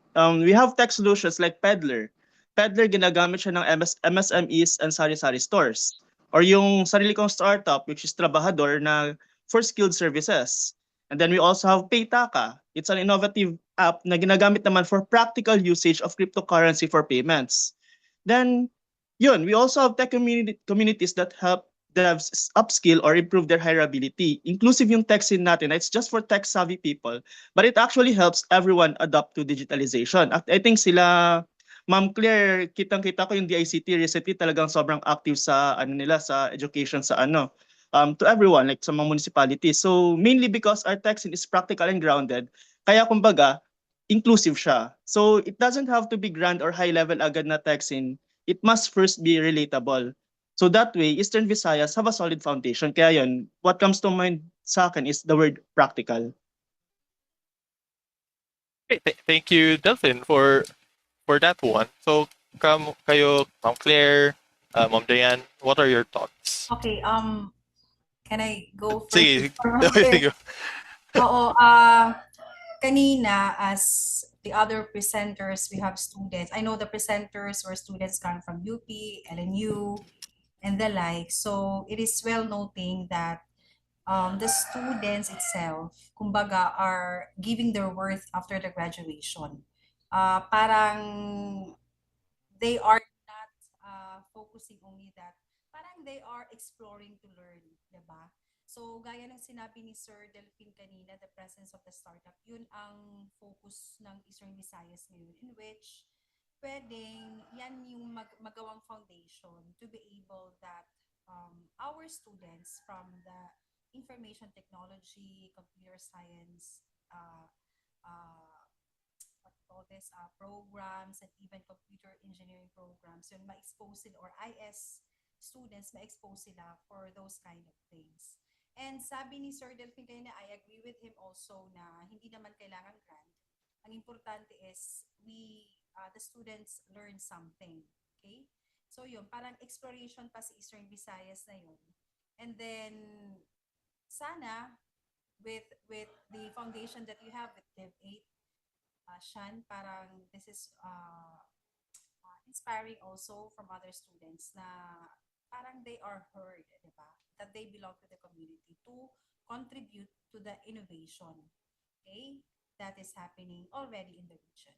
we have tech solutions like Peddler. Peddler, ginagamit siya ng MSMEs and sari-sari stores. Or yung sarili kong startup, which is Trabajador, na for skilled services. And then we also have Paytaka. It's an innovative app na ginagamit naman for practical usage of cryptocurrency for payments. Then, yun, we also have tech communities that help devs upskill or improve their hireability. Inclusive yung tech scene natin. It's just for tech-savvy people, but it actually helps everyone adapt to digitalization. I think sila, Ma'am Claire, kitang-kita ko yung DICT recently talagang sobrang active sa sa education to everyone, like sa mga municipalities. So mainly because our tech scene is practical and grounded, kaya kumbaga inclusive siya. So it doesn't have to be grand or high level agad na tech scene. It must first be relatable. So that way, Eastern Visayas have a solid foundation. Kaya yun, what comes to mind sa akin is the word practical. Thank you, Delphin, for that one. So, kayo, Ma'am Claire, Ma'am Diane, what are your thoughts? Okay, can I go first? Sige. Sige. Oo, kanina as the other presenters, we have students. I know the presenters were students coming from UP, LNU, and the like. So it is well noting that the students itself, kumbaga, are giving their worth after the graduation. Parang they are not focusing only that, parang they are exploring to learn, diba? So, gaya ng sinabi ni Sir Delphine kanina, the presence of the startup, yun ang focus ng Eastern Visayas ngayon, in which pwedeng yan yung magawang foundation to be able that our students from the information technology, computer science, programs, and even computer engineering programs, yun ma-expose sila, or IS students ma-expose sila for those kind of things. And sabi ni Sir Delphine kanina, I agree with him also na hindi naman kailangan grant. Ang importante is the students learn something. Okay? So yun, parang exploration pa sa Eastern Visayas na yun. And then, sana, with the foundation that you have with Dev8, Sean, parang this is inspiring also from other students na parang they are heard, diba? That they belong to the community to contribute to the innovation. Okay? that is happening already in the region.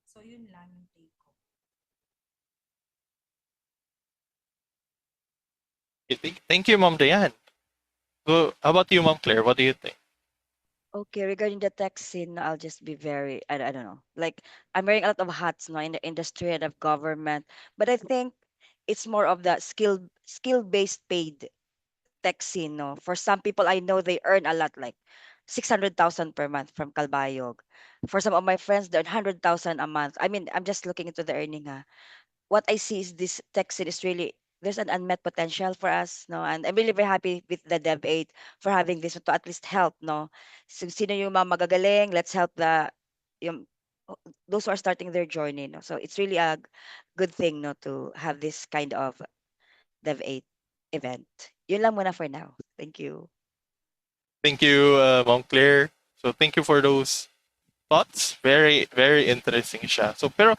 So yun lang yung take ko. Thank you, Ma'am Diane. So, how about you, Ma'am Claire? What do you think? Okay, regarding the tech scene, I'll just be very, I don't know, like I'm wearing a lot of hats now in the industry and of government, but I think it's more of the skill-based paid tech scene, no? For some people, I know they earn a lot, like 600,000 per month from Kalbayog. For some of my friends, they're 100,000 a month. I mean, I'm just looking into the earning, ha. What I see is this tech scene is really there's an unmet potential for us, no? And I'm really very happy with the Dev8 for having this to at least help, no? So, sino yung mga magagaling, let's help yung those who are starting their journey, no? So it's really a good thing, no, to have this kind of Dev8 event. Yun lang muna for now. Thank you. Thank you, Ma'am Claire. So, thank you for those thoughts. Very, very interesting siya. So, pero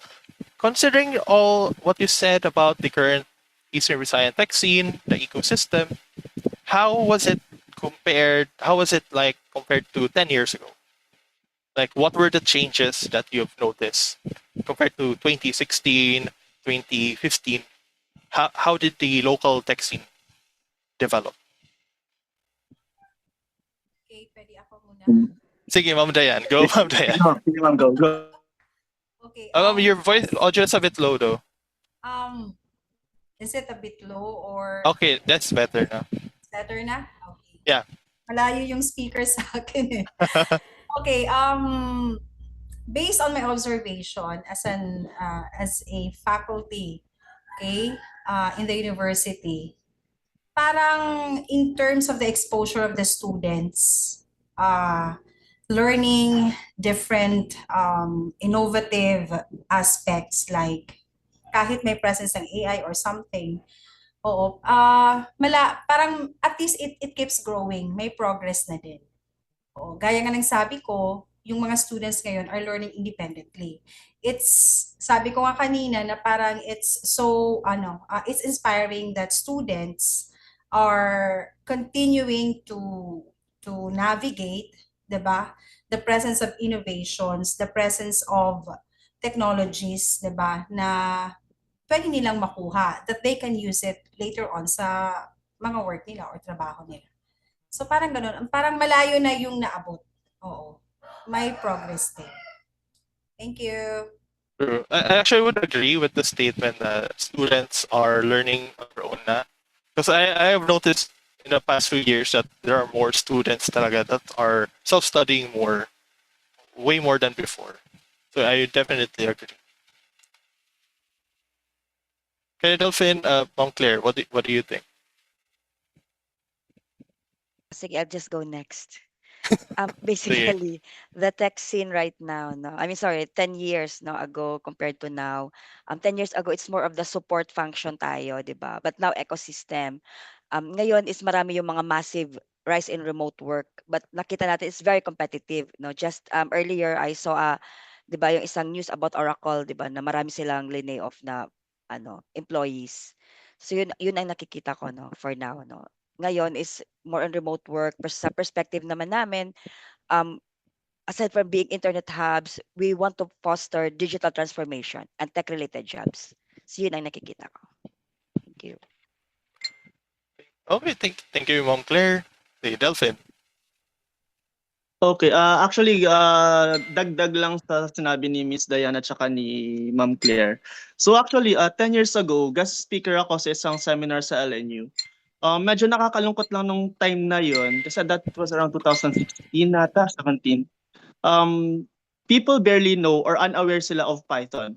considering all what you said about the current Eastern Visayan tech scene, the ecosystem, how was it compared? How was it like compared to 10 years ago? Like, what were the changes that you've noticed compared to 2016, 2015? How did the local tech scene develop? Okay, pwede ako muna. Sige, Ma'am Diane. Go, Ma'am Diane. No, sige, ma'am, go. Okay, Your voice audio is a bit low though. is it a bit low or Okay, that's better now. better na? Okay. Yeah. Malayo yung speaker sa akin eh. Okay, based on my observation as a faculty, okay, in the university, parang in terms of the exposure of the students, learning different innovative aspects like kahit may presence ng AI or something, oo, parang at least it keeps growing, may progress na din. Oo, gaya nga ng sabi ko, yung mga students ngayon are learning independently. Sabi ko nga kanina na parang it's so, it's inspiring that students are continuing to navigate, 'di ba? The presence of innovations, the presence of technologies, 'di ba? Na pwede nilang makuha, that they can use it later on sa mga work nila or trabaho nila. So parang ganun, parang malayo na yung naabot. Oo. May progress din. Thank you. True. I actually would agree with the statement that students are learning on their own na. Because I have noticed in the past few years that there are more students talaga that are self-studying more, way more than before. So I definitely agree. Okay, Delphine, Mom Claire, what do you think? Sige, I'll just go next. Basically, the tech scene right now, no, I mean, sorry, 10 years no ago compared to now. 10 years ago, it's more of the support function tayo, di ba? But now, ecosystem. Ngayon is marami yung mga massive rise in remote work. But nakita natin it's very competitive, no? Just earlier, I saw, di ba, yung isang news about Oracle, di ba, na marami silang lay-off na employees. So yun ang nakikita ko, no, for now, no. Ngayon is more on remote work. Sa perspective naman namin, aside from being internet hubs, we want to foster digital transformation and tech-related jobs. So yun ang nakikita ko. Thank you. Okay, thank you, Mom Claire. Hey, Delphine. Okay, actually, dagdag lang sa sinabi ni Miss Diana at saka ni Ma'am Claire. So actually, 10 years ago, guest speaker ako sa isang seminar sa LNU. Medyo nakakalungkot lang nung time na yon kasi that was around 2016 nata, 17. People barely know or unaware sila of Python.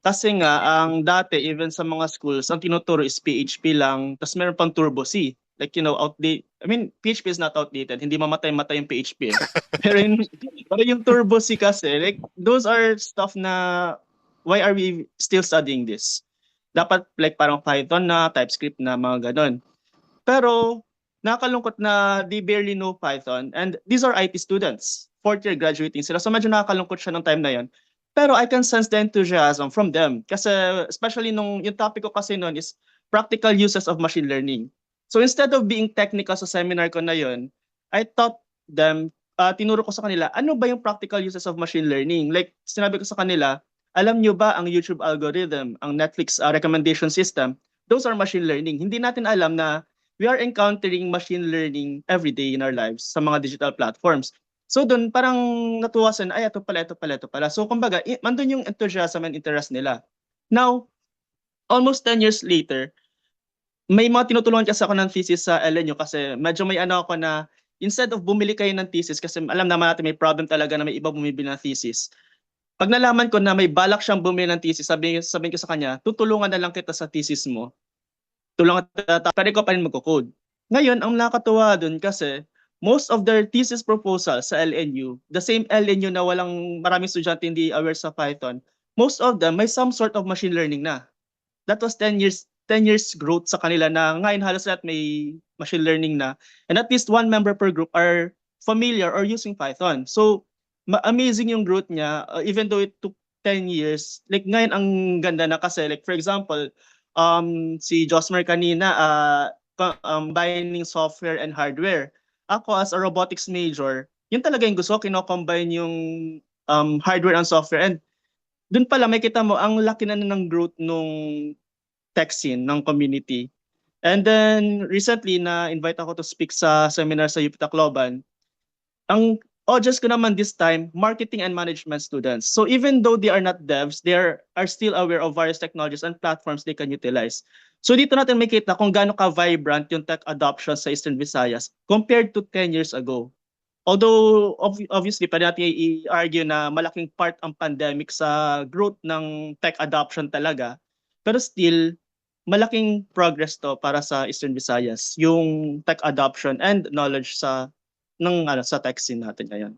Kasi nga, ang dati, even sa mga schools, ang tinuturo is PHP lang, tapos meron pang Turbo C. Like, outdated. I mean, PHP is not outdated. Hindi mamatay-matay yung PHP. Pero yung Turbo C kasi, like, those are stuff na, why are we still studying this? Dapat, like, parang Python na, TypeScript na, mga ganon. Pero, nakakalungkot na they barely know Python. And these are IT students. Fourth year graduating sila. So, medyo nakakalungkot siya ng time na yon. Pero I can sense the enthusiasm from them. Kasi especially yung topic ko kasi noon is practical uses of machine learning. So instead of being technical sa seminar ko na yon, I taught them tinuro ko sa kanila, ano ba yung practical uses of machine learning? Like, sinabi ko sa kanila, alam nyo ba ang YouTube algorithm, ang Netflix recommendation system, those are machine learning. Hindi natin alam na we are encountering machine learning every day in our lives sa mga digital platforms. So doon, parang natuwa sila, ay, ito pala, ito pala, ito pala. So kumbaga, mandun yung enthusiasm and interest nila. Now, almost 10 years later, may mga tinutulungan kasi ako ng thesis sa LNU kasi medyo may ano ako na instead of bumili kayo ng thesis kasi alam naman natin may problem talaga na may iba bumibili ng thesis. Pag nalaman ko na may balak siyang bumili ng thesis, sabihin ko sa kanya, tutulungan na lang kita sa thesis mo. Tulungan kita, pwede ko pa rin magko-code. Ngayon, ang nakakatuwa dun kasi most of their thesis proposal sa LNU, the same LNU na walang maraming estudyante hindi aware sa Python, most of them may some sort of machine learning na. That was 10 years growth sa kanila na ngayon halos lahat may machine learning na, and at least one member per group are familiar or using Python. So amazing yung growth niya, even though it took 10 years. Like ngayon ang ganda na kasi, like for example, si Josmer kanina, combining software and hardware. Ako as a robotics major, yun talaga yung gusto ko, kino-combine yung hardware and software. And dun pala may kita mo ang laki na ng growth nung tech scene ng community. And then recently na invite ako to speak sa seminar sa UP Tacloban. Ang audience ko naman this time, marketing and management students. So even though they are not devs, they are still aware of various technologies and platforms they can utilize. So dito natin makita kung gaano ka-vibrant yung tech adoption sa Eastern Visayas compared to 10 years ago. Although obviously pwede natin i-argue na malaking part ang pandemic sa growth ng tech adoption talaga, pero still malaking progress to para sa Eastern Visayas yung tech adoption and knowledge sa sa tech scene natin ngayon.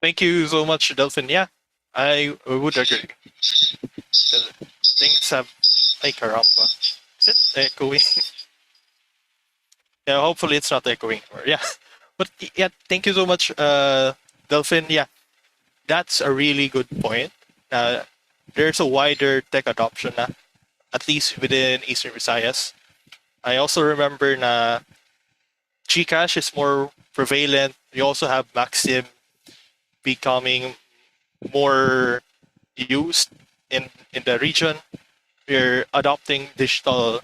Thank you so much, Delphin. Yeah, I would agree. Things have, ay caramba. Is it echoing? Yeah, hopefully it's not echoing. Yeah, but yeah, thank you so much, Delphin. Yeah, that's a really good point. There's a wider tech adoption na, at least within Eastern Visayas. I also remember na Gcash is more prevalent. You also have Maxim becoming more used in the region. We're adopting digital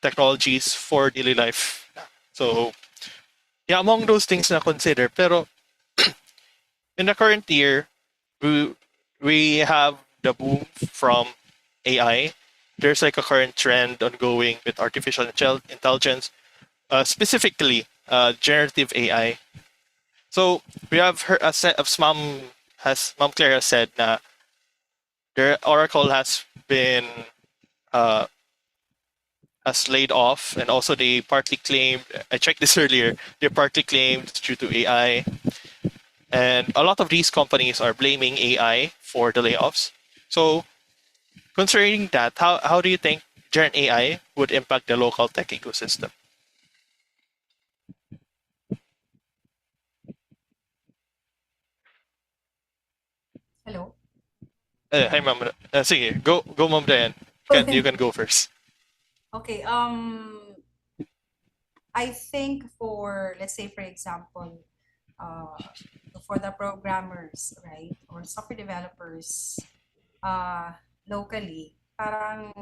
technologies for daily life. So, yeah, among those things na consider. Pero in the current year, we have the boom from AI. There's like a current trend ongoing with artificial intelligence, specifically generative AI. So we have heard, as Mom Claire has said, na their Oracle has been has laid off, and also they partly claimed, I checked this earlier, they partly claimed it's due to AI. And a lot of these companies are blaming AI for the layoffs. So considering that, how do you think Gen AI would impact the local tech ecosystem? Hello? Hi, Ma'am. Sige, go, Ma'am Diane. You can go first. Okay, I think for, let's say, for example, for the programmers, right, or software developers locally, parang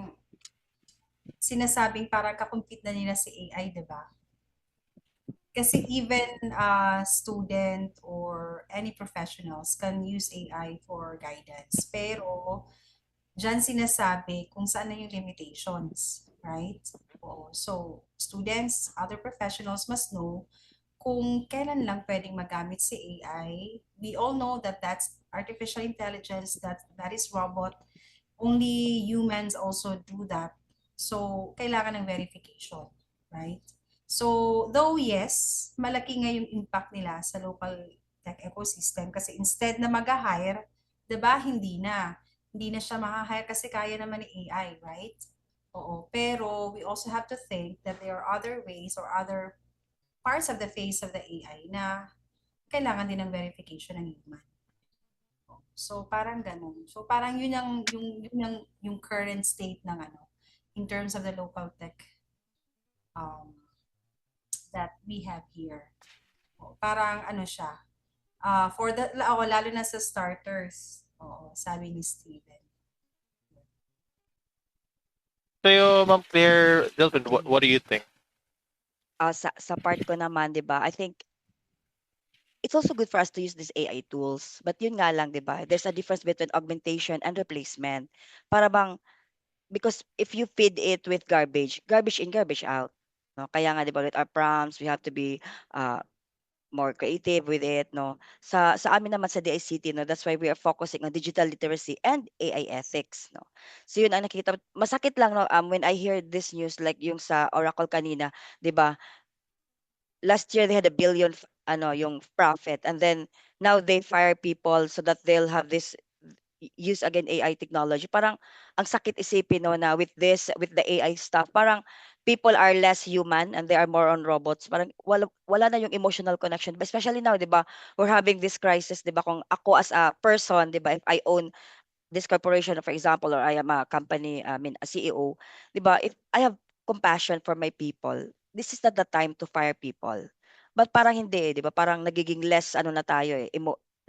sinasabing parang kakumpit na nila si AI, di ba? Kasi even student or any professionals can use AI for guidance. Pero dyan sinasabi kung saan na yung limitations, right? So students, other professionals must know kung kailan lang pwedeng magamit si AI. We all know that that's artificial intelligence, that is robot. Only humans also do that. So kailangan ng verification, right? So though yes, malaki nga yung impact nila sa local tech ecosystem kasi instead na mag-hire, 'di ba, hindi na siya ma-hire kasi kaya naman ni AI, right? Oo, pero we also have to think that there are other ways or other parts of the face of the AI na kailangan din ng verification ng human. So parang ganun. So parang yun yung current state ng in terms of the local tech that we have here. Parang ano siya, for the, lalo na sa starters. Oo, sabi ni Steven. Sa'yo, Ma'am Claire, Delvin, what do you think? Sa part ko naman, 'di ba? I think it's also good for us to use these AI tools. But yun nga lang, 'di ba? There's a difference between augmentation and replacement. Para bang because if you feed it with garbage, garbage in, garbage out. No? Kaya nga, 'di ba, with our prompts, we have to be uh, more creative with it, no? Sa amin naman sa DICT, no, that's why we are focusing on digital literacy and AI ethics, no. So yun ang nakikita, masakit lang, no, when I hear this news like yung sa Oracle kanina, 'di ba? Last year they had yung profit, and then now they fire people so that they'll have this use again AI technology. Parang ang sakit isipin, no, na with the AI stuff, parang people are less human and they are more on robots. Parang wala na yung emotional connection. Especially now, 'di ba? We're having this crisis, 'di ba? Kung ako as a person, 'di ba, if I own this corporation, for example, or I am a company, I mean, a CEO, 'di ba? If I have compassion for my people, this is not the time to fire people. But parang hindi, 'di ba? Parang nagiging less ano na tayo eh,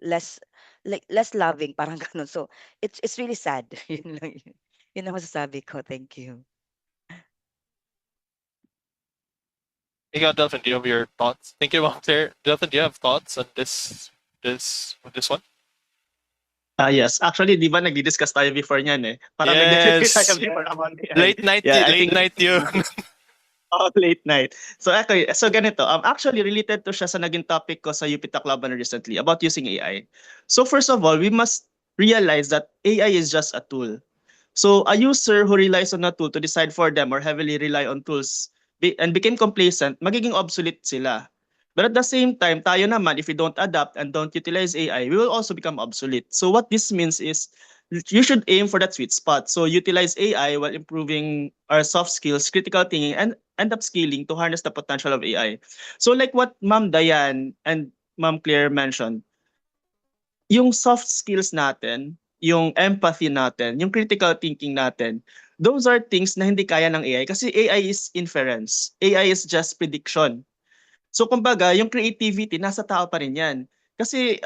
less less loving, parang ganun. So, it's really sad. Yun lang yun. Yun ang masasabi ko. Thank you. Ikaw, Delvin, do you have your thoughts? Thank you, Ma'am Claire. Delvin, do you have thoughts on this one? Yes. Actually, di ba nagdi-discuss tayo before niyan eh. Parang nagdi-discuss tayo Yes. before about AI. Late night, Yeah, I late think night yun. late night. So okay, so ganito, actually related to siya sa naging topic ko sa UP Tacloban recently about using AI. So first of all, we must realize that AI is just a tool. So a user who relies on a tool to decide for them or heavily rely on tools and became complacent, magiging obsolete sila. But at the same time, tayo naman, if we don't adapt and don't utilize AI, we will also become obsolete. So what this means is you should aim for that sweet spot. So utilize AI while improving our soft skills, critical thinking, and end up scaling to harness the potential of AI. So like what Ma'am Diane and Ma'am Claire mentioned, yung soft skills natin, yung empathy natin, yung critical thinking natin, those are things na hindi kaya ng AI kasi AI is inference. AI is just prediction. So kumbaga, yung creativity nasa tao pa rin 'yan. Kasi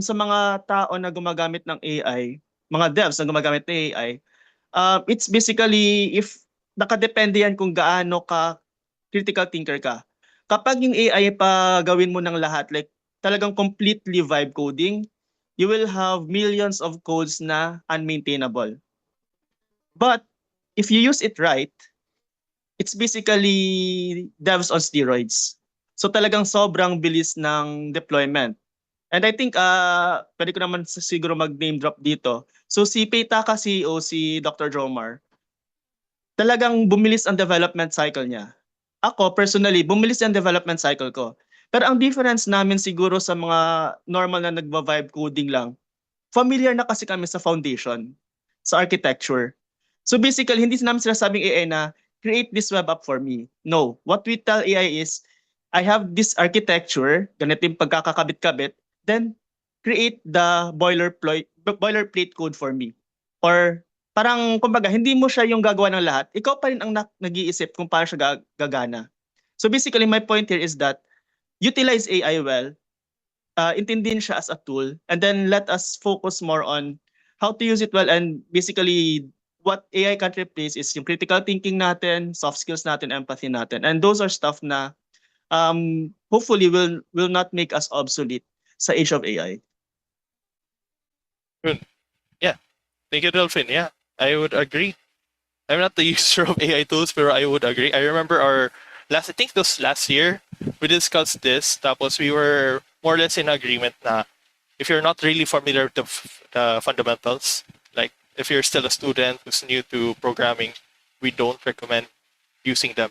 sa mga tao na gumagamit ng AI, mga devs na gumagamit ng AI, it's basically if nakadepende yan kung gaano ka critical thinker ka. Kapag yung AI pa gawin mo ng lahat, like talagang completely vibe coding, you will have millions of codes na unmaintainable. But if you use it right, it's basically devs on steroids. So talagang sobrang bilis ng deployment. And I think pwede ko naman siguro mag-name drop dito. So si Paytaka CEO, si Dr. Jomar, talagang bumilis ang development cycle niya. Ako, personally, bumilis ang development cycle ko. Pero ang difference namin siguro sa mga normal na nagva-vibe coding lang, familiar na kasi kami sa foundation, sa architecture. So basically, hindi namin sinasabing AI na, create this web app for me. No. What we tell AI is, I have this architecture, ganito yung pagkakakabit-kabit, then create the boilerplate code for me. Or parang kumbaga hindi mo siya yung gagawa ng lahat, ikaw pa rin ang nag-iisip kung paano siya gagana. So basically my point here is that utilize AI well, intindihin siya as a tool, and then let us focus more on how to use it well, and basically what AI can replace is yung critical thinking natin, soft skills natin, empathy natin. And those are stuff na hopefully will not make us obsolete sa age of AI. Good. Yeah. Thank you, Delphin. Yeah, I would agree. I'm not the user of AI tools, but I would agree. I remember I think this last year, we discussed this. Tapos we were more or less in agreement na if you're not really familiar with the fundamentals, like if you're still a student who's new to programming, we don't recommend using them.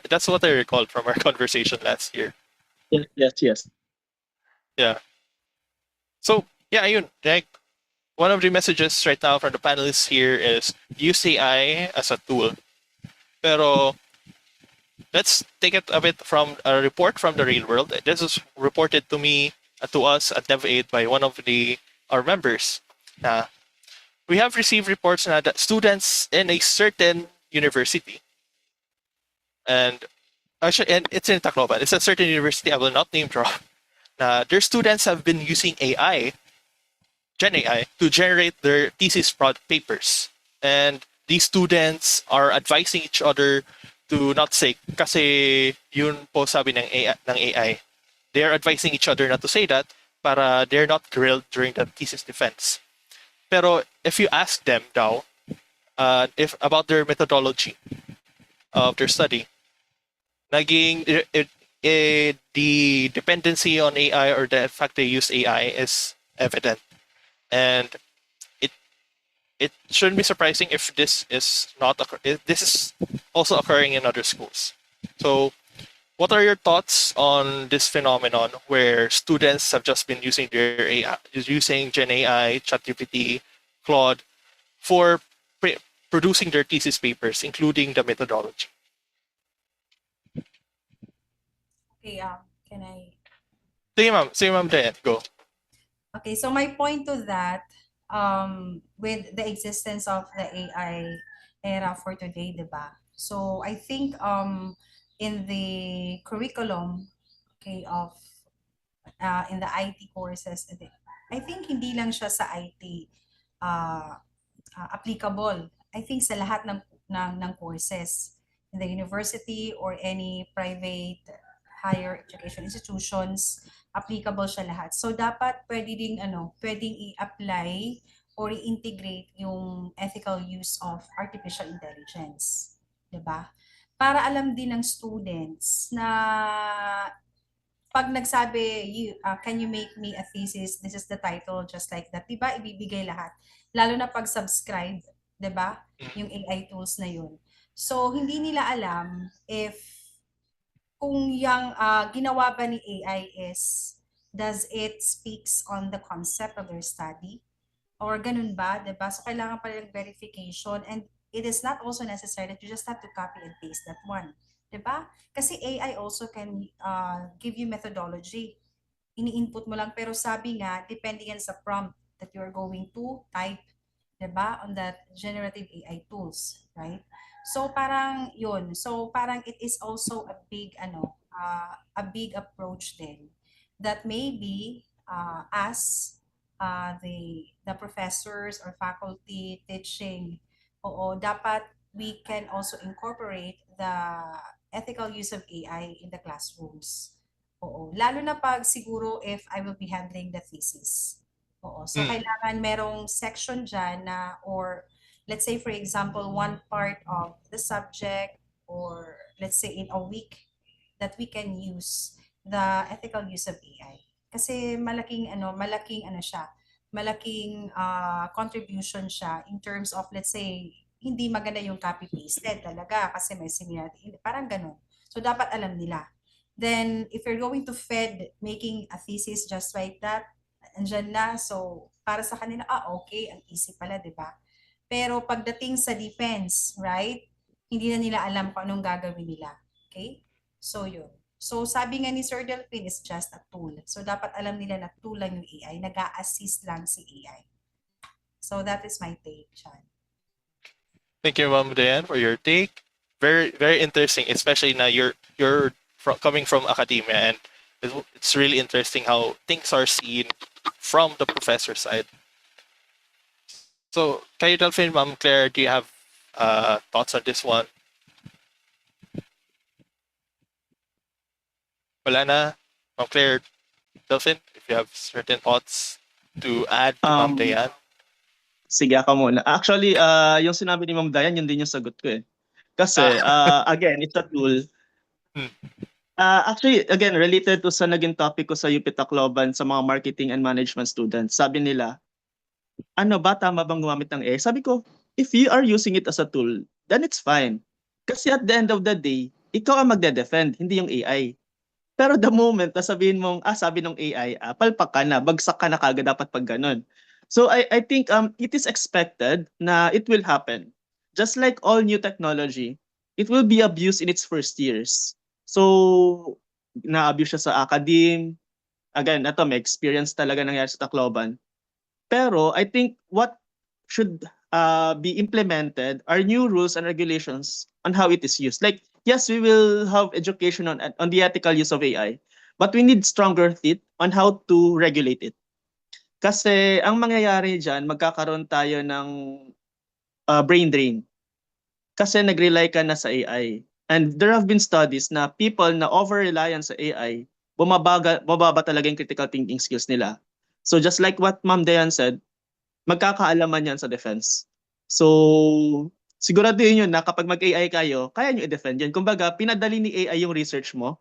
That's what I recall from our conversation last year. Yes. Yeah. So, yeah, ayun. Like, one of the messages right now from the panelists here is use AI as a tool. Pero let's take it a bit from a report from the real world. This was reported to me, to us at Dev8 by one of our members. We have received reports na that students in a certain university, and actually, and it's in Tacloban. It's a certain university. I will not name drop. na their students have been using AI, Gen AI, to generate their thesis papers. And these students are advising each other to not say, kasi yun po sabi ng AI. They're advising each other not to say that para they're not grilled during the thesis defense. Pero if you ask them daw, if about their methodology of their study, naging the dependency on AI or the fact they use AI is evident. And it shouldn't be surprising if this is not this is also occurring in other schools. So what are your thoughts on this phenomenon where students have just been using their AI, using Gen AI, ChatGPT, Claude for producing their thesis papers, including the methodology? Okay, can I? Sige ma'am Dayan, go. Okay, so my point to that, with the existence of the AI era for today, diba? So I think in the curriculum, okay, of in the IT courses, I think hindi lang siya sa IT applicable. I think sa lahat ng courses in the university or any private higher education institutions, applicable siya lahat. So dapat pwedeng i-apply or i-integrate yung ethical use of artificial intelligence, 'di ba? Para alam din ng students na pag nagsabi, can you make me a thesis? This is the title, just like that. Diba, ibibigay lahat. Lalo na pag subscribe, diba? Yung AI tools na yun. So, hindi nila alam if kung yung ginawa ba ni AI is, does it speaks on the concept of their study? Or ganun ba, diba? So, kailangan pala ng verification, and it is not also necessary that you just have to copy and paste that one. Diba? Kasi AI also can give you methodology. Ini-input mo lang, pero sabi nga, depende yan sa prompt that you're going to type, diba? On that generative AI tools, right? So parang yun. So parang it is also a big approach din that maybe as the professors or faculty teaching, dapat we can also incorporate the ethical use of AI in the classrooms. Lalo na pag siguro if I will be handling the thesis. So kailangan merong section dyan na, or let's say for example, one part of the subject, or let's say in a week, that we can use the ethical use of AI. Kasi malaking contribution siya in terms of, let's say, hindi maganda yung copy-pasted talaga kasi may similarity. Parang ganun. So, dapat alam nila. Then, if you're going to fed making a thesis just like that, andyan na. So, para sa kanila, okay, ang easy pala, di ba? Pero pagdating sa defense, right, hindi na nila alam kung anong gagawin nila. Okay? So, yun. So, sabi nga ni Sir Delphine, is just a tool. So, dapat alam nila na tool lang yung AI. Nag-a-assist lang si AI. So, that is my take, Sean. Thank you, Ma'am Dayan, for your take. Very, very interesting, especially now you're coming from academia, and it's really interesting how things are seen from the professor side. So, kayo Delphine, Ma'am Claire, do you have thoughts on this one? Wala na, Ma'am Claire, Delphine, if you have certain thoughts to add to Ma'am Dayan. Sige, ako muna. Actually, yung sinabi ni Ma'am Dayan, yun din yung sagot ko eh. Kasi, again, it's a tool. Actually, again, related to sa naging topic ko sa UP Tacloban sa mga marketing and management students. Sabi nila, ano ba, tama bang gumamit ng AI? Sabi ko, if you are using it as a tool, then it's fine. Kasi at the end of the day, ikaw ang magde-defend, hindi yung AI. Pero the moment na sabihin mong, sabi ng AI, palpak ka na, bagsak ka na kagad dapat pag ganun. So I think it is expected na it will happen. Just like all new technology, it will be abused in its first years. So na-abuse siya sa academe. Again, ito may experience talaga nangyari sa Tacloban. Pero I think what should be implemented are new rules and regulations on how it is used. Like, yes, we will have education on the ethical use of AI, But we need stronger teeth on how to regulate it. Kasi ang mangyayari dyan, magkakaroon tayo ng brain drain. Kasi nag-rely ka na sa AI. And there have been studies na people na over-reliant sa AI, bumaba talaga yung critical thinking skills nila. So just like what Ma'am Dayan said, magkakaalaman yan sa defense. So siguraduhin yun na kapag mag-AI kayo, kaya nyo i-defend yan. Kumbaga, pinadali ni AI yung research mo.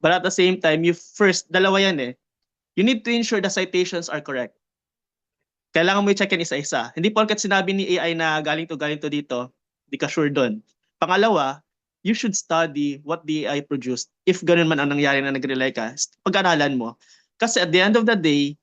But at the same time, dalawa yan eh. You need to ensure the citations are correct. Kailangan mo i-check yan isa-isa. Hindi porket sinabi ni AI na galing to dito, di ka sure doon. Pangalawa, you should study what the AI produced. If ganun man ang nangyari na nag-rely ka, pag-aralan mo. Kasi at the end of the day,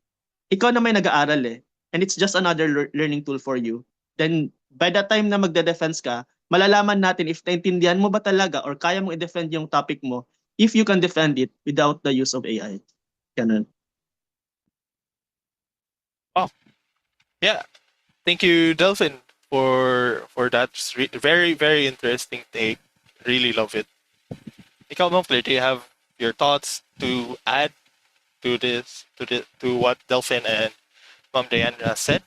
ikaw na may nag-aaral eh. And it's just another learning tool for you. Then, by the time na magde-defense ka, malalaman natin if naintindihan mo ba talaga or kaya mong i-defend yung topic mo if you can defend it without the use of AI. Ganun. Yeah, thank you, Delphin, for that very very interesting take. Really love it. Ikaw, Ma'am Claire, do you have your thoughts to add to what Delphin and Ma'am Diana said?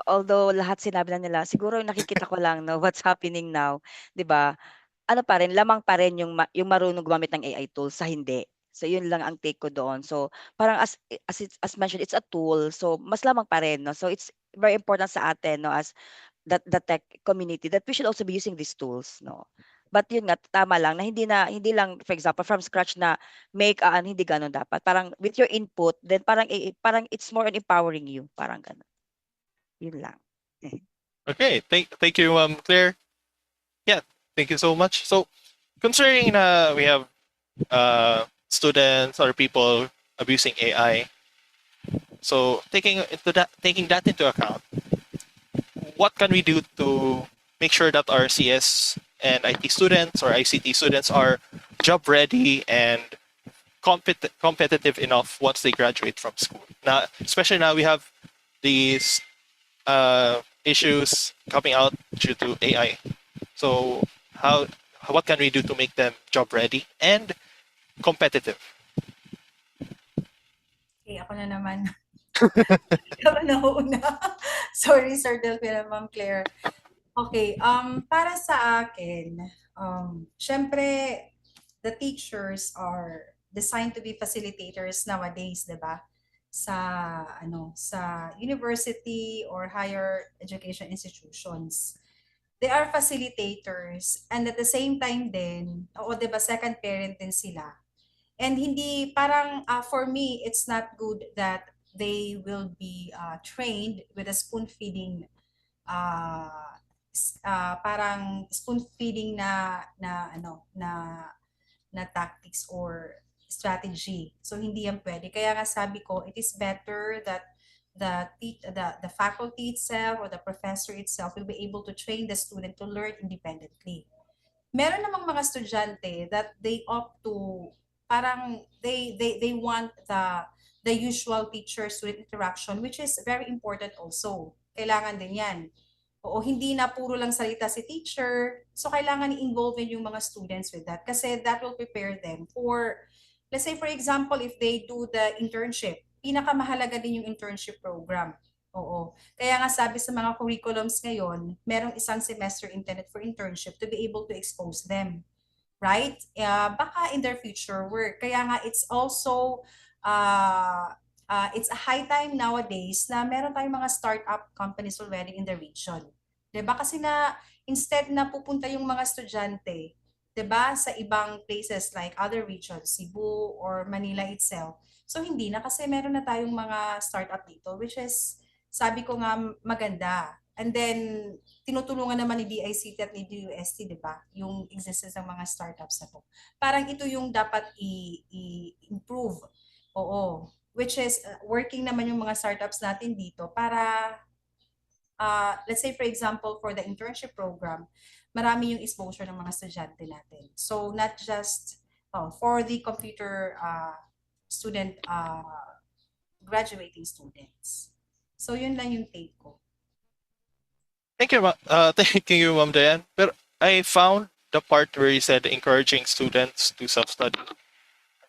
Although lahat sinabi na nila, siguro yung nakikita ko lang, no, what's happening now, 'di ba? Ano pa rin, lamang pa rin yung marunong gumamit ng AI tools sa hindi. So yun lang ang take ko doon. So parang as mentioned, it's a tool. So mas lamang pa rin, no. So it's very important sa atin, no, as the tech community, that we should also be using these tools, no. But yun nga, tama lang na hindi lang, for example, from scratch na make hindi gano'n dapat. Parang with your input, then parang it's more on empowering you, parang gano'n. Yun lang. Okay, thank you, Claire. Yeah, thank you so much. So, considering we have students or people abusing AI, so taking that into account, what can we do to make sure that our CS and IT students or ICT students are job ready and competitive enough once they graduate from school? Now, especially now we have these issues coming out due to AI. So what can we do to make them job ready and competitive? Okay, ako na naman. Ako na una. Sorry, Sir Delphine and Ma'am Claire. Okay, para sa akin, syempre, the teachers are designed to be facilitators nowadays, 'di ba? Sa university or higher education institutions. They are facilitators and at the same time din, oo, 'di ba, second parent din sila. And hindi parang for me, it's not good that they will be trained with a spoon feeding parang spoon feeding na tactics or strategy. So hindi yan pwede. Kaya nga sabi ko, it is better that the faculty itself or the professor itself will be able to train the student to learn independently. Meron namang mga estudyante that they opt to parang they want the usual teacher-student interaction, which is very important also. Kailangan din yan. Oo, hindi na puro lang salita si teacher. So, kailangan i-involve yung mga students with that kasi that will prepare them for, let's say for example, if they do the internship, pinakamahalaga din yung internship program. Oo. Kaya nga sabi sa mga curriculums ngayon, merong isang semester intended for internship to be able to expose them. Right? Baka in their future work. Kaya nga it's also it's a high time nowadays na meron tayong mga startup companies already in the region. 'Di ba? Kasi na instead na pupunta yung mga estudyante, 'di ba, sa ibang places like other regions, Cebu or Manila itself. So hindi na kasi meron na tayong mga startup dito, which is sabi ko nga maganda. And then tinutulungan naman ni DICT at ni DUST, 'di ba? Yung existence ng mga startups na to. Parang ito yung dapat i-improve. Oo. Which is working naman yung mga startups natin dito para let's say for example for the internship program, marami yung exposure ng mga estudyante natin. So not just for the computer student graduating students. So yun lang yung take ko. Thank you, thank you, Ma'am Diane. But I found the part where you said encouraging students to self-study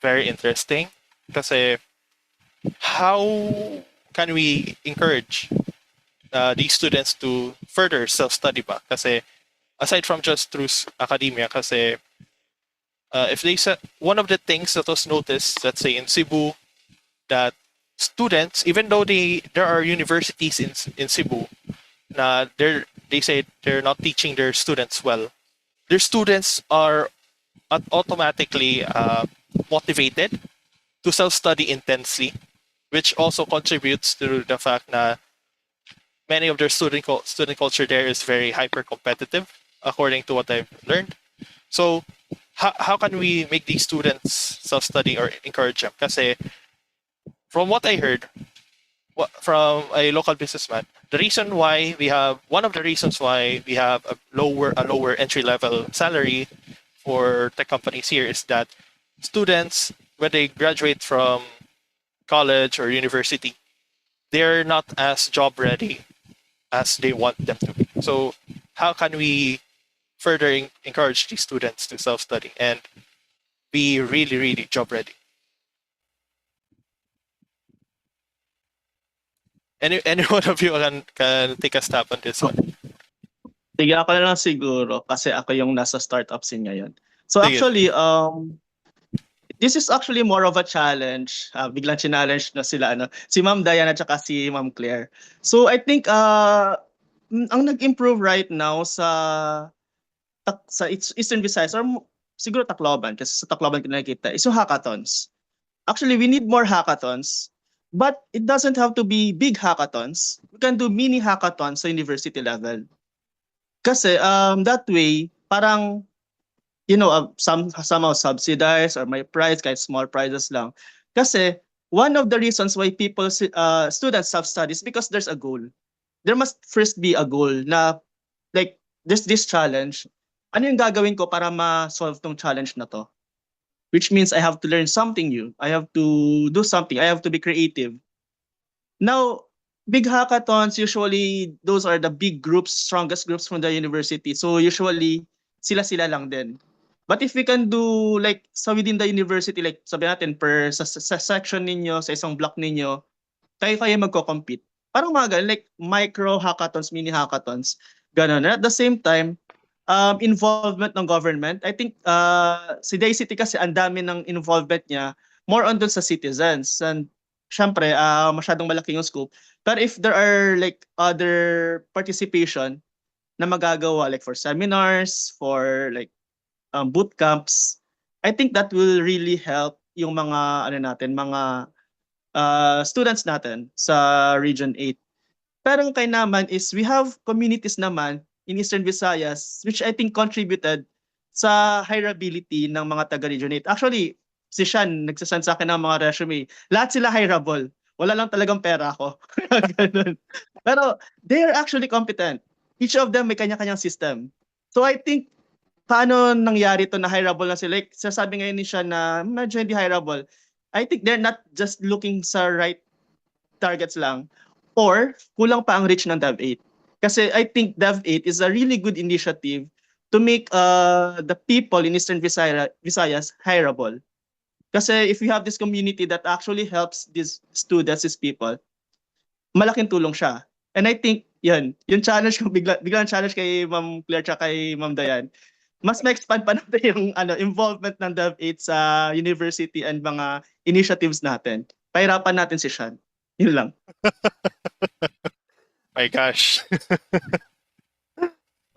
very interesting. Kasi how can we encourage these students to further self-study ba? Kasi aside from just through academia, kasi if they set one of the things that was noticed, let's say in Cebu, that students, even though there are universities in Cebu, they say they're not teaching their students well. Their students are automatically motivated to self-study intensely, which also contributes to the fact that many of their student culture there is very hyper competitive, according to what I've learned. So how can we make these students self-study or encourage them? Kasi from what I heard from a local businessman, one of the reasons why we have a lower entry level salary for tech companies here is that students, when they graduate from college or university, they're not as job ready as they want them to be. So how can we further encourage these students to self-study and be really, really job ready? Any one of you can take a stab on this one. Sige, ako na lang siguro kasi ako yung nasa startup scene ngayon. So Sige. actually, this is actually more of a challenge. Biglang challenge na sila si Ma'am Diana at saka si Ma'am Claire. So I think ang nag-improve right now sa Eastern Visayas or siguro Tacloban kasi sa Tacloban ko nakikita is yung hackathons. Actually, we need more hackathons, but it doesn't have to be big hackathons. We can do mini hackathons sa university level. Kasi that way, parang somehow subsidized or may prize kahit small prizes lang. Kasi one of the reasons why students self-study is because there's a goal. There must first be a goal na like there's this challenge. Ano yung gagawin ko para ma-solve tong challenge na to? Which means I have to learn something new. I have to do something. I have to be creative. Now, big hackathons, usually those are the big groups, strongest groups from the university. So usually, sila-sila lang din. But if we can do like within the university, like sabi natin sa section ninyo, sa isang block ninyo, kayo magko-compete. Parang mga ganun, like micro hackathons, mini hackathons, ganun. And at the same time, involvement ng government. I think si DICT kasi ang dami ng involvement niya, more on dun sa citizens. And syempre, masyadong malaki yung scope. But if there are like other participation na magagawa like for seminars, for like boot camps, I think that will really help yung mga mga students natin sa Region 8. Pero kay naman is we have communities naman in Eastern Visayas which I think contributed sa hireability ng mga taga Region 8. Actually, si Sean nagsasend sa akin ng mga resume. Lahat sila hireable. Wala lang talagang pera ko. Ganun. Pero they are actually competent. Each of them may kanya-kanyang system. So I think paano nangyari to na hireable na sila? Like, sasabi ngayon ni Sean na medyo hindi hireable. I think they're not just looking sa right targets lang or kulang pa ang reach ng Dev8. Kasi I think Dev8 is a really good initiative to make the people in Eastern Visayas hireable. Kasi if you have this community that actually helps these students, these people, malaking tulong siya. And I think yung challenge ko, biglang challenge kay Ma'am Claire at kay Ma'am Dayan, mas ma-expand pa natin yung involvement ng Dev8 sa university and mga initiatives natin. Pahirapan natin si Sean. Yun lang. My gosh.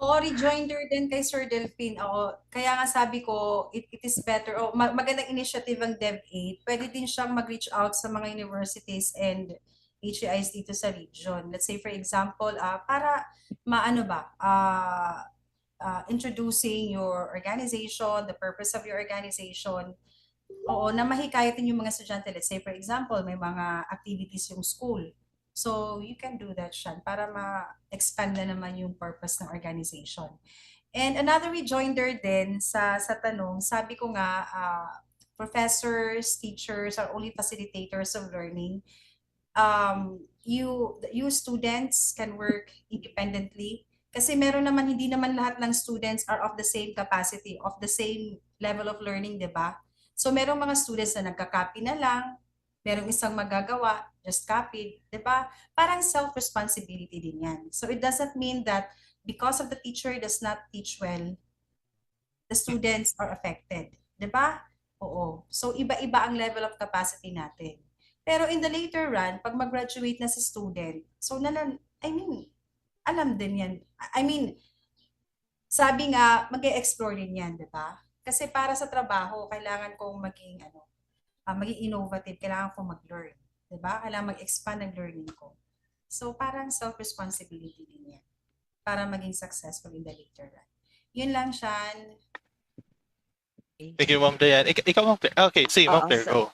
Oo, rejoinder din kay Sir Delphine. Oo, kaya nga sabi ko, it is better. Magandang initiative ang Dev8. Pwede din siyang mag-reach out sa mga universities and HEIs dito sa region. Let's say, for example, para introducing your organization, the purpose of your organization. Oo, na mahikayatin yung mga estudyante. Let's say, for example, may mga activities yung school. So, you can do that, Sean, para ma-expand na naman yung purpose ng organization. And another rejoinder din sa tanong, sabi ko nga, professors, teachers are only facilitators of learning. You students can work independently kasi meron naman, hindi naman lahat ng students are of the same capacity, of the same level of learning, di ba? So merong mga students na nagka-copy na lang, merong isang magagawa, just copied, 'di ba? Parang self-responsibility din 'yan. So it doesn't mean that because of the teacher does not teach well, the students are affected, 'di ba? Oo. So iba-iba ang level of capacity natin. Pero in the later run, pag mag-graduate na si student, so I mean, alam din 'yan. I mean, sabi nga, mag-e-explore din 'yan, 'di ba? Kasi para sa trabaho, kailangan kong maging innovative, kailangan kong mag-learn, 'di ba? Kailangan mag-expand ang learning ko. So parang self-responsibility din 'yan para maging successful in the later run. Yun lang, Shan. Thank you, Ma'am Dayan. Ikaw, Ma'am Claire. Okay, sige, Ma'am Claire, So, go.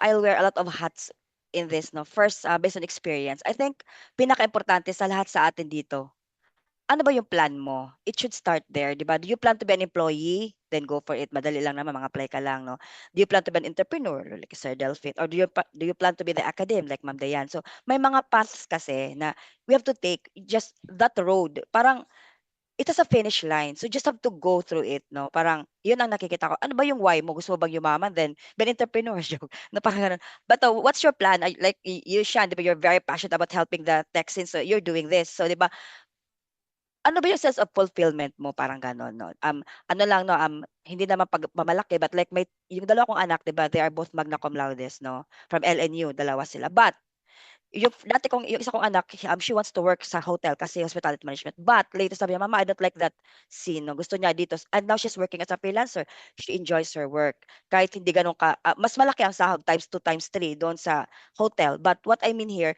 I'll wear a lot of hats in this, no. First, based on experience, I think pinaka-importante sa lahat sa atin dito, ano ba yung plan mo? It should start there, 'di ba? Do you plan to be an employee? Then go for it. Madali lang naman, mga apply ka lang, no? Do you plan to be an entrepreneur like Sir Delphine? Or do you plan to be the academic like Ma'am Dayan? So, may mga paths kasi na we have to take just that road. Parang it has a finish line. So, just have to go through it, no? Parang yun ang nakikita ko. Ano ba yung why mo? Gusto mo bang yumaman? Then, be an entrepreneur. Joke. Na parang ganun. But what's your plan? Like you, Shan, di ba, you're very passionate about helping the tech since you're doing this. So, di ba, ano ba yung sense of fulfillment mo, parang gano'n 'no? Ano lang 'no, hindi naman pagmamalaki but like yung dalawa kong anak 'di ba, they are both magna cum laudes 'no, from LNU, dalawa sila. But yung isa kong anak, she wants to work sa hotel kasi hospitality management. But later sabi niya, "Mama, I don't like that scene 'no." Gusto niya dito and now she's working as a freelancer. She enjoys her work. Kahit hindi gano'n mas malaki ang sahod times 2, times 3 doon sa hotel. But what I mean here,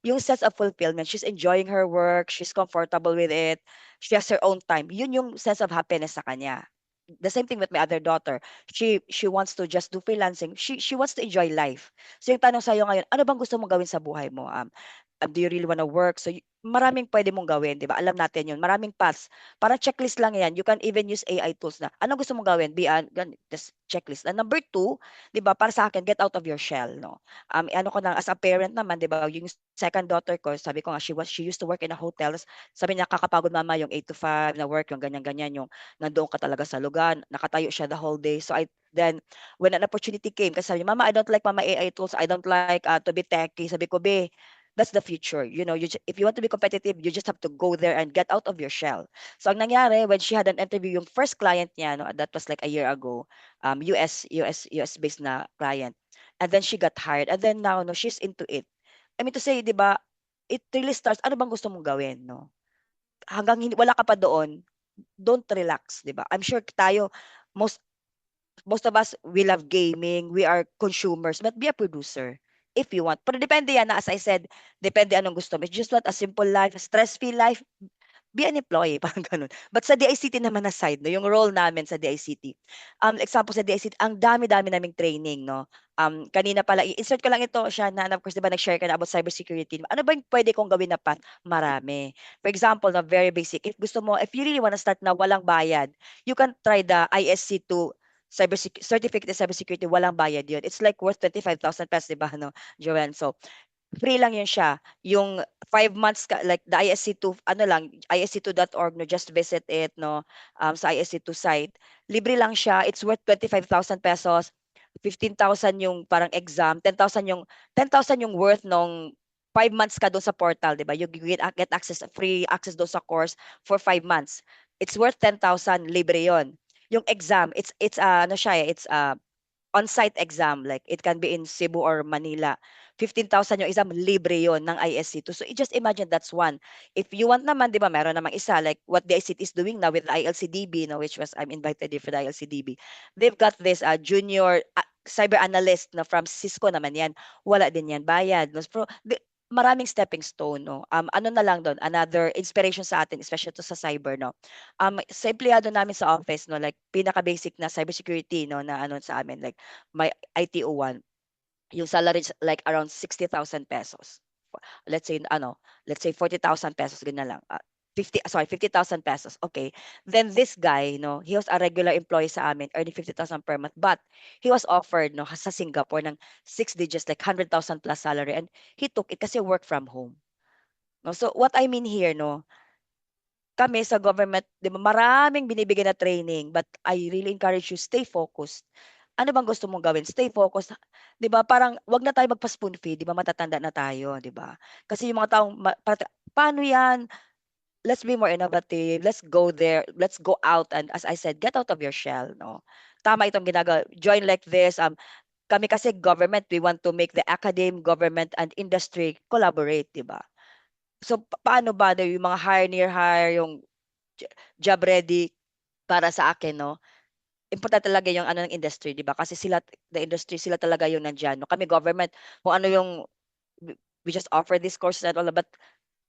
yung sense of fulfillment, she's enjoying her work, she's comfortable with it, she has her own time. Yun yung sense of happiness sa kanya. The same thing with my other daughter. She wants to just do freelancing. She wants to enjoy life. So yung tanong sa'yo ngayon, ano bang gusto mong gawin sa buhay mo? Do you really wanna work? So maraming pwede mong gawin, 'di ba? Alam natin 'yun. Maraming paths. Parang checklist lang 'yan. You can even use AI tools na, ano gusto mong gawin? Just checklist. And number two, 'di ba, para sa akin, get out of your shell, no? Ano ko na, as a parent naman, 'di ba, yung second daughter ko, sabi ko nga, she used to work in a hotel. Sabi niya, kakapagod mama yung 8 to 5 na work, yung ganyan-ganyan, yung nandoon ka talaga sa lugar, nakatayo siya the whole day. So then, when an opportunity came, kasi sabi niya, Mama, I don't like Mama AI tools. I don't like to be techy. Sabi ko, Be, that's the future. You know, if you want to be competitive, you just have to go there and get out of your shell. So ang nangyari, when she had an interview, yung first client niya, no, that was like a year ago, US based na client. And then she got hired. And then now, no, she's into it. I mean to say, di ba, it really starts, ano bang gusto mong gawin, no? Hanggang wala ka pa doon, don't relax, di ba? I'm sure tayo, most most of us, we love gaming, we are consumers, but be a producer if you want. Pero depende yan, as I said, depende anong gusto mo. If you just want a simple life, a stress-free life, be an employee, parang ganun. But sa DICT naman na side, no, yung role namin sa DICT, example sa DICT, ang dami-dami naming training, no. Kanina pala, i-insert ko lang ito siya na, and of course, di ba, nag-share ka na about cybersecurity. Ano ba yung pwede kong gawin na path? Marami. For example, na very basic, if you really wanna start na walang bayad, you can try the ISC2 certificate in cybersecurity, walang bayad yun. It's like worth 25,000 pesos, di ba, no, Joanne? So, free lang yun siya. Yung 5 months like the ISC2, ano lang, isc2.org, no, just visit it, no, sa ISC2 site. Libre lang siya. It's worth 25,000 pesos. 15,000 yung parang exam, 10,000 yung worth nung 5 months ka doon sa portal, di ba? You get access, free access doon sa course for 5 months. It's worth 10,000, libre yon. Yung exam, it's ano siya, it's on-site exam, like it can be in Cebu or Manila. 15,000 yung exam, libre yon ng ISC2. So just imagine that's one. If you want naman, di ba, meron namang isa, like what the ICT is doing now with ILCDB, no, which was, I'm invited here for the ILCDB. They've got this junior cyber analyst na from Cisco naman yan. Wala din yan, bayad. No? Maraming stepping stone, no. Ano na lang doon, another inspiration sa atin, especially to sa cyber, no. Sa empleyado namin sa office, no, like pinaka-basic na cybersecurity, no, na ano sa amin, like my ITO1, yung salary is like around 60,000 pesos. Let's say let's say 40,000 pesos, ganyan lang. 50,000 pesos. Okay. Then this guy, no, he was a regular employee sa amin, earning 50,000 per month, but he was offered, no, sa Singapore ng 6 digits, like 100,000 plus salary, and he took it kasi work from home. No, so what I mean here, no, kami sa government, 'di ba, maraming binibigay na training, but I really encourage you, stay focused. ano bang gusto mong gawin? Stay focused. 'Di ba? Parang wag na tayo magpa-spoon feed, 'di ba? Matatanda na tayo, 'di ba? Kasi yung mga taong paano 'yan? Let's be more innovative. Let's go there. Let's go out and as I said, get out of your shell, no? Tama itong ginagawa. Join like this. Kami kasi government, we want to make the academe, government and industry collaborate, 'di ba? So paano ba yung mga hire near hire, yung job ready para sa akin, no? Importante talaga yung ano ng industry, 'di ba? Kasi sila the industry sila talaga yung nandiyan, no? Kami government kung ano yung we just offer these courses and all but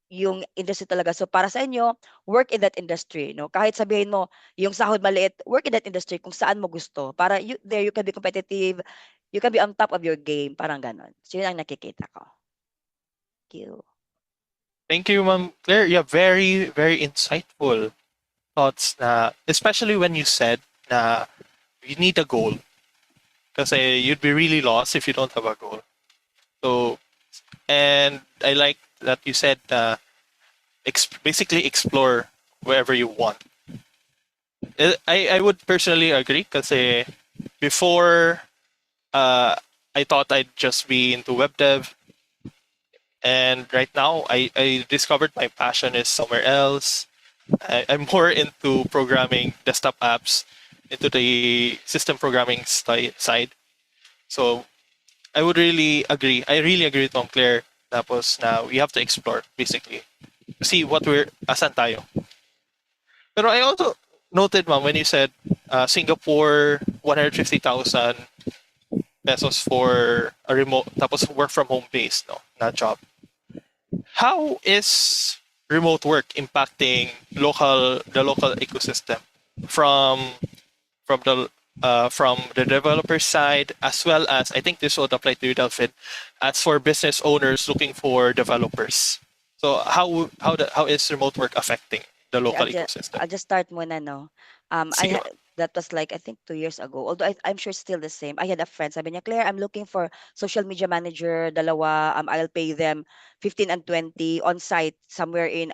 yung industry talaga. So para sa inyo, work in that industry, no? Kahit sabihin mo yung sahod maliit, work in that industry kung saan mo gusto. Para there you can be competitive, you can be on top of your game, parang ganon. So yun ang nakikita ko. Thank you. Thank you, Ma'am Claire. Yeah, very, very insightful thoughts na, especially when you said na you need a goal. Kasi you'd be really lost if you don't have a goal. So, and I like that you said basically explore wherever you want. I would personally agree kasi before I thought I'd just be into web dev, and right now I discovered my passion is somewhere else. I'm more into programming desktop apps, into the system programming side. So I would really agree. I really agree with Mom Claire. Tapos na we have to explore basically. See what asan tayo. Pero I also noted, Ma'am, when you said Singapore 150,000 pesos for a remote, tapos work from home based, no, na job. How is remote work impacting the local ecosystem from the developer side, as well as, I think this would apply to you, Delphin, as for business owners looking for developers. So how is remote work affecting the local ecosystem? I'll just start muna, no? Sige. That was like, I think 2 years ago. Although I'm sure it's still the same. I had a friend, sabi niya, Claire, I'm looking for social media manager, dalawa. I'll pay them 15 and 20 on site somewhere in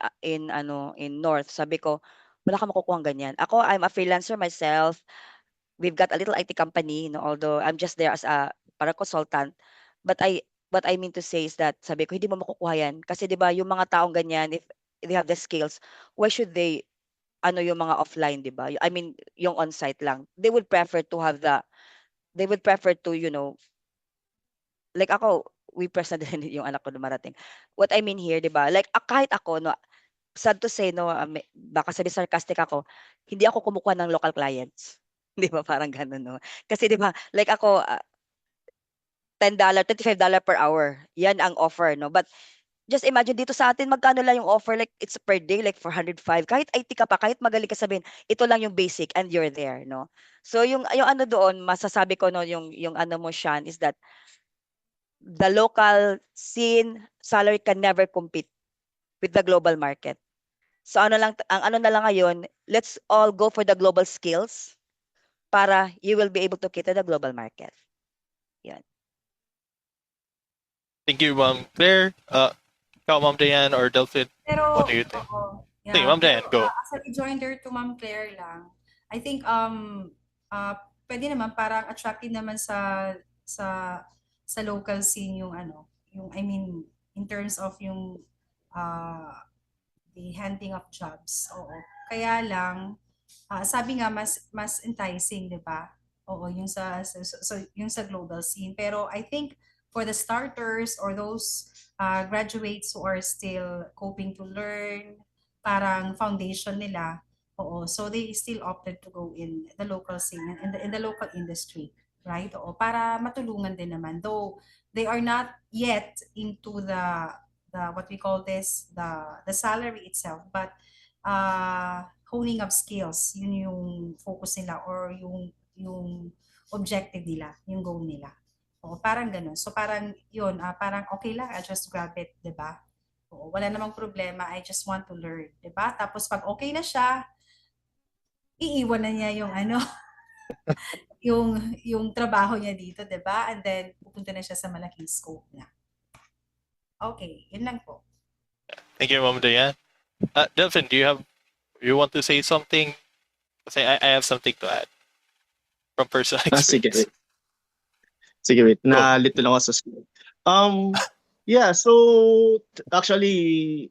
North. Sabi ko, wala ka makukuha ganyan. Ako, I'm a freelancer myself. We've got a little IT company, no, although I'm just there as a para consultant. But what I mean to say is that sabi ko hindi mo makukuha yan kasi 'di ba yung mga taong ganyan if they have the skills, why should they ano yung mga offline, 'di ba? I mean yung on-site lang. They would prefer to, like ako, we present din yung anak ko dumarating. What I mean here, 'di ba? Like kahit ako, no, sad to say, no, baka sabi sarcastic ako, hindi ako kumukuha ng local clients. 'Di ba parang gano'n, no? Kasi 'di ba, like ako, $10, $25 per hour, yan ang offer, no? But just imagine dito sa atin, magkano lang yung offer, like it's per day, like 405. Kahit IT ka pa, kahit magaling ka sabihin, ito lang yung basic and you're there, no? So yung ano doon, masasabi ko, no, yung ano mo, Sean, is that the local scene salary can never compete with the global market. So ang ano na lang ngayon, let's all go for the global skills para you will be able to cater the global market. Yan. Thank you, Ma'am Claire. Ikaw, Ma'am Diane or Delphin, Pero, what do you think? oo. Sige, Ma'am Diane, go. As a rejoinder to Ma'am Claire lang, I think pwede naman parang attractive naman sa local scene yung I mean in terms of yung the handing of jobs. Oo. Kaya lang sabi nga mas enticing, 'di ba? Oo, yung yung sa global scene. Pero I think for the starters or those graduates who are still coping to learn, parang foundation nila, oo, so they still opted to go in the local scene, in the local industry, right? Oo, para matulungan din naman. Though they are not yet into the what we call this, the salary itself, but honing up skills, yun yung focus nila or yung objective nila, yung goal nila. O parang ganun. So parang yun, parang okay lang, I just grab it, 'di ba? Oo, wala namang problema, I just want to learn, 'di ba? Tapos pag okay na siya, iiwan na niya yung yung trabaho niya dito, 'di ba? And then pupunta na siya sa malaking scope niya. Okay, yun lang po. Thank you, Ma'am Diane. Delphin, do you want to say something? Kasi I have something to add from personal experience. Sige. Sige, wait. Go. Nalito lang ako sa school. Yeah, so actually,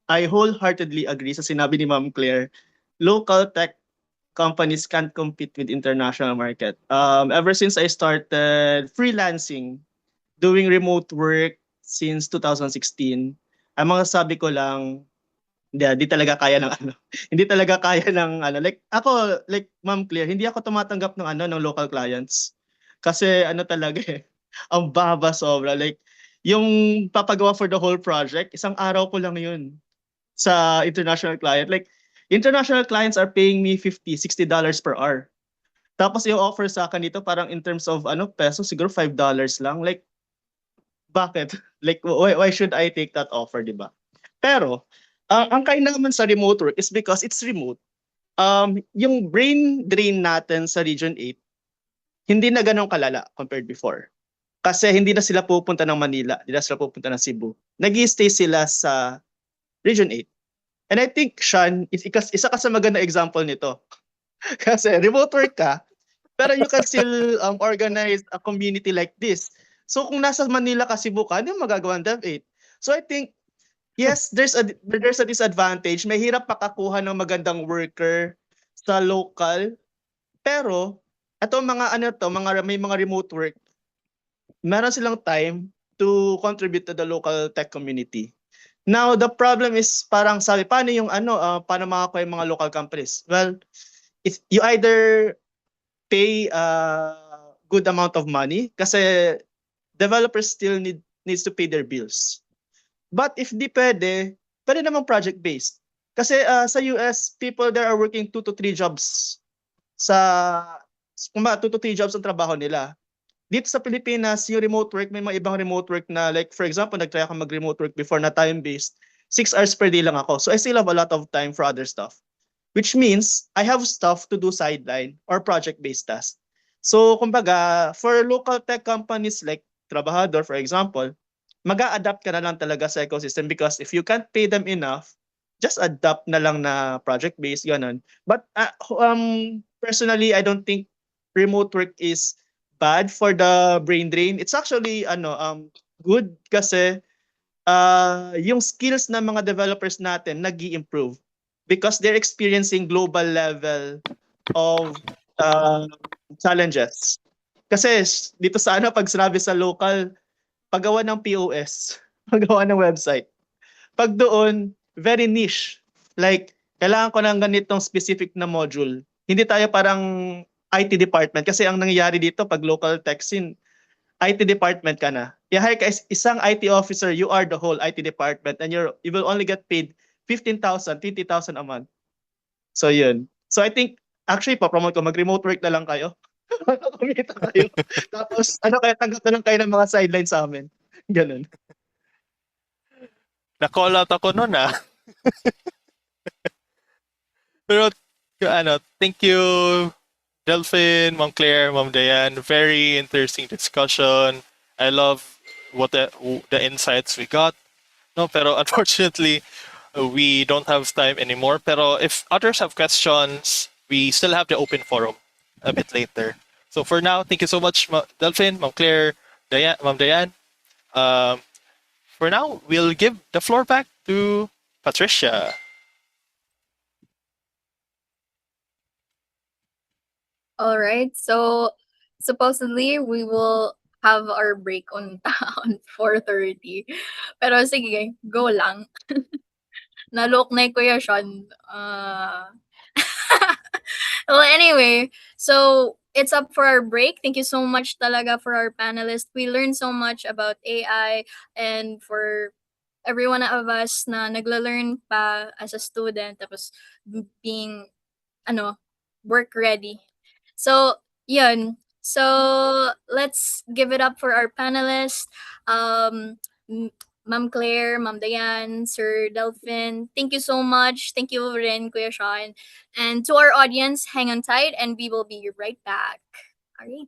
I wholeheartedly agree sa sinabi ni Ma'am Claire. Local tech companies can't compete with international market. Ever since I started freelancing, doing remote work since 2016, ang mga sabi ko lang, di talaga kaya ng ano. Hindi talaga kaya ng ano. Like ako, like Ma'am Claire, hindi ako tumatanggap ng ano ng local clients. Kasi ano talaga eh, ang baba sobra. Like yung papagawa for the whole project, isang araw ko lang yun sa international client. Like international clients are paying me $50, $60 per hour. Tapos yung offer sa akin dito parang in terms of ano peso siguro $5 lang. Like bakit? Like why should I take that offer, 'di ba? Pero ang kainaman sa remote work is because it's remote. Yung brain drain natin sa Region 8 hindi na ganoon kalala compared before. Kasi hindi na sila pupunta ng Manila, hindi na sila pupunta ng Cebu. Nag-i-stay sila sa Region 8. And I think, Sean, isa ka sa maganda example nito. Kasi remote work ka, pero you can still organize a community like this. So kung nasa Manila ka, Cebu ka, ano yung magagawa ng Dev8? So I think, yes, there's a disadvantage. Mahirap makakuha ng magandang worker sa local. Pero, ito mga ano to, may mga remote work, meron silang time to contribute to the local tech community. Now, the problem is parang sabi, paano yung ano, paano makakuha yung mga local companies? Well, if you either pay a good amount of money kasi developers still needs to pay their bills. But if di pwede, pwede naman project-based. Kasi sa US, people there are working 2 to 3 jobs. Kung 2 to 3 jobs ang trabaho nila. Dito sa Pilipinas, yung remote work, may mga ibang remote work na like for example, nag-try ako mag-remote work before na time-based. 6 hours per day lang ako. So I still have a lot of time for other stuff. Which means I have stuff to do sideline or project-based tasks. So kumbaga, for local tech companies like Trabajador, for example, mag-a-adapt ka na lang talaga sa ecosystem because if you can't pay them enough, just adapt na lang na project-based, ganun. But personally, I don't think remote work is bad for the brain drain. It's actually good kasi yung skills ng mga developers natin nag-i-improve because they're experiencing global level of challenges. Kasi dito sa pag sinabi sa local, paggawa ng POS, paggawa ng website. Pag doon, very niche. Like, kailangan ko ng ganitong specific na module. Hindi tayo parang IT department. Kasi ang nangyayari dito, pag local tech scene, IT department ka na. I-hire ka isang IT officer, you are the whole IT department and you will only get paid 15,000, 20,000 a month. So yun. So I think, actually, pa-promote ko, mag-remote work na lang kayo. Kumita kayo. Tapos, kaya tanggap na lang kayo ng mga sidelines sa amin. Ganun. Na-call out ako nun Pero, thank you, Delphin, Ma'am Claire, Ma'am Diane. Very interesting discussion. I love what the insights we got. No, pero unfortunately, we don't have time anymore. Pero if others have questions, we still have the open forum a bit later. So for now, thank you so much, Delphin, Ma'am Claire, Ma'am Diane. For now, we'll give the floor back to Patricia. All right. So supposedly we will have our break on on 4:30. Pero sige, go lang. Nalok na yung Kuya Sean. Well, anyway, so it's up for our break. Thank you so much talaga for our panelists. We learned so much about AI and for every one of us na nagla-learn pa as a student tapos being work ready. So, yun. So, let's give it up for our panelists. Ma'am Claire, Ma'am Diane, Sir Delphin, thank you so much. Thank you rin, Kuya Sean. And to our audience, hang on tight and we will be right back. All right.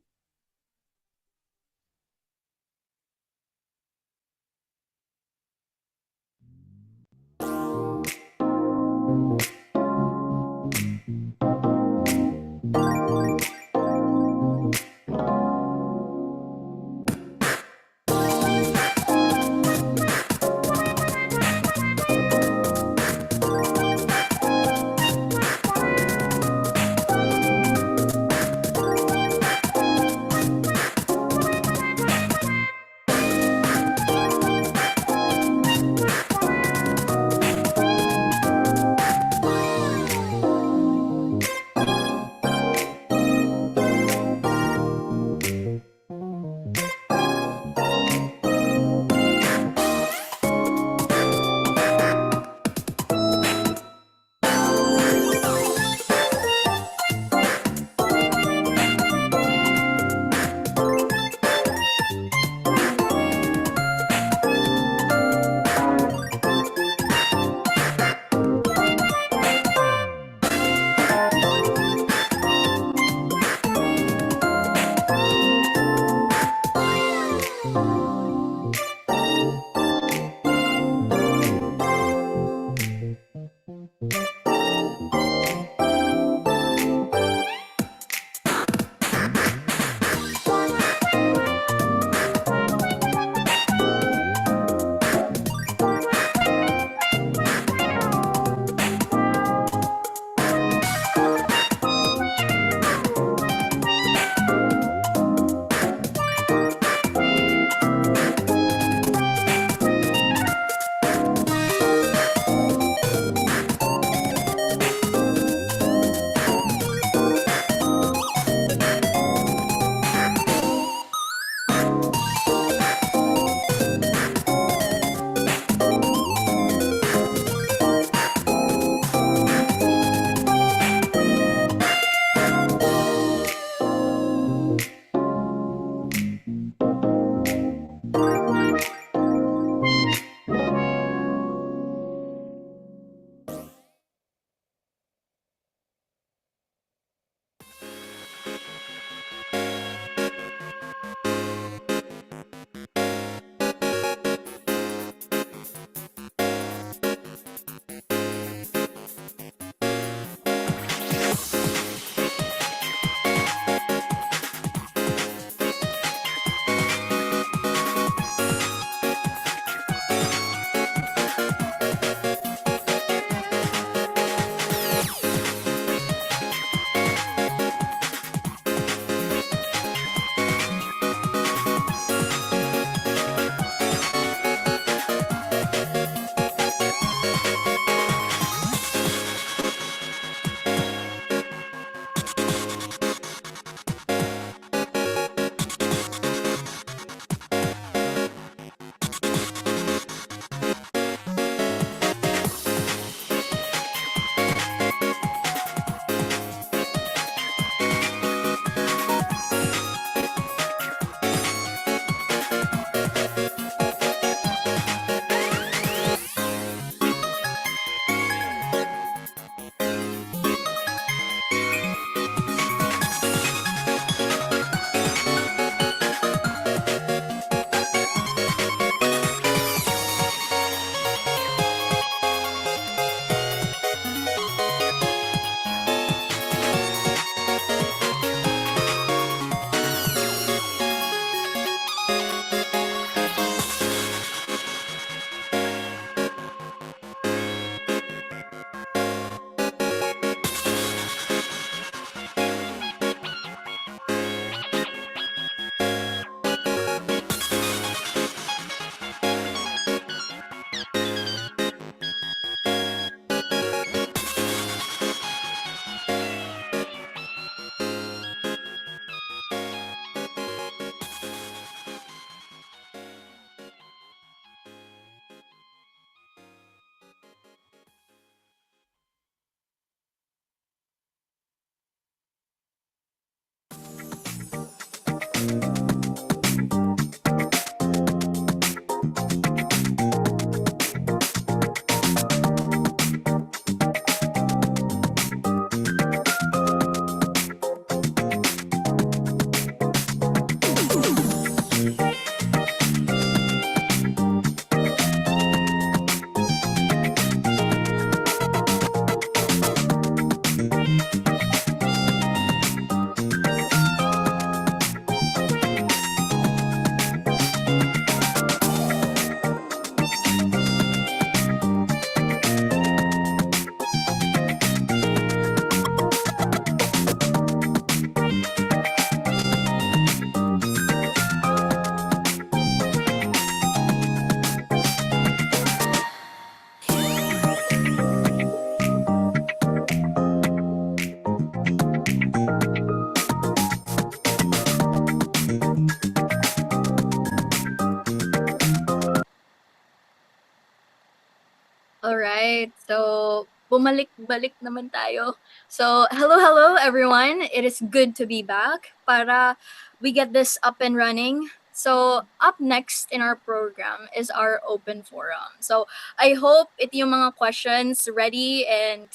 Alright, so bumalik-balik naman tayo. So, hello everyone. It is good to be back para we get this up and running. So, up next in our program is our open forum. So, I hope ito yung mga questions ready and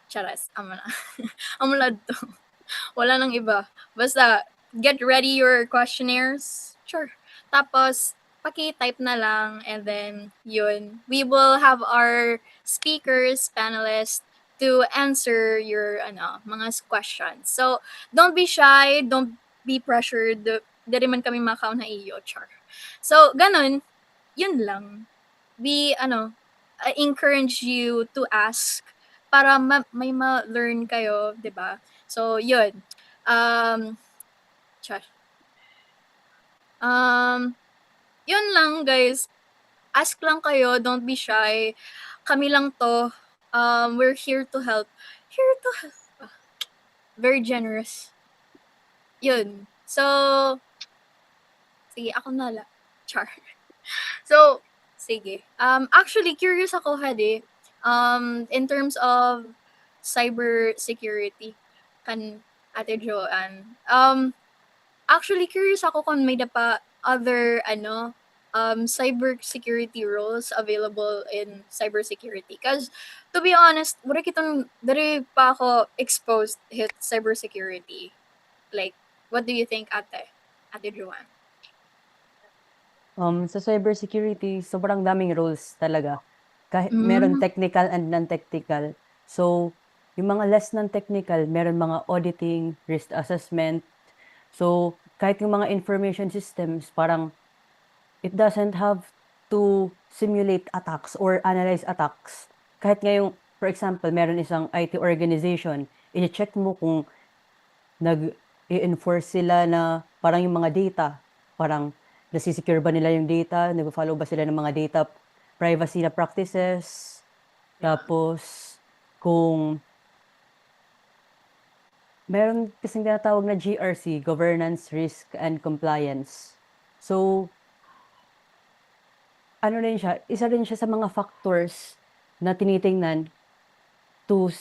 charas, amo na. Amo na to. Wala nang iba. Basta, get ready your questionnaires. Sure. Tapos, paki-type na lang and then yun. We will have our speakers, panelists to answer your mga questions. So, don't be shy, don't be pressured. Dari man kami makaon na iyo, char. So, ganun, yun lang. We encourage you to ask para may ma-learn kayo, 'di ba? So, yun. Char. Yun lang guys. Ask lang kayo, don't be shy. Kami lang to. We're here to help. Here to help. Very generous. Yun. So, sige, ako na lang. Char. So, sige. Actually, curious ako, Hadi. In terms of cyber security, kan Ate Joanne. Actually, curious ako kung may pa other cyber security roles available in cyber security. Because, to be honest, dari pa ako exposed hit cyber security. Like, what do you think, Ate Joanne? Sa cybersecurity, sobrang daming roles talaga. Meron technical and non-technical. So, yung mga less non-technical, meron mga auditing, risk assessment. So, kahit yung mga information systems, parang it doesn't have to simulate attacks or analyze attacks. Kahit ngayong, for example, meron isang IT organization, i-check mo kung nag-i-enforce sila na parang yung mga data, parang nasi-secure ba nila yung data, nag-follow ba sila ng mga data privacy na practices, tapos kung meron kasing tinatawag na GRC, Governance, Risk, and Compliance. So, isa rin siya sa mga factors na tinitingnan to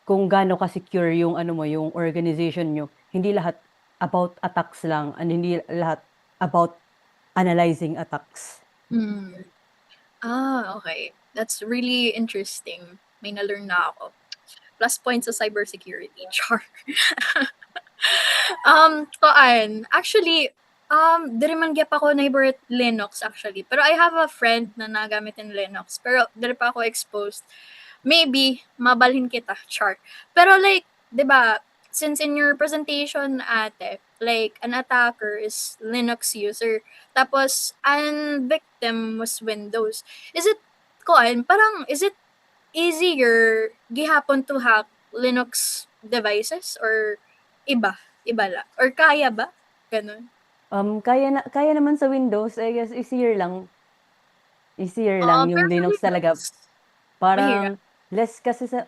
kung gaano ka-secure yung yung organization nyo. Hindi lahat about attacks lang and hindi lahat about analyzing attacks. Okay. That's really interesting. May na-learn na ako. Plus points sa cybersecurity. Char. Actually, diri man gyap ako neighbor at Linux actually. Pero I have a friend na nagamit in Linux. Pero diri pa ako exposed. Maybe, mabalhin kita, char. Pero like, di ba, since in your presentation, ate, like, an attacker is Linux user, tapos, an victim was Windows. Is it easier gihapon to hack Linux devices or iba la? Or kaya ba? Ganun. Kaya naman sa Windows, I guess easier lang. Easier lang yung Pero Linux talaga. Windows, Parang less kasi sa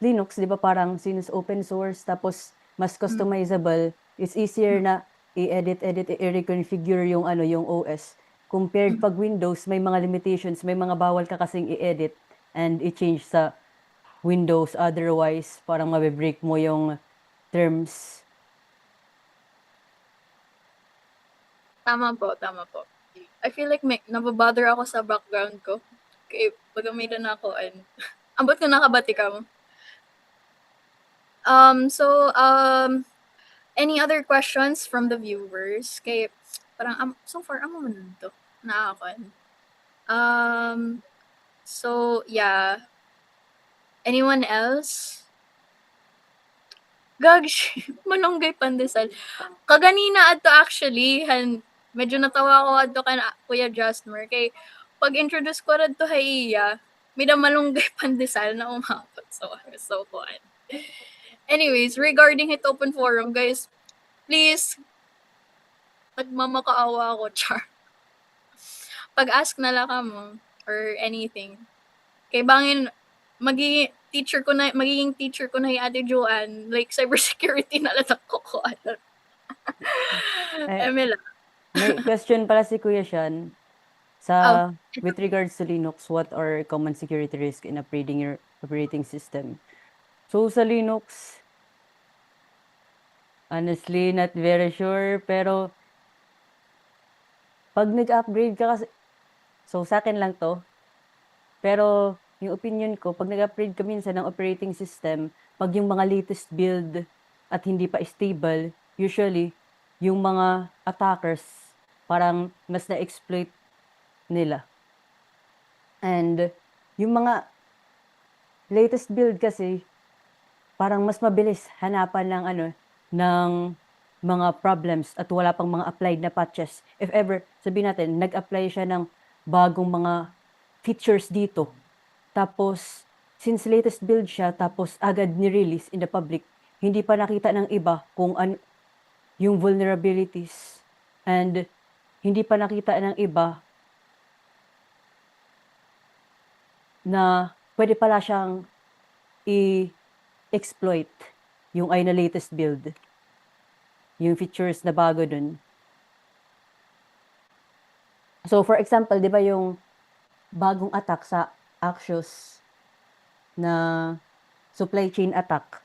Linux, 'di ba, parang since open source tapos mas customizable, it's easier na i-edit, i-reconfigure yung yung OS. Compared pag Windows, may mga limitations, may mga bawal ka kasing i-edit and i-change sa Windows, otherwise parang mabe-break mo yung terms. Tama po. I feel like may nababother ako sa background ko. Kaya baga may na ako ambot ko nakabati ka mo. Any other questions from the viewers? Kaya parang so far amo man to na ako. So yeah. Anyone else? Gag, manonggay pandesal. Kaganina adto actually, medyo natawa ko adto kan Kuya Justmer kay pag-introduce ko radto kay iya, may malunggay pandesal na umabot. So fun. Anyways, regarding it open forum, guys, please nagmamakaawa ako, char. Pag-ask na lang ka mo or anything. Kay bangin magiging teacher ko na yung Ate Joanne, like cybersecurity na lang ako ko. Emila. May question pala si Kuya Sean. Sa with regards to Linux, what are common security risks in upgrading your operating system? So sa Linux, honestly, not very sure, pero pag nag-upgrade ka kasi, so sa akin lang to, pero yung opinion ko, pag nag-upgrade ka minsan ng operating system, pag yung mga latest build at hindi pa stable, usually, yung mga attackers, parang mas na-exploit nila. And yung mga latest build kasi, parang mas mabilis hanapan ng ng mga problems at wala pang mga applied na patches. If ever, sabihin natin, nag-apply siya ng bagong mga features dito. Tapos, since latest build siya, tapos agad ni-release in the public, hindi pa nakita ng iba kung yung vulnerabilities. And hindi pa nakita ng iba na pwede pala siyang i-exploit yung ay na latest build. Yung features na bago dun. So, for example, di ba yung bagong attack sa Axios na supply chain attack,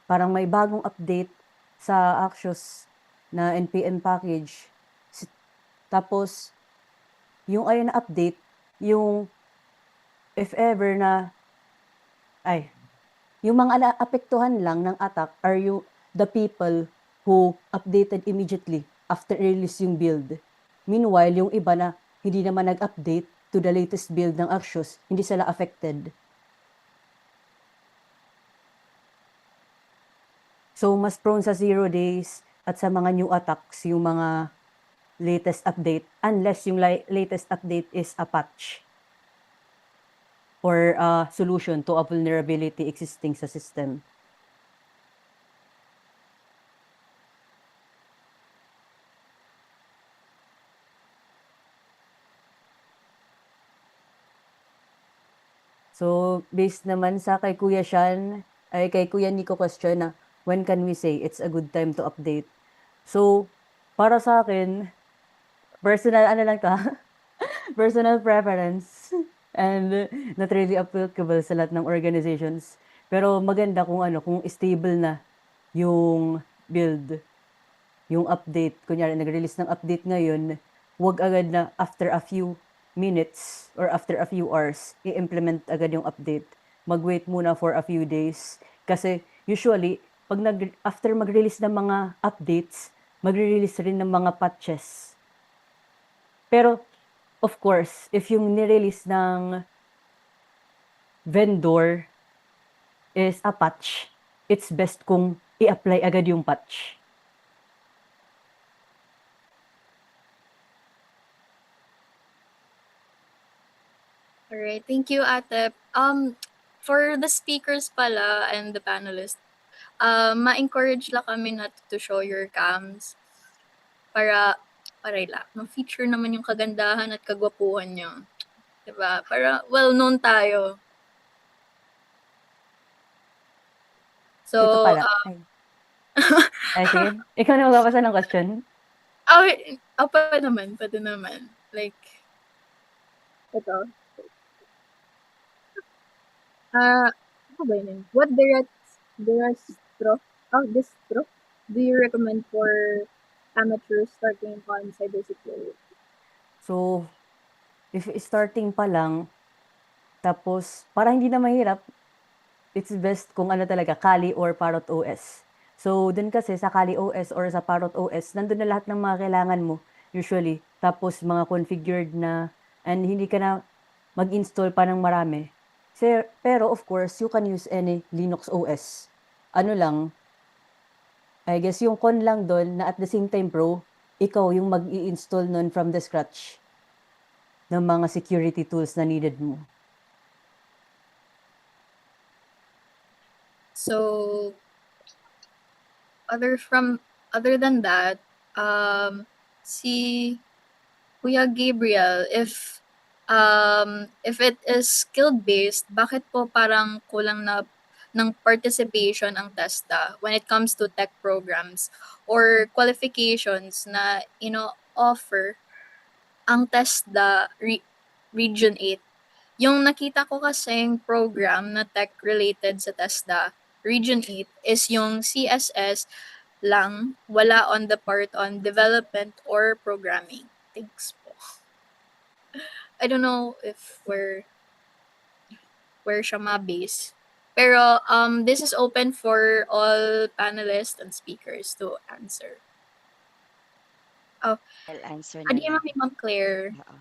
parang may bagong update sa Axios na NPM package. Tapos, yung ayun na update, yung if ever na, yung mga naapektuhan lang ng attack are the people who updated immediately after release yung build. Meanwhile, yung iba na hindi naman nag-update to the latest build ng Axios, hindi sila affected. So, mas prone sa 0 days at sa mga new attacks yung mga latest update unless yung latest update is a patch or a solution to a vulnerability existing sa system. So, based naman sa kay Kuya Sean, ay kay Kuya Nico question na, when can we say it's a good time to update? So, para sa akin, personal lang to, personal preference, and not really applicable sa lahat ng organizations. Pero maganda kung kung stable na yung build, yung update. Kunyari, nag-release ng update ngayon, wag agad na after a few minutes or after a few hours, i-implement agad yung update. Mag-wait muna for a few days. Kasi usually, pag after mag-release ng mga updates, magre-release rin ng mga patches. Pero, of course, if yung nirelease ng vendor is a patch, it's best kung i-apply agad yung patch. Alright, thank you, Ate. For the speakers pala and the panelists, ma-encourage lang kami na to show your cams para ma-feature naman yung kagandahan at kagwapuhan nyo. Diba? Para well-known tayo. So, Ito pala. Sige. Ikaw na magbabasa ng question? pwede naman. Like, ito. Ano ba yun? What distro do you recommend for amateurs starting on cybersecurity? So, if starting pa lang, tapos para hindi na mahirap, it's best kung talaga, Kali or Parrot OS. So, dun kasi sa Kali OS or sa Parrot OS, nandun na lahat ng mga kailangan mo, usually. Tapos, mga configured na, and hindi ka na mag-install pa ng marami. Pero, of course, you can use any Linux OS. I guess yung con lang doon na at the same time, bro, ikaw yung mag-i-install nun from the scratch ng mga security tools na needed mo. So, other than that, si Kuya Gabriel, if it is skill-based, bakit po parang kulang na ng participation ang TESDA when it comes to tech programs or qualifications na offer ang TESDA Region 8. Yung nakita ko kasing program na tech-related sa TESDA Region 8 is yung CSS lang, wala on the part on development or programming. Thanks po. I don't know if where siya ma-base. Pero this is open for all panelists and speakers to answer. I'll answer na Adi lang. Ma'am Claire. Oo.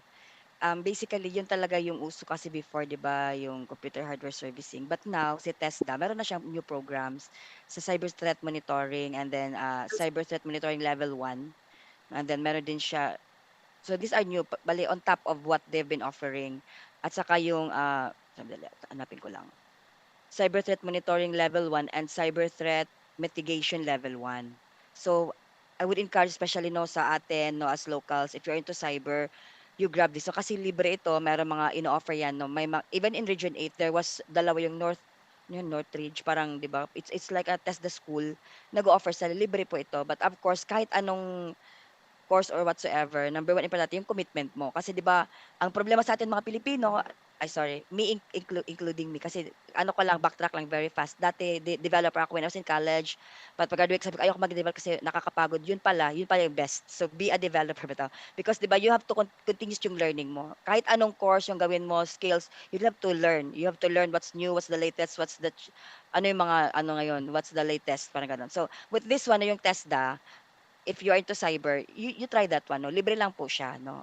Basically, yun talaga yung uso kasi before, di ba, yung computer hardware servicing. But now, si TESDA, meron na siyang new programs sa cyber threat monitoring and then cyber threat monitoring level 1. And then meron din siya. So these are new, bali on top of what they've been offering. At saka yung, sandali, hanapin ko lang. Cyber threat monitoring level 1 and cyber threat mitigation level 1. So I would encourage especially no sa atin no as locals, if you're into cyber, you grab this. So kasi libre ito, meron mga ino-offer yan no. May even in Region 8 there was dalawa yung North Ridge parang 'di ba? It's like a test the school nag-o-offer sa libre po ito. But of course kahit anong course or whatsoever, number one importante yung commitment mo. Kasi 'di ba, ang problema sa atin mga Pilipino, ay sorry, me including me kasi ano ko lang backtrack lang very fast. Dati developer ako when I was in college. But pag-graduate sabi ko ayoko mag-develop kasi nakakapagod. Yun pala yung best. So be a developer bitaw. Because 'di ba, you have to continuous yung learning mo. Kahit anong course yung gawin mo, skills, you have to learn. You have to learn what's new, what's the latest, ano yung mga ano ngayon, what's the latest, parang ganun. So with this one na yung TESDA, if you are into cyber, you try that one, no? Libre lang po siya, no?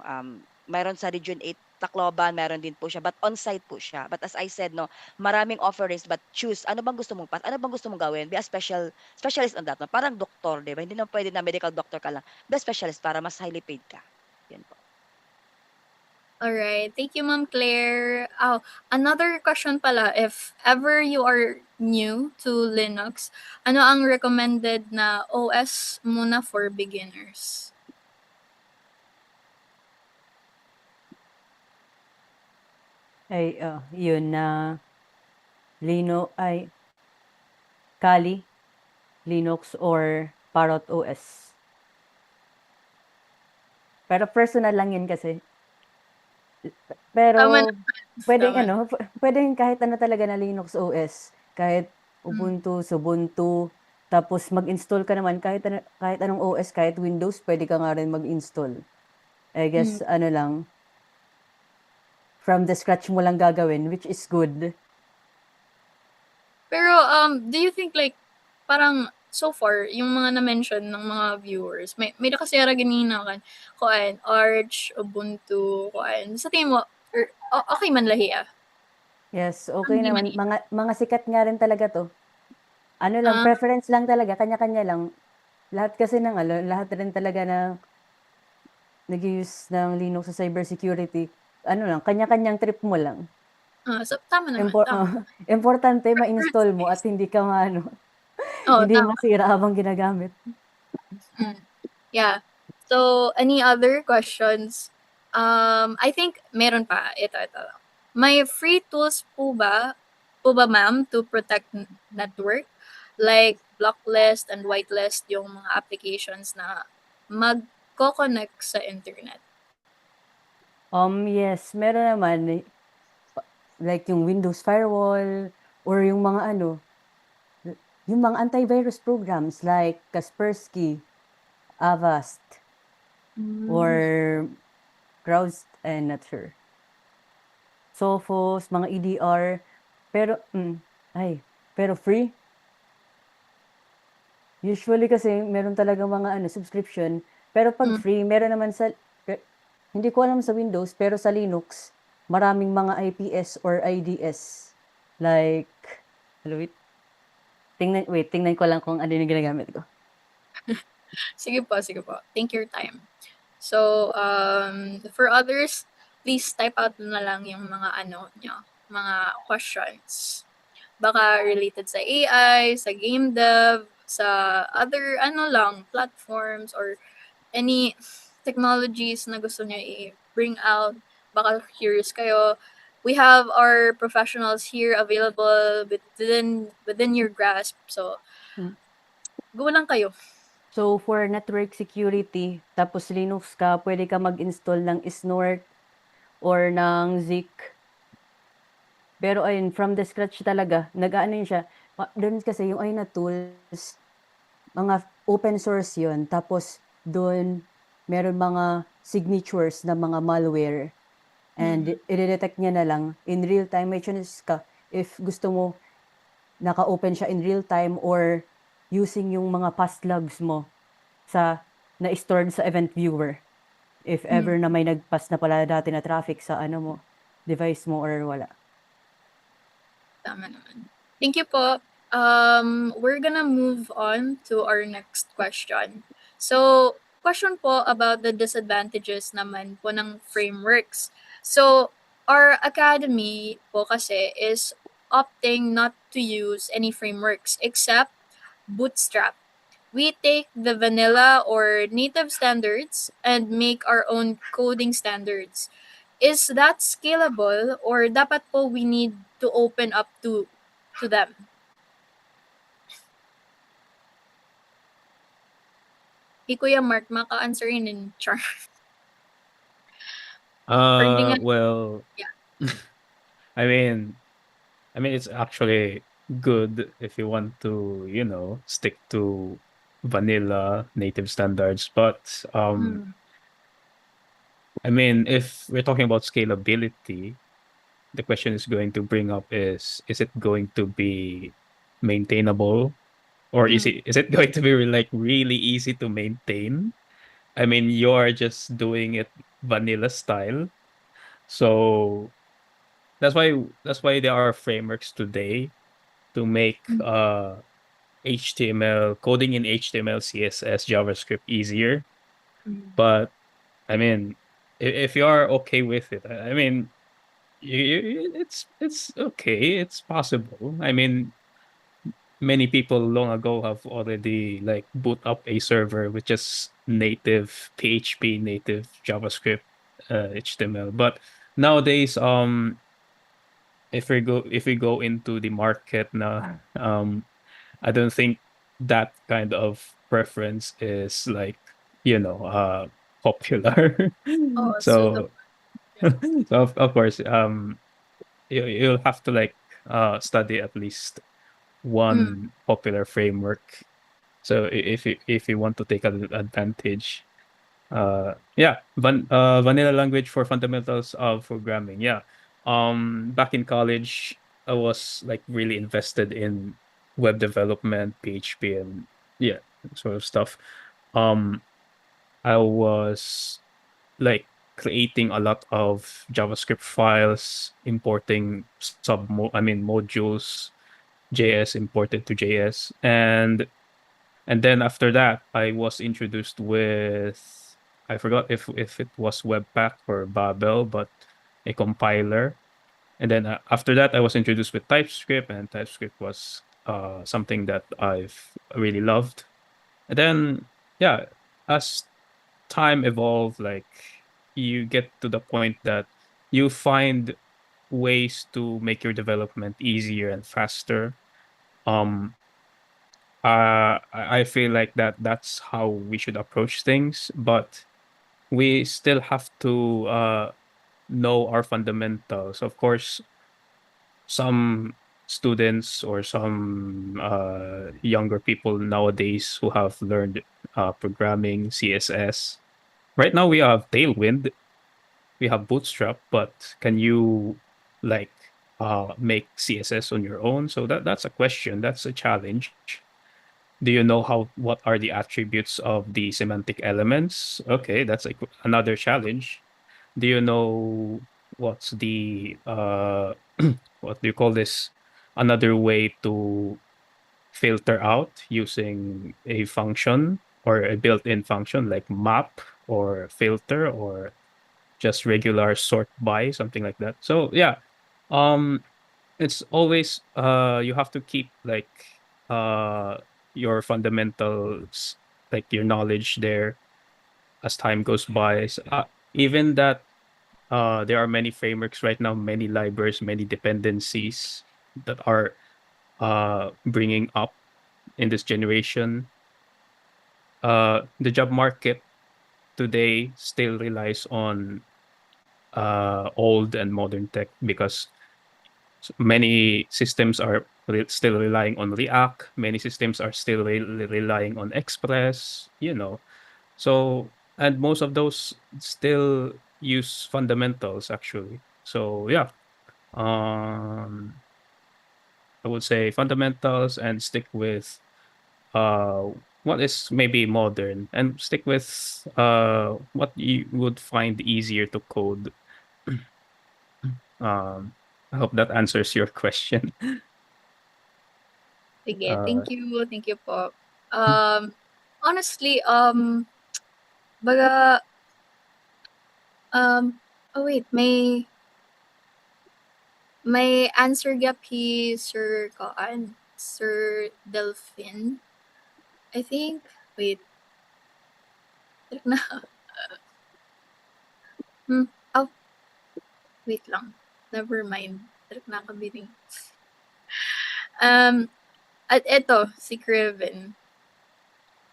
Mayroon sa Region 8 Tacloban, meron din po siya, but on-site po siya. But as I said, no, maraming offerings, but choose, ano bang gusto mong ano bang gusto mong gawin? Be a specialist on that, no? Parang doktor, di ba? Hindi na pwede na medical doctor ka lang. Be a specialist para mas highly paid ka. Yan po. Alright, thank you Ma'am Claire. Oh, another question pala, if ever you are new to Linux, ano ang recommended na OS muna for beginners? Ay, yun na Kali, Linux, or Parrot OS. Pero personal lang yun kasi. Pero Tama naman. pwedeng Tama. ano, pwedeng kahit ano talaga na Linux OS, kahit Ubuntu, Subuntu, tapos mag-install ka naman kahit anong OS, kahit Windows, pwede ka nga rin mag-install. I guess ano lang, from the scratch mo lang gagawin, which is good. Pero do you think like parang so far yung mga na-mention ng mga viewers, may nakasira ganina kan kuan Arch, Ubuntu, kuan. Sa tingin mo okay man lahi ah? Yes, okay Hindi naman. man Mga sikat nga rin talaga 'to. Ano lang, preference lang talaga, kanya-kanya lang. Lahat kasi ng lahat rin talaga na nag-u-use ng Linux sa cybersecurity, ano lang, kanya-kanyang trip mo lang. so tama naman, tama. Importante ma-install mo at hindi ka hindi Tama. masira habang ginagamit. Yeah. So, any other questions? I think meron pa. Ito. May free tools po ba ma'am, to protect network? Like blocklist and whitelist yung mga applications na magko-connect sa internet. Yes, meron naman. Like yung Windows Firewall or yung mga yung mga antivirus programs like Kaspersky, Avast, or not sure. Sophos, mga EDR, pero free. Usually kasi meron talaga mga subscription, pero pag free, meron naman hindi ko alam sa Windows, pero sa Linux, maraming mga IPS or IDS. Like, wait. Tingnan ko lang kung ano yung ginagamit ko. Sige po. Take your time. So, for others, please type out na lang yung mga mga questions. Baka related sa AI, sa game dev, sa other platforms or any technologies na gusto niya i-bring out. Baka curious kayo. We have our professionals here available within your grasp. So, go lang kayo. So, for network security, tapos Linux ka, pwede ka mag-install ng Snort or ng Zik. Pero ayun, from the scratch talaga, nag-aano yun siya. Doon kasi yung ayun na tools, mga open source yun. Tapos doon, meron mga signatures na mga malware. And i-detect niya na lang in real time. May chance ka if gusto mo naka-open siya in real time or using yung mga past logs mo sa na-stored sa event viewer. If ever na may nag-pass na pala dati na traffic sa ano mo, device mo or wala. Tama naman. Thank you po. We're gonna move on to our next question. So, question po about the disadvantages naman po ng frameworks. So, our academy po kasi is opting not to use any frameworks except Bootstrap. We take the vanilla or native standards and make our own coding standards. Is that scalable or dapat po we need to open up to them? Kuya Mark, maka-answer yun in char. Or hindi nga, Well, yeah. I mean, it's actually good if you want to, stick to vanilla native standards. But I mean, if we're talking about scalability, the question is going to bring up is it going to be maintainable, or is it going to be like really easy to maintain? I mean, you're just doing it vanilla style. So that's why there are frameworks today to make HTML coding in HTML, CSS, JavaScript easier. But I mean, if you are okay with it, I mean, it's okay. It's possible. I mean, many people long ago have already like boot up a server with just native PHP, native JavaScript, HTML. But nowadays, if we go into the market now, I don't think that kind of preference is like popular. Oh, So suitable. so of course, you'll have to like study at least one popular framework. So if you want to take advantage, yeah, vanilla language for fundamentals of programming. Yeah, back in college, I was like really invested in web development, PHP, and yeah, sort of stuff. Um, I was like creating a lot of JavaScript files, importing modules, JS imported to JS, and then after that, I was introduced with, I forgot if it was Webpack or Babel, but a compiler. And then after that, I was introduced with TypeScript, and TypeScript was something that I've really loved. And then, yeah, as time evolved, like you get to the point that you find ways to make your development easier and faster. Um, I feel like that's how we should approach things, but we still have to know our fundamentals. Of course, some students or some younger people nowadays who have learned programming, CSS. Right now, we have Tailwind, we have Bootstrap, but can you like make CSS on your own? So that's a question. That's a challenge. Do you know what are the attributes of the semantic elements? Okay, that's like another challenge. Do you know what's the what do you call this? Another way to filter out using a function or a built-in function like map or filter or just regular sort by, something like that. So yeah, um it's always you have to keep like uh your fundamentals, like your knowledge there as time goes by. Even that there are many frameworks right now, many libraries, many dependencies that are bringing up in this generation. the job market today still relies on old and modern tech because many systems are still relying on React. Many systems are still relying on Express. So and most of those still use fundamentals actually. So yeah, um, I would say fundamentals and stick with uh what is maybe modern and stick with what you would find easier to code. I hope that answers your question. Sige, Uh, thank you. Thank you po. Honestly, baga, oh wait, may answer gapi Sir Kaan, Sir Delphin. I think, wait, direk na, hmm, oh, wait lang. Never mind. Direk na kabiring. Um, at eto, si Criven.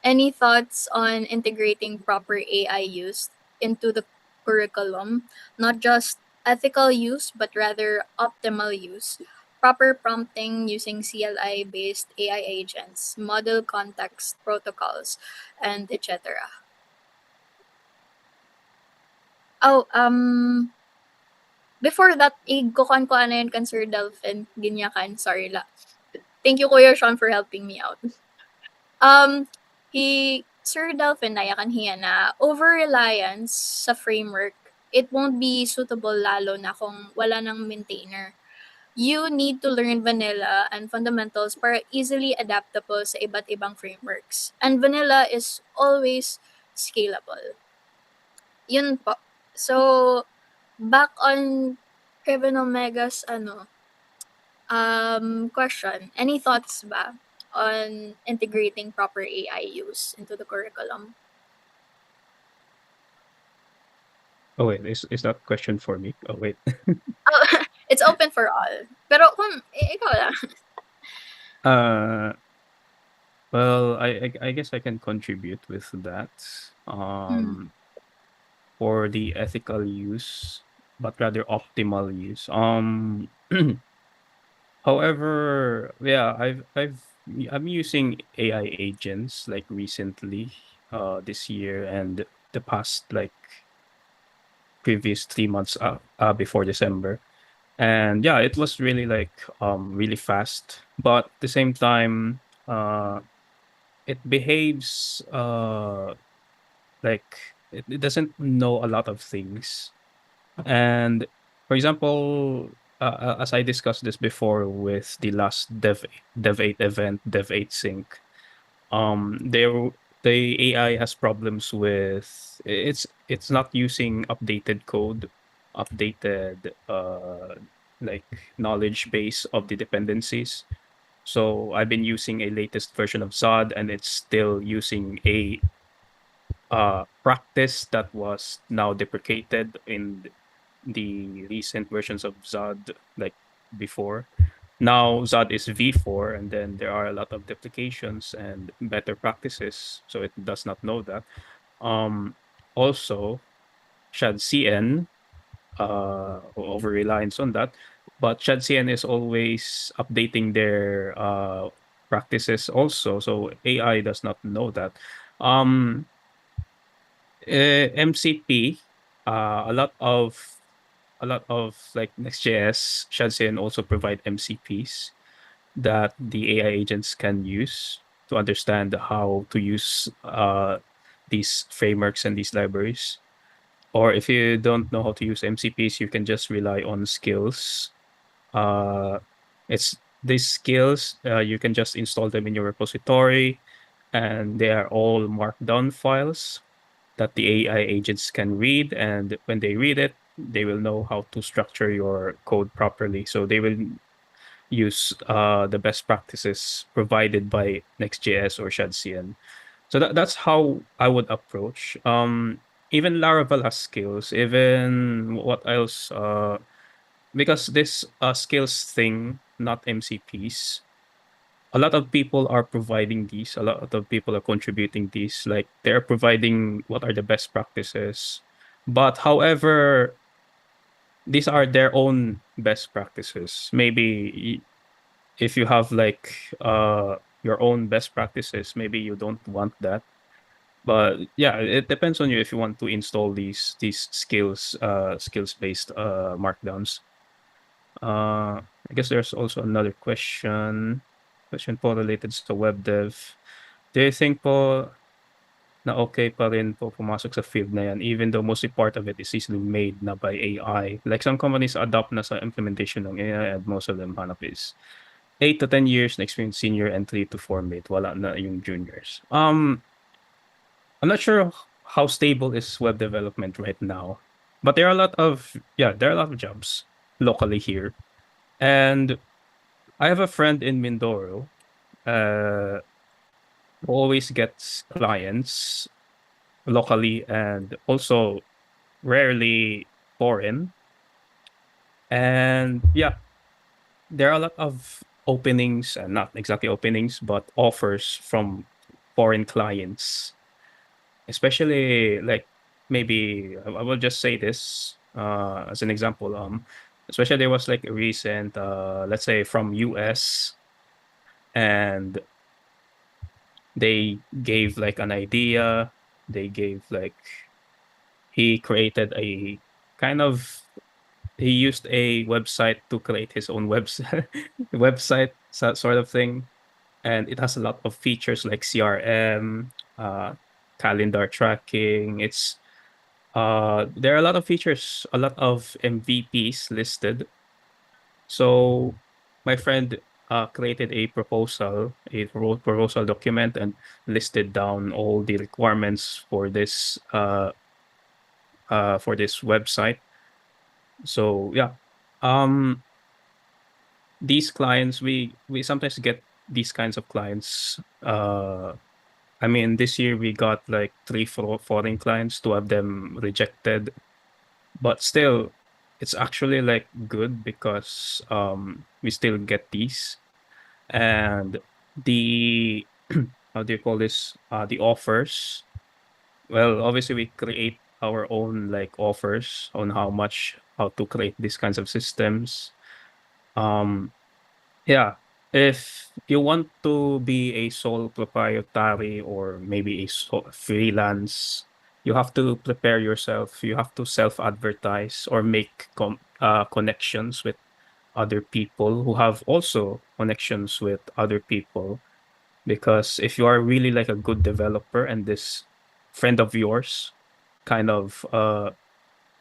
Any thoughts on integrating proper AI use into the curriculum? Not just ethical use, but rather optimal use. Proper prompting using CLI based AI agents, model context protocols, and etc. Oh, before that, igukuhan ko ano yun kan Sir Delphin, ginyakan, sorry la. Thank you Kuya Sean for helping me out. He Sir Delphin nayakan hiya na over-reliance sa framework, it won't be suitable lalo na kung wala ng maintainer. You need to learn vanilla and fundamentals para easily adaptable sa iba't ibang frameworks. And vanilla is always scalable. Yun po. So, back on Kevin Omega's question. Any thoughts ba on integrating proper AI use into the curriculum? oh wait, is that question for me? Oh wait. Oh, it's open for all. Pero kung ikaw lang. uh well, I guess I can contribute with that. Hmm. For the ethical use, but rather optimal use. However, yeah, I'm using AI agents like recently, this year and the past like previous 3 months before December. And yeah, it was really like really fast, but at the same time, it behaves like it doesn't know a lot of things. And for example, as I discussed this before with the last Dev8 event, Dev8 Sync, there the AI has problems with it's not using updated code, updated like knowledge base of the dependencies. So I've been using a latest version of Zod, and it's still using a practice that was now deprecated in the recent versions of Zod, like before. Now Zod is V4, and then there are a lot of duplications and better practices, so it does not know that. Also, ShadCN over reliance on that, but ShadCN is always updating their practices also, so AI does not know that. Um, MCP, a lot of like Next.js, Shadcn also provide MCPs that the AI agents can use to understand how to use these frameworks and these libraries. Or if you don't know how to use MCPs, you can just rely on skills. Uh, it's these skills, you can just install them in your repository, and they are all markdown files that the AI agents can read. And when they read it, they will know how to structure your code properly. So they will use the best practices provided by Next.js or ShadCN. So that's how I would approach. Even Laravel has skills. Even what else? Because this skills thing, not MCPs. a lot of people are providing these. A lot of people are contributing these. Like they're providing what are the best practices. But however, these are their own best practices. Maybe if you have like your own best practices, maybe you don't want that. But yeah, it depends on you if you want to install these skills based markdowns. I guess there's also another question po related sa web dev. Do you think po na okay pa rin po pumasok sa field na yan even though mostly part of it is easily made na by AI? Like some companies adopt na sa implementation ng AI and most of them hanap is 8 to 10 years na experience senior and 3 to 4 mid. Wala na yung juniors. I'm not sure how stable is web development right now, but there are a lot of jobs locally here. And I have a friend in Mindoro who always gets clients locally and also rarely foreign. And yeah, there are a lot of openings, not exactly openings, but offers from foreign clients, especially like maybe I will just say this as an example. Especially there was like a recent, let's say from US, and they gave like an idea. They gave like he created a kind of he used a website to create his own website sort of thing, and it has a lot of features like CRM, calendar tracking. It's there are a lot of features, a lot of MVPs listed. So my friend created a proposal, wrote proposal document and listed down all the requirements for this website. So yeah, these clients we sometimes get these kinds of clients. I mean, this year we got like 3 foreign clients, 2 of them rejected, but still it's actually like good because we still get these. And the how do you call this, the offers, well, obviously we create our own like offers on how to create these kinds of systems. Yeah, if you want to be a sole proprietary or maybe a freelance, you have to prepare yourself. You have to self-advertise or make connections with other people who have also connections with other people. Because if you are really like a good developer and this friend of yours kind of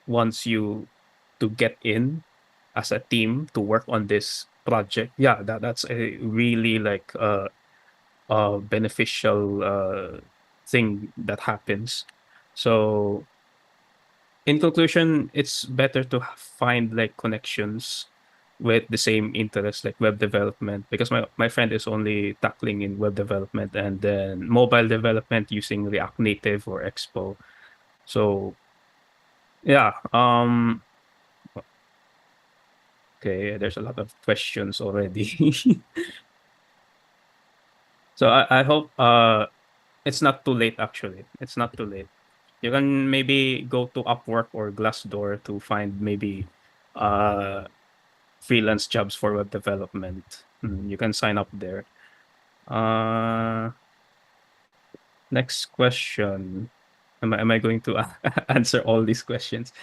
wants you to get in as a team to work on this project, yeah, that's a really like beneficial thing that happens. So in conclusion, it's better to find like connections with the same interest like web development, because my friend is only tackling in web development and then mobile development using React Native or Expo. So yeah, okay, there's a lot of questions already. So I hope it's not too late actually. It's not too late. You can maybe go to Upwork or Glassdoor to find maybe freelance jobs for web development. You can sign up there. Next question. Am I going to answer all these questions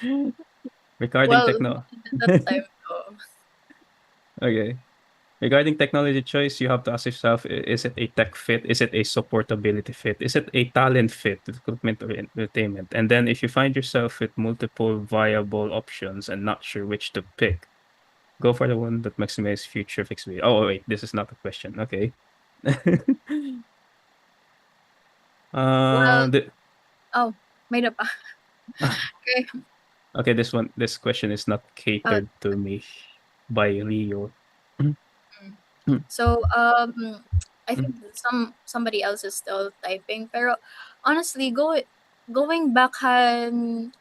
regarding Well, techno? that time ko. Okay. Regarding technology choice, you have to ask yourself, is it a tech fit? Is it a supportability fit? Is it a talent fit, recruitment or entertainment? And then if you find yourself with multiple viable options and not sure which to pick, go for the one that maximizes future flexibility. Oh, wait, this is not a question. Okay. Well, The, oh, may na pa. Okay. okay, this question is not Uh, catered to me by Rio. So I think that somebody else is still typing. Pero honestly, going back and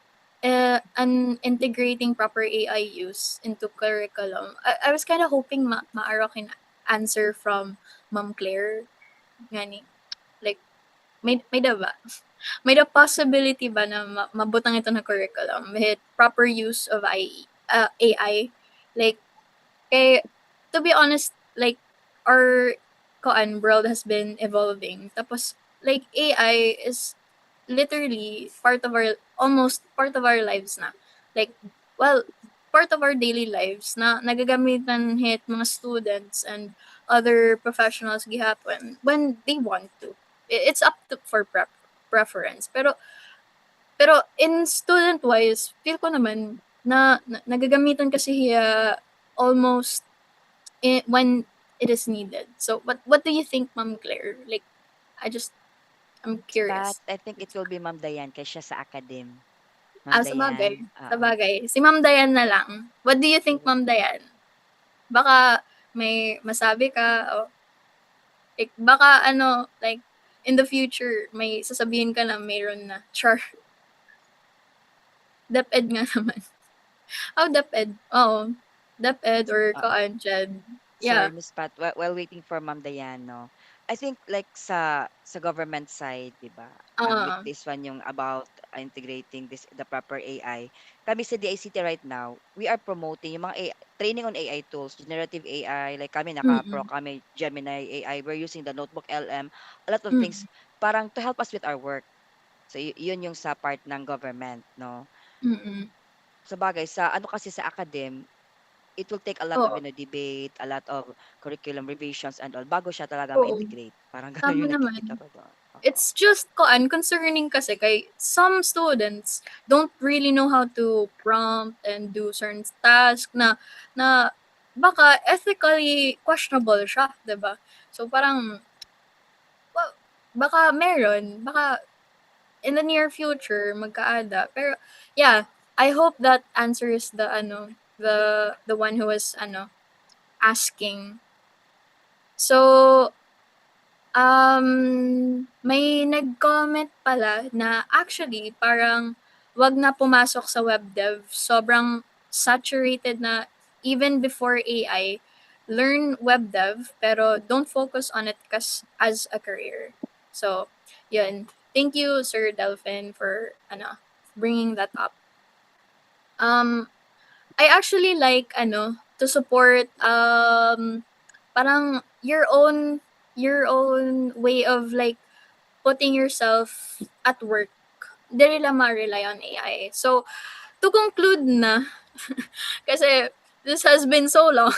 integrating proper AI use into curriculum, I was kind of hoping Maaro can answer from Ma'am Claire, ngani, like, may da ba? May the possibility ba na mabutang ito na curriculum with proper use of AI? Like, to be honest, like, our world has been evolving. Tapos, like, AI is literally almost part of our lives na. Like, well, part of our daily lives na nagagamitan hit mga students and other professionals gihapon when they want to. It's up to for preference. Pero in student wise, feel ko naman na nagagamitan kasi hiya almost when it is needed. So what do you think, Ma'am Claire? Like, I'm But curious. I think it will be Ma'am Dayan kasi siya sa academe. Ma'am Sabagay, Dayan, oo. sabagay. Si Ma'am Dayan na lang. What do you think, Sige. Ma'am Dayan? Baka may masabi ka o like, baka ano, like, in the future, may sasabihin ka na mayroon na. Char. DepEd nga naman. DepEd. Oo. DepEd or Ah, ka-Jed. sorry, Yeah. Miss Pat, while waiting for Ma'am Dayan, no, I think like sa government side, 'di ba? With Ah. this one yung about integrating the proper AI. Kami sa DICT right now, we are promoting yung mga training on AI tools, generative AI, like kami naka-pro Mm. kami Gemini AI, we're using the Notebook LM, a lot of things Mm. parang to help us with our work. So yun yung sa part ng government, no. Mm. Sabagay sa ano kasi sa academe, it will take a lot of, Oo. debate, a lot of curriculum revisions and all bago siya talaga Oo. ma-integrate. Parang gano'n Tama yung nakikita naman. ko doon, oo. It's just concerning kasi kay some students don't really know how to prompt and do certain task na baka ethically questionable siya, 'di ba? So parang well, baka in the near future magkaada. Pero yeah, I hope that answers the one who was asking. So may nag-comment pala na actually parang wag na pumasok sa web dev. Sobrang saturated na even before AI. Learn web dev pero don't focus on it as a career. So, yun. Thank you, Sir Delphin, for bringing that up. I actually like to support parang your own way of like putting yourself at work. Dili lang ma-rely on AI. So, to conclude na, kasi this has been so long,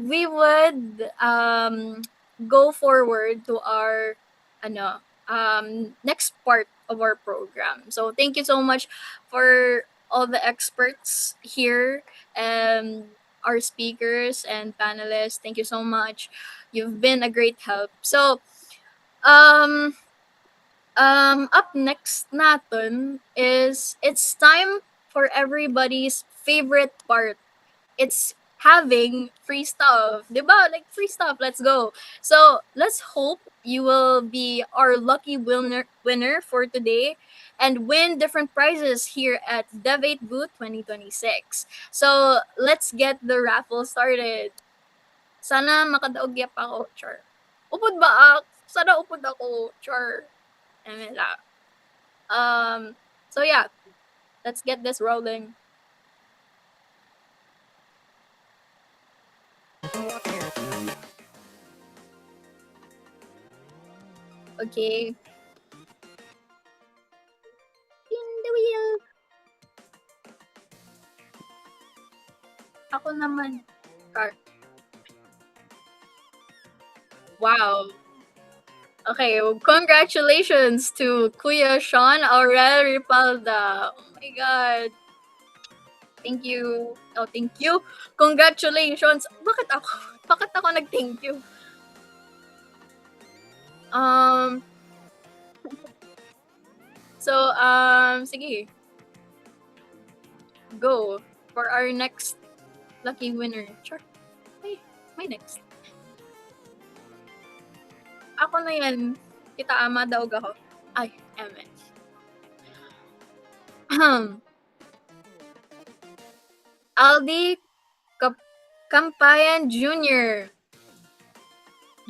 we would go forward to our next part of our program. So, thank you so much for all the experts here and our speakers and panelists. Thank you so much. You've been a great help. So, um, up next natin is it's time for everybody's favorite part. It's having free stuff. Diba? Like free stuff. Let's go. So let's hope you will be our lucky winner for today and win different prizes here at Dev8 Boot 2026. So let's get the raffle started. Sana makadaog yap ako, char. Upod ba ak? Sana upod ako, char. Emela. So yeah, let's get this rolling. Okay. Spin the wheel. Ako naman. Wow. Okay, well, congratulations to Kuya Sean Aurel Ripalda. Oh my god. Thank you. Oh, thank you. Congratulations. Bakit ako? Bakit ako nag-thank you? So, sige. Go for our next lucky winner. Sure. May next. Ako na yan. Kita ama daw ako. Ay, eme. Aldi Kampayan Jr.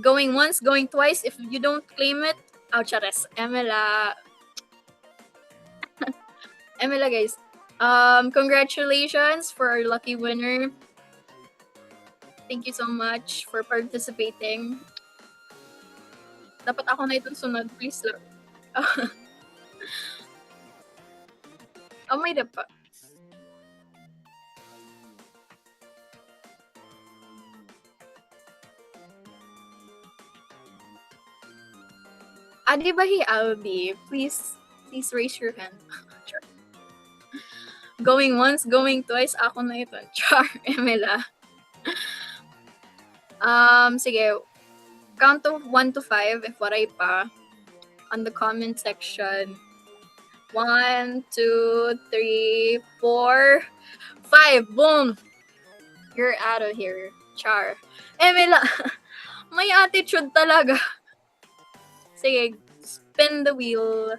Going once, going twice. If you don't claim it, chares. Emela. Emela, guys. Congratulations for our lucky winner. Thank you so much for participating. Dapat ako na itong sunod. Please lang. Oh, may dapa. Adibahi Albi, please raise your hand. Char. Going once, going twice, ako na ito. Char, Emela. Sige. Count of 1 to 5 if waray pa on the comment section. 1, 2, 3, 4, 5. Boom! You're out of here. Char. Emela, may attitude talaga. Sige, spin the wheel.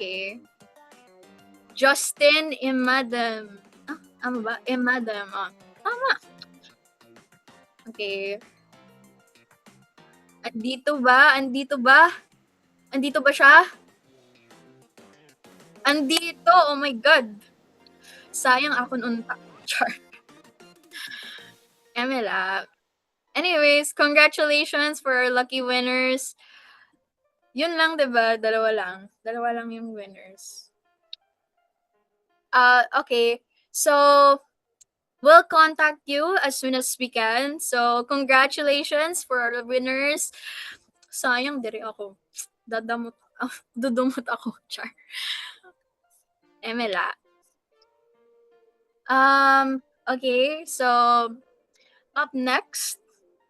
Okay. Justin Imadam. Tama ba? Imadam. Tama. Okay. Andito ba? Andito ba siya? Andito! Oh my God! Sayang ako unta. Char. Emela. Anyways, congratulations for our lucky winners. Yun lang, diba? Dalawa lang yung winners. Okay. So, we'll contact you as soon as we can. So, congratulations for our winners. Sayang, diri ako. Dudumot ako. Char. Emela. Okay, so up next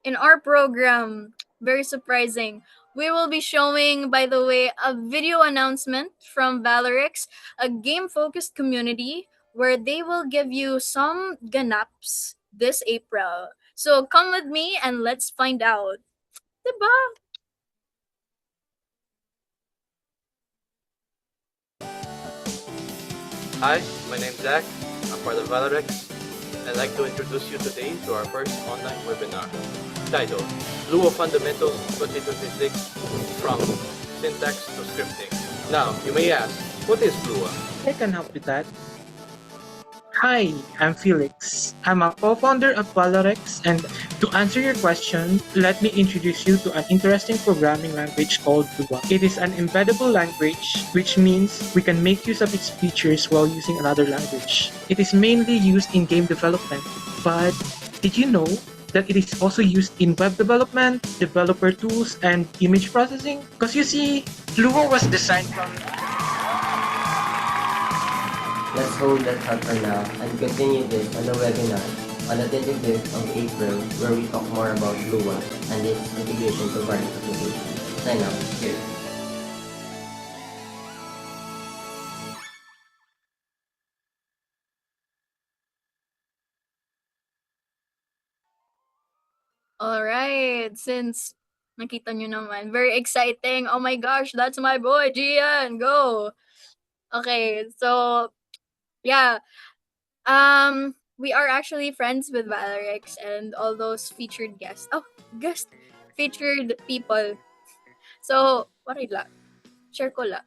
in our program, very surprising, we will be showing, by the way, a video announcement from Valorix, a game-focused community where they will give you some ganaps this April. So come with me and let's find out. Diba? Hi, my name's Zach. I'm part of Valorix. I'd like to introduce you today to our first online webinar titled Lua Fundamentals 2026 from Syntax to Scripting. Now, you may ask, what is Lua? I can help with that. Hi, I'm Felix. I'm a co-founder of Valorix, and to answer your question, let me introduce you to an interesting programming language called Lua. It is an embeddable language, which means we can make use of its features while using another language. It is mainly used in game development, but did you know that it is also used in web development, developer tools, and image processing? Because you see, Lua was designed from... Let's hold that thought for now and continue this on the webinar on the 25th of April, where we talk more about Lua and its integration to various applications. Sign up here. Alright, since nakita nyo naman, very exciting. Oh my gosh, that's my boy, Gian. Go! Okay, so yeah. We are actually friends with Valorix and all those featured guests. Oh, featured people. So, la. Share ko la.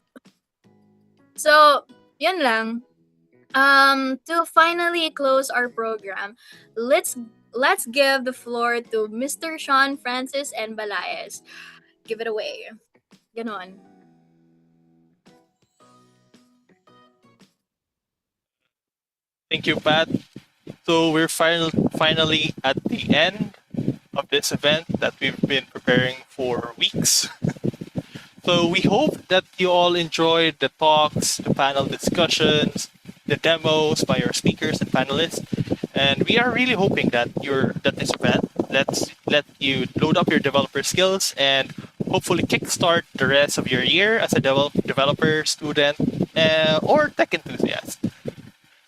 So, yan lang. To finally close our program, let's give the floor to Mr. Sean Francis and Balayes. Give it away. Ganon. Thank you, Pat. So we're finally at the end of this event that we've been preparing for weeks. So we hope that you all enjoyed the talks, the panel discussions, the demos by our speakers and panelists. And we are really hoping that this event let you load up your developer skills and hopefully kickstart the rest of your year as a developer, student, or tech enthusiast.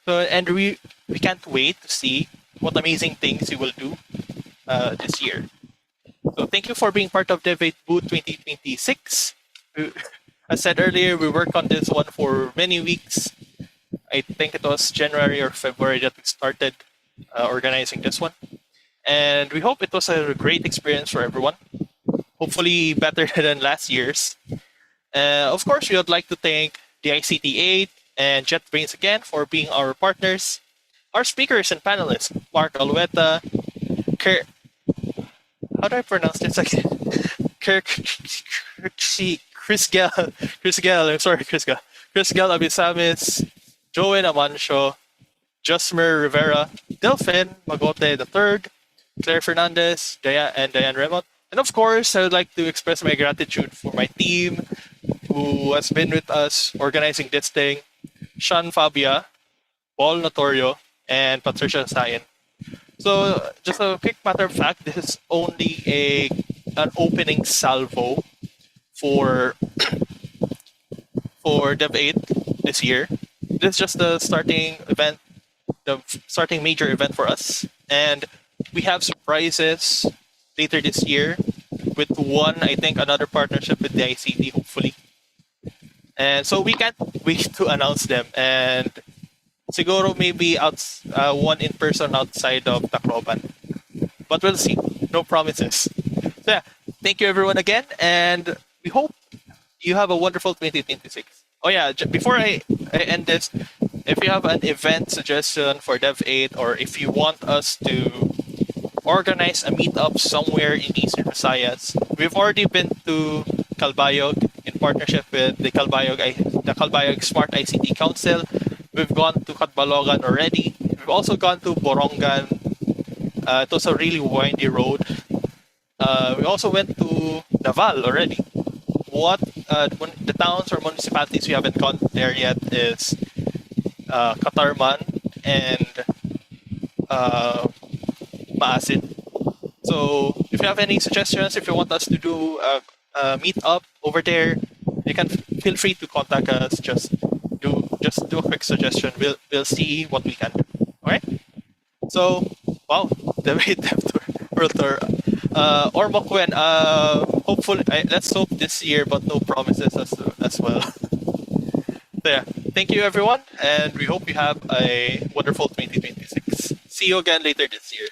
So, and we can't wait to see what amazing things you will do this year. So thank you for being part of Dev8 BOOT 2026. As said earlier, we worked on this one for many weeks. I think it was January or February that we started organizing this one. And we hope it was a great experience for everyone. Hopefully better than last year's. Of course, we would like to thank the ICT8 and JetBrains again for being our partners. Our speakers and panelists, Mark Alueta, how do I pronounce this again? Chris Gell, I'm sorry, Chris Gell Abisamis, Joen Amancio, Jusmer Rivera, Delphin Magote III, Claire Fernandez, and Diane Remont. And of course, I would like to express my gratitude for my team who has been with us organizing this thing, Sean Fabia, Paul Notorio, and Patricia Sayan. So, just a quick matter of fact, this is only an opening salvo for Dev8 this year. This is just the starting event, the starting major event for us, and we have surprises later this year with another partnership with the ICT, hopefully. And so we can't wait to announce them, and siguro maybe one in person outside of Tacloban. But we'll see. No promises. So yeah, thank you everyone again, and we hope you have a wonderful 2026. Oh yeah, before I end this, if you have an event suggestion for Dev8, or if you want us to organize a meetup somewhere in Eastern Visayas, we've already been to Calbayog in partnership with the Calbayog Smart ICT Council. We've gone to Catbalogan already. We've also gone to Borongan. It was a really windy road. We also went to Naval already. The towns or municipalities we haven't gone there yet is Katarman and Maasin. So if you have any suggestions, if you want us to do a meet up over there, you can feel free to contact us. Just do a quick suggestion. We'll see what we can do. All right. So wow, Dev8 World Tour. Or Mokwen, hopefully, let's hope this year, but no promises as well. So yeah, thank you everyone, and we hope you have a wonderful 2026. See you again later this year.